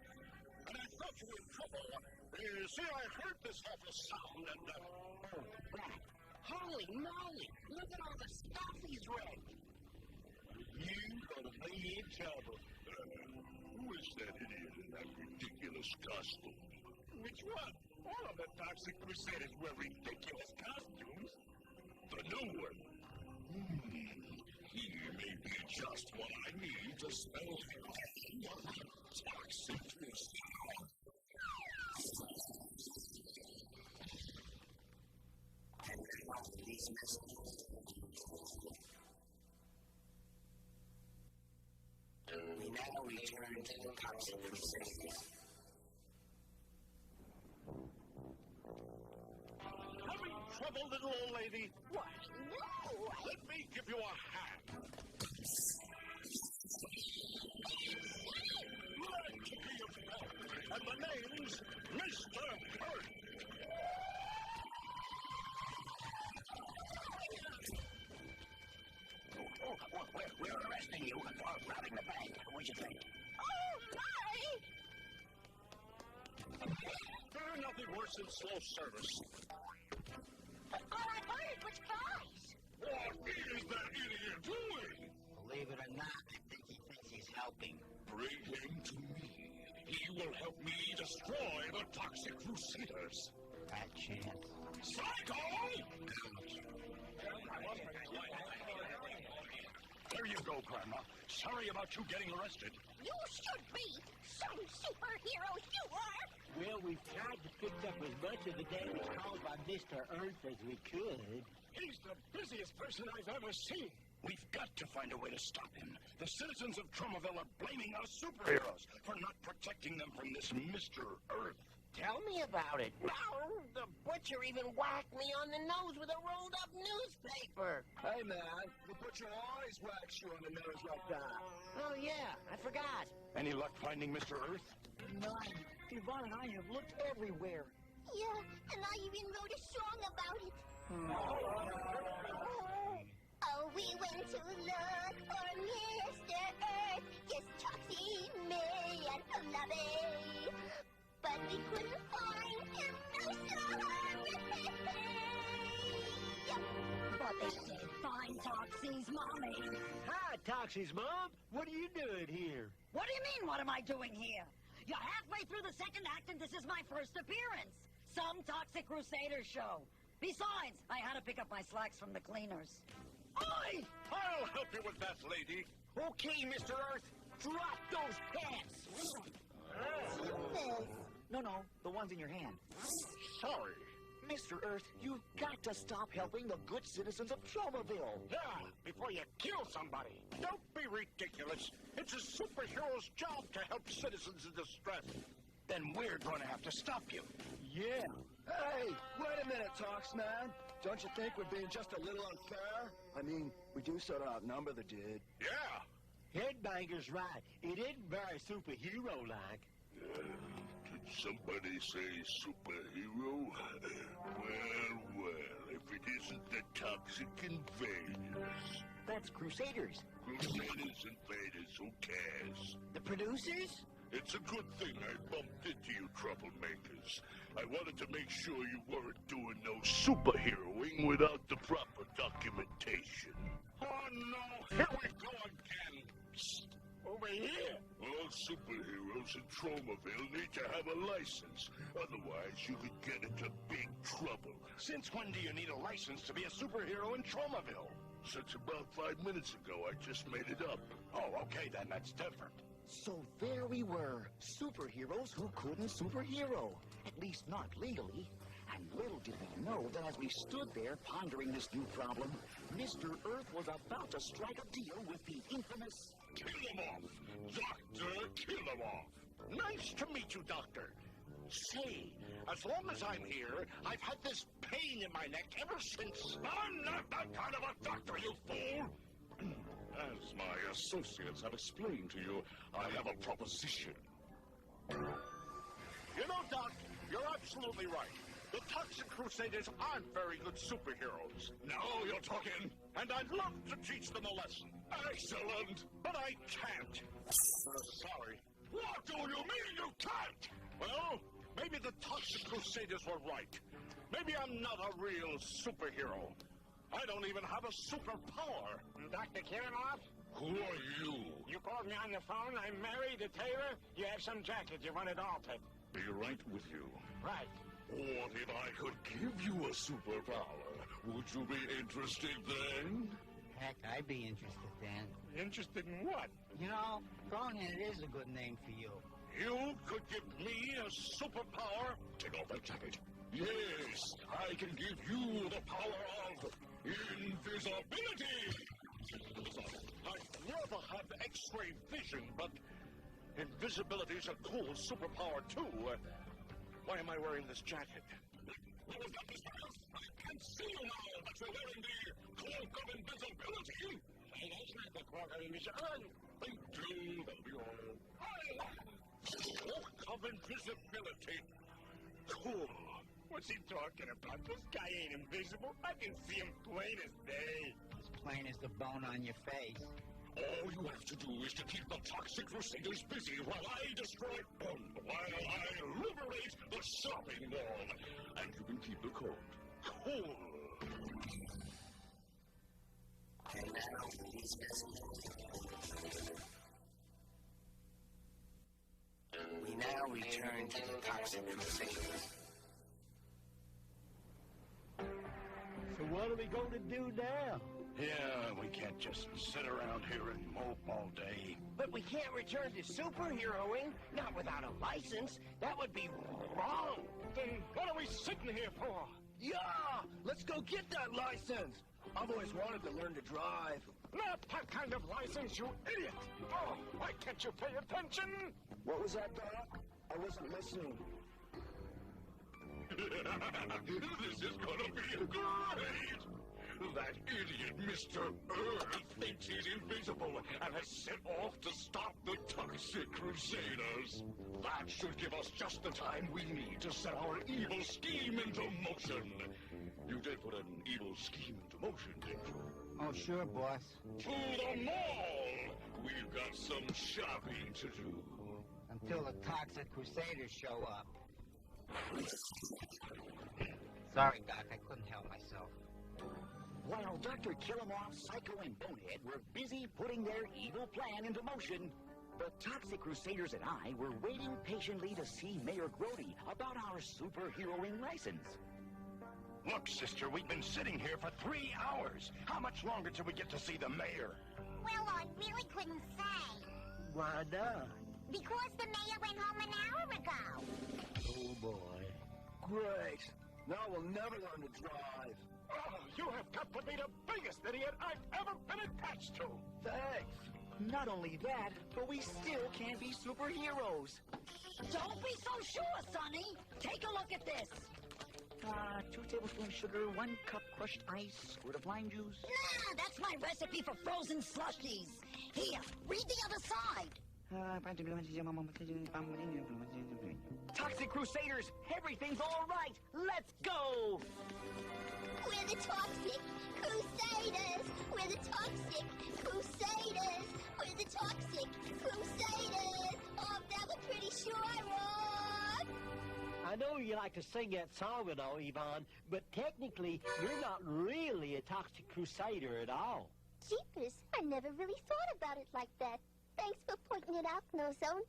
S: And I thought you were in trouble. See, I heard this awful sound and...
L: Oh, right. Holy moly! Look at all the stuff he's wrecked!
S: You gonna be in trouble. Who is that idiot in that ridiculous costume? Which one? All of the Toxic Crusaders wear ridiculous costumes. The new one. He may be just what I need to spell Toxic Crusader.
L: We now return to the Toxic Crusaders.
S: Having trouble, little old lady?
G: Why, no!
S: Let me give you a hand. Glad to be of help. And the name's Mr. Earth.
L: We're arresting you for robbing the bank. What'd you think?
G: Oh, my!
S: There's nothing worse than slow service.
G: All I heard was cries.
S: What is that idiot doing?
L: Believe it or not, I think he thinks he's helping.
S: Bring him to me. He will help me destroy the Toxic Crusaders.
L: That chance.
S: Psycho! There you go, Grandma. Sorry about you getting arrested.
G: You should be. Some superheroes you are.
N: Well, we've tried to fix up as much of the damage caused by Mr. Earth as we could.
C: He's the busiest person I've ever seen.
S: We've got to find a way to stop him. The citizens of Tromaville are blaming us superheroes for not protecting them from this Mr. Earth.
K: Tell me about it. No, the butcher even whacked me on the nose with a rolled-up newspaper.
U: Hey, man, the butcher always whacks you on the nose like that.
K: Oh, yeah, I forgot.
S: Any luck finding Mr. Earth?
H: None. Yvonne and I have looked everywhere.
G: Yeah, and I even wrote a song about it. Oh, we went to look for Mr. Earth, just Toxie, me, and Fluffy. But we couldn't find him, no sorry.
I: But they did find Toxie's mommy.
J: Hi, Toxie's mom. What are you doing here?
I: What do you mean, what am I doing here? You're halfway through the second act and this is my first appearance. Some Toxic Crusaders show. Besides, I had to pick up my slacks from the cleaners.
S: Oi! I'll help you with that, lady.
H: Okay, Mr. Earth, drop those pants. No, the ones in your hand.
S: Sorry.
H: Mr. Earth, you've got to stop helping the good citizens of Tromaville.
S: Yeah, before you kill somebody. Don't be ridiculous. It's a superhero's job to help citizens in distress.
M: then we're going to have to stop you.
R: Yeah.
T: Hey, wait a minute, Tox, man. Don't you think we're being just a little unfair? I mean, we do sort of outnumber the dude.
M: Yeah.
J: Headbanger's right. It isn't very superhero-like.
S: Did somebody say superhero? Well, if it isn't the Toxic Invaders.
H: That's Crusaders.
S: Crusaders, invaders, who cares?
H: The producers?
S: It's a good thing I bumped into you troublemakers. I wanted to make sure you weren't doing no superheroing without the proper documentation.
M: Oh, no. Here we go again. Psst. Over here.
S: All superheroes in Tromaville need to have a license. Otherwise, you could get into big trouble.
M: Since when do you need a license to be a superhero in Tromaville?
S: Since about 5 minutes ago, I just made it up.
M: Oh, okay, then that's different.
H: So there we were, superheroes who couldn't superhero, at least not legally. And little did we know that as we stood there pondering this new problem, Mr. Earth was about to strike a deal with the infamous
M: Killemoff! Dr. Killemoff! Nice to meet you, Doctor. Say, as long as I'm here, I've had this pain in my neck ever since. I'm not that kind of a doctor, you fool! As my associates have explained to you, I have a proposition. You know, Doc, you're absolutely right. The Toxic Crusaders aren't very good superheroes. Now you're talking. And I'd love to teach them a lesson. Excellent. But I can't. Sorry. What do you mean you can't? Well, maybe the Toxic Crusaders were right. Maybe I'm not a real superhero. I don't even have a superpower.
C: Dr. Killemoff?
M: Who are you?
C: You called me on the phone. I'm Mary, the tailor. You have some jacket. You want it altered.
M: Be right with you.
C: Right.
M: What if I could give you a superpower? Would you be interested then?
D: Heck, I'd be interested then.
C: Interested in what?
D: You know, Bonehead is a good name for you.
M: You could give me a superpower? Take off that jacket. Yes, I can give you the power of invisibility. I'd rather have X-ray vision, but invisibility's a cool superpower too. Why am I wearing this jacket? I can see you now, but you're wearing the cloak of invisibility.
C: Hey, that's not the cloak of invisibility.
M: Thank you, that'll be all. Cloak of invisibility. Cool.
C: What's he talking about? This guy ain't invisible. I can see him plain as day.
D: As plain as the bone on your face.
M: All you have to do is to keep the Toxic Crusaders busy while I destroy them, while I liberate the shopping mall. And you can keep the code. Cool.
F: And now for these messages. We now return to the Toxic Crusaders.
J: So what are we going to do now?
M: Yeah, we can't just sit around here and mope all day.
K: But we can't return to superheroing, not without a license. That would be wrong.
C: Then what are we sitting here for?
T: Yeah, let's go get that license. I've always wanted to learn to drive.
C: Not that kind of license, you idiot! Oh, why can't you pay attention?
T: What was that, Doc? I wasn't listening.
M: This is gonna be great! That idiot Mr. Earth thinks he's invisible and has set off to stop the Toxic Crusaders. That should give us just the time we need to set our evil scheme into motion. You did put an evil scheme into motion, didn't you?
D: Oh, sure, boss.
M: To the mall! We've got some shopping to do.
D: Until the Toxic Crusaders show up. Sorry, Doc, I couldn't help myself.
H: While Dr. Killemoff, Psycho, and Bonehead were busy putting their evil plan into motion, the Toxic Crusaders and I were waiting patiently to see Mayor Grody about our superheroing license.
M: Look, sister, we've been sitting here for 3 hours. How much longer till we get to see the mayor?
V: Well, I really couldn't say.
J: Why not?
V: Because the mayor went home an hour ago.
J: Oh, boy.
T: Great. Now we'll never learn to drive.
C: Oh, you have got to be the biggest idiot I've ever been attached to.
T: Thanks.
H: Not only that, but we still can't be superheroes.
I: Don't be so sure, Sonny. Take a look at this.
H: 2 tablespoons sugar, 1 cup crushed ice, squirt of lime juice.
I: Nah, that's my recipe for frozen slushies. Here, read the other side.
H: Toxic Crusaders, everything's all right. Let's go.
G: We're the Toxic Crusaders! We're the Toxic Crusaders! We're the Toxic Crusaders! Oh, that was pretty sure, Rob!
J: I know you like to sing that song and all, Yvonne, but technically, you're not really a Toxic Crusader at all.
G: Jeepers, I never really thought about it like that. Thanks for pointing it out, No Zone.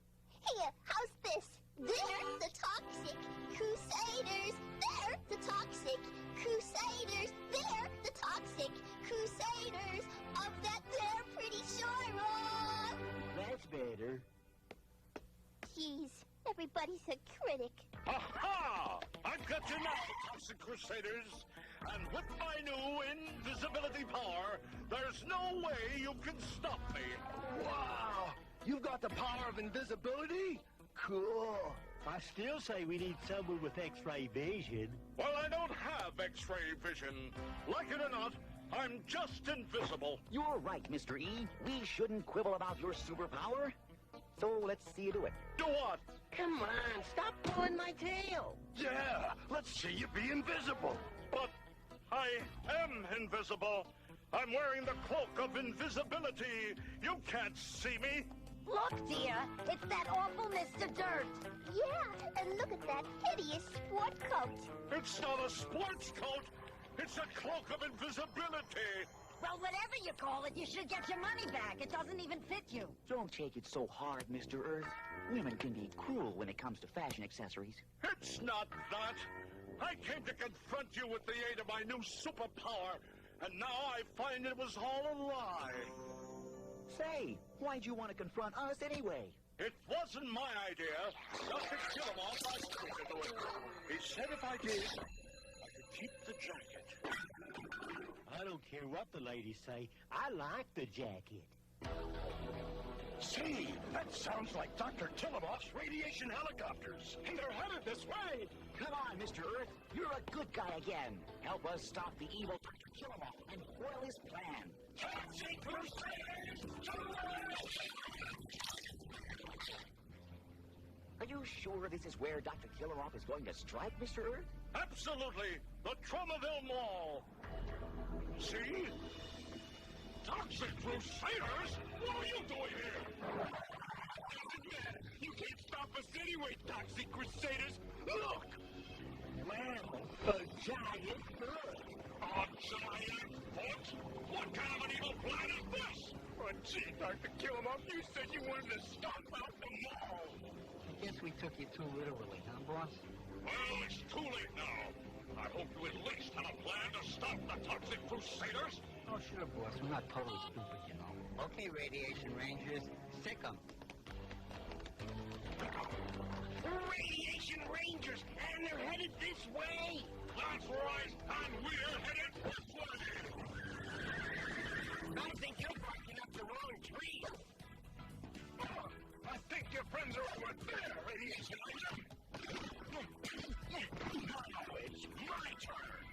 G: Here, how's this? They're the Toxic Crusaders! They're the Toxic Crusaders! They're the Toxic Crusaders! Of that they're pretty sure, Rob!
J: That's better.
G: Jeez, everybody's a critic.
S: Aha! I've got you now, Toxic Crusaders! And with my new invisibility power, there's no way you can stop me!
T: Wow! You've got the power of invisibility? Cool.
J: I still say we need someone with X-ray vision.
S: Well, I don't have X-ray vision. Like it or not, I'm just invisible.
H: You're right, Mr. E. We shouldn't quibble about your superpower. So let's see you do it.
S: Do what?
K: Come on, stop pulling my tail.
S: Yeah, let's see you be invisible. But I am invisible. I'm wearing the cloak of invisibility. You can't see me.
I: Look, dear, it's that awful Mr. Dirt.
G: Yeah, and look at that hideous sport coat.
S: It's not a sports coat. It's a cloak of invisibility.
I: Well, whatever you call it, you should get your money back. It doesn't even fit you.
H: Don't take it so hard, Mr. Earth. Women can be cruel when it comes to fashion accessories.
S: It's not that. I came to confront you with the aid of my new superpower, and now I find it was all a lie.
H: Say, why'd you want to confront us anyway?
S: It wasn't my idea. Dr. Killemoff asked me to do it. He said if I did, I could keep the jacket.
J: I don't care what the ladies say. I like the jacket.
O: Say, that sounds like Dr. Killemoff's radiation helicopters.
U: And they're headed this way.
H: Come on, Mr. Earth. You're a good guy again. Help us stop the evil Dr. Killemoff and foil his plan.
O: Toxic Crusaders!
H: Are you sure this is where Dr. Killemoff is going to strike, Mr. Earth?
S: Absolutely. The Tromaville Mall. See?
O: Toxic Crusaders? What are you doing here? You can't stop us anyway, Toxic Crusaders! Look!
N: Well, a giant foot.
O: A giant foot? What kind of an evil plan is this? Oh, gee, Dr. Killemoff, you said you wanted to stomp out the mall.
D: I guess we took you too literally, huh, boss?
O: Well, it's too late now. I hope you at least have a plan to stop the Toxic Crusaders.
D: Oh, sure, boss. We're not totally stupid, you know. Okay, Radiation Rangers, sick 'em.
K: Radiation Rangers, and they're headed this way.
O: That's right, and we're headed this way.
K: I think you're barking up the wrong tree.
O: I think your friends are over there, Radiation Ranger. Now it's my turn.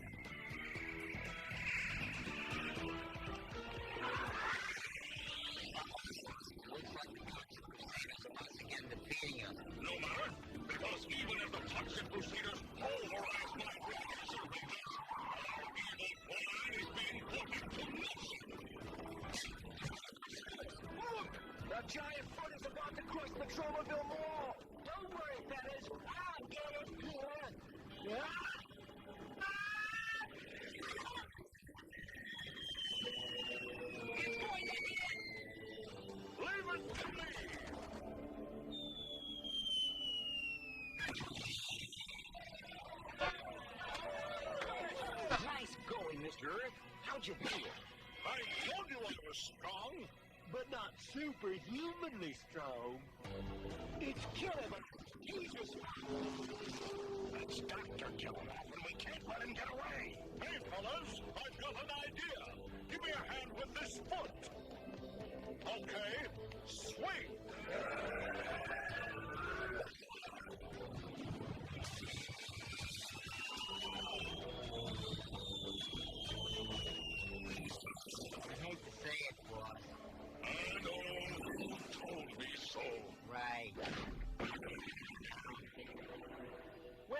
D: Looks like the Toxic Crusaders are once again defeating you.
O: No matter, because even if the Toxic Crusaders override my radiation rangers, our evil plan is being put into motion.
T: Look! That giant foot is about to crush the Tromaville Mall!
N: Don't worry, fellas. I'll get it here.
K: It's going to hit.
O: Leave it to me!
H: Nice going, Mr. Earth. How'd you do it?
O: I told you I was strong.
J: But not superhumanly strong.
O: It's Killemoff. He's responsible. That's Dr. Killemoff, and we can't let him get away. Hey, fellas, I've got an idea. Give me a hand with this foot. Okay, swing.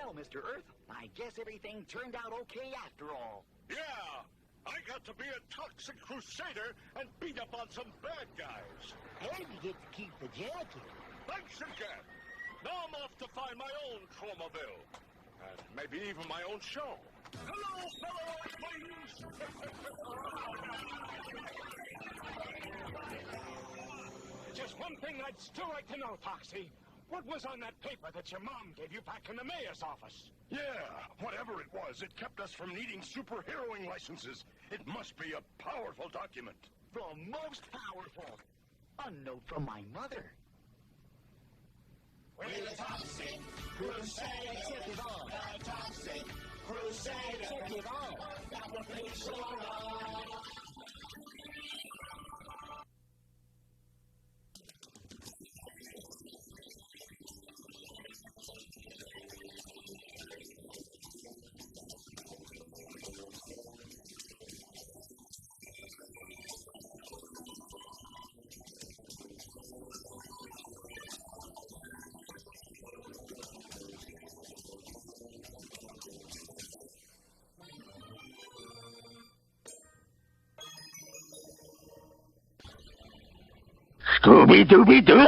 H: Well, Mr. Earth, I guess everything turned out okay after all.
M: Yeah, I got to be a Toxic Crusader and beat up on some bad guys.
N: And you get to keep the jacket.
M: Thanks again. Now I'm off to find my own Tromaville. And maybe even my own show. Hello, fellow Earthlings!
C: Just one thing I'd still like to know, Toxie. What was on that paper that your mom gave you back in the mayor's office?
O: Yeah, whatever it was, it kept us from needing superheroing licenses. It must be a powerful document.
H: The most powerful. A note from my mother.
F: We're the Toxic Crusaders.
H: Check it on.
F: The Toxic Crusaders.
H: Check it on.
F: That will be sure of.
S: Scooby-Dooby-Doo!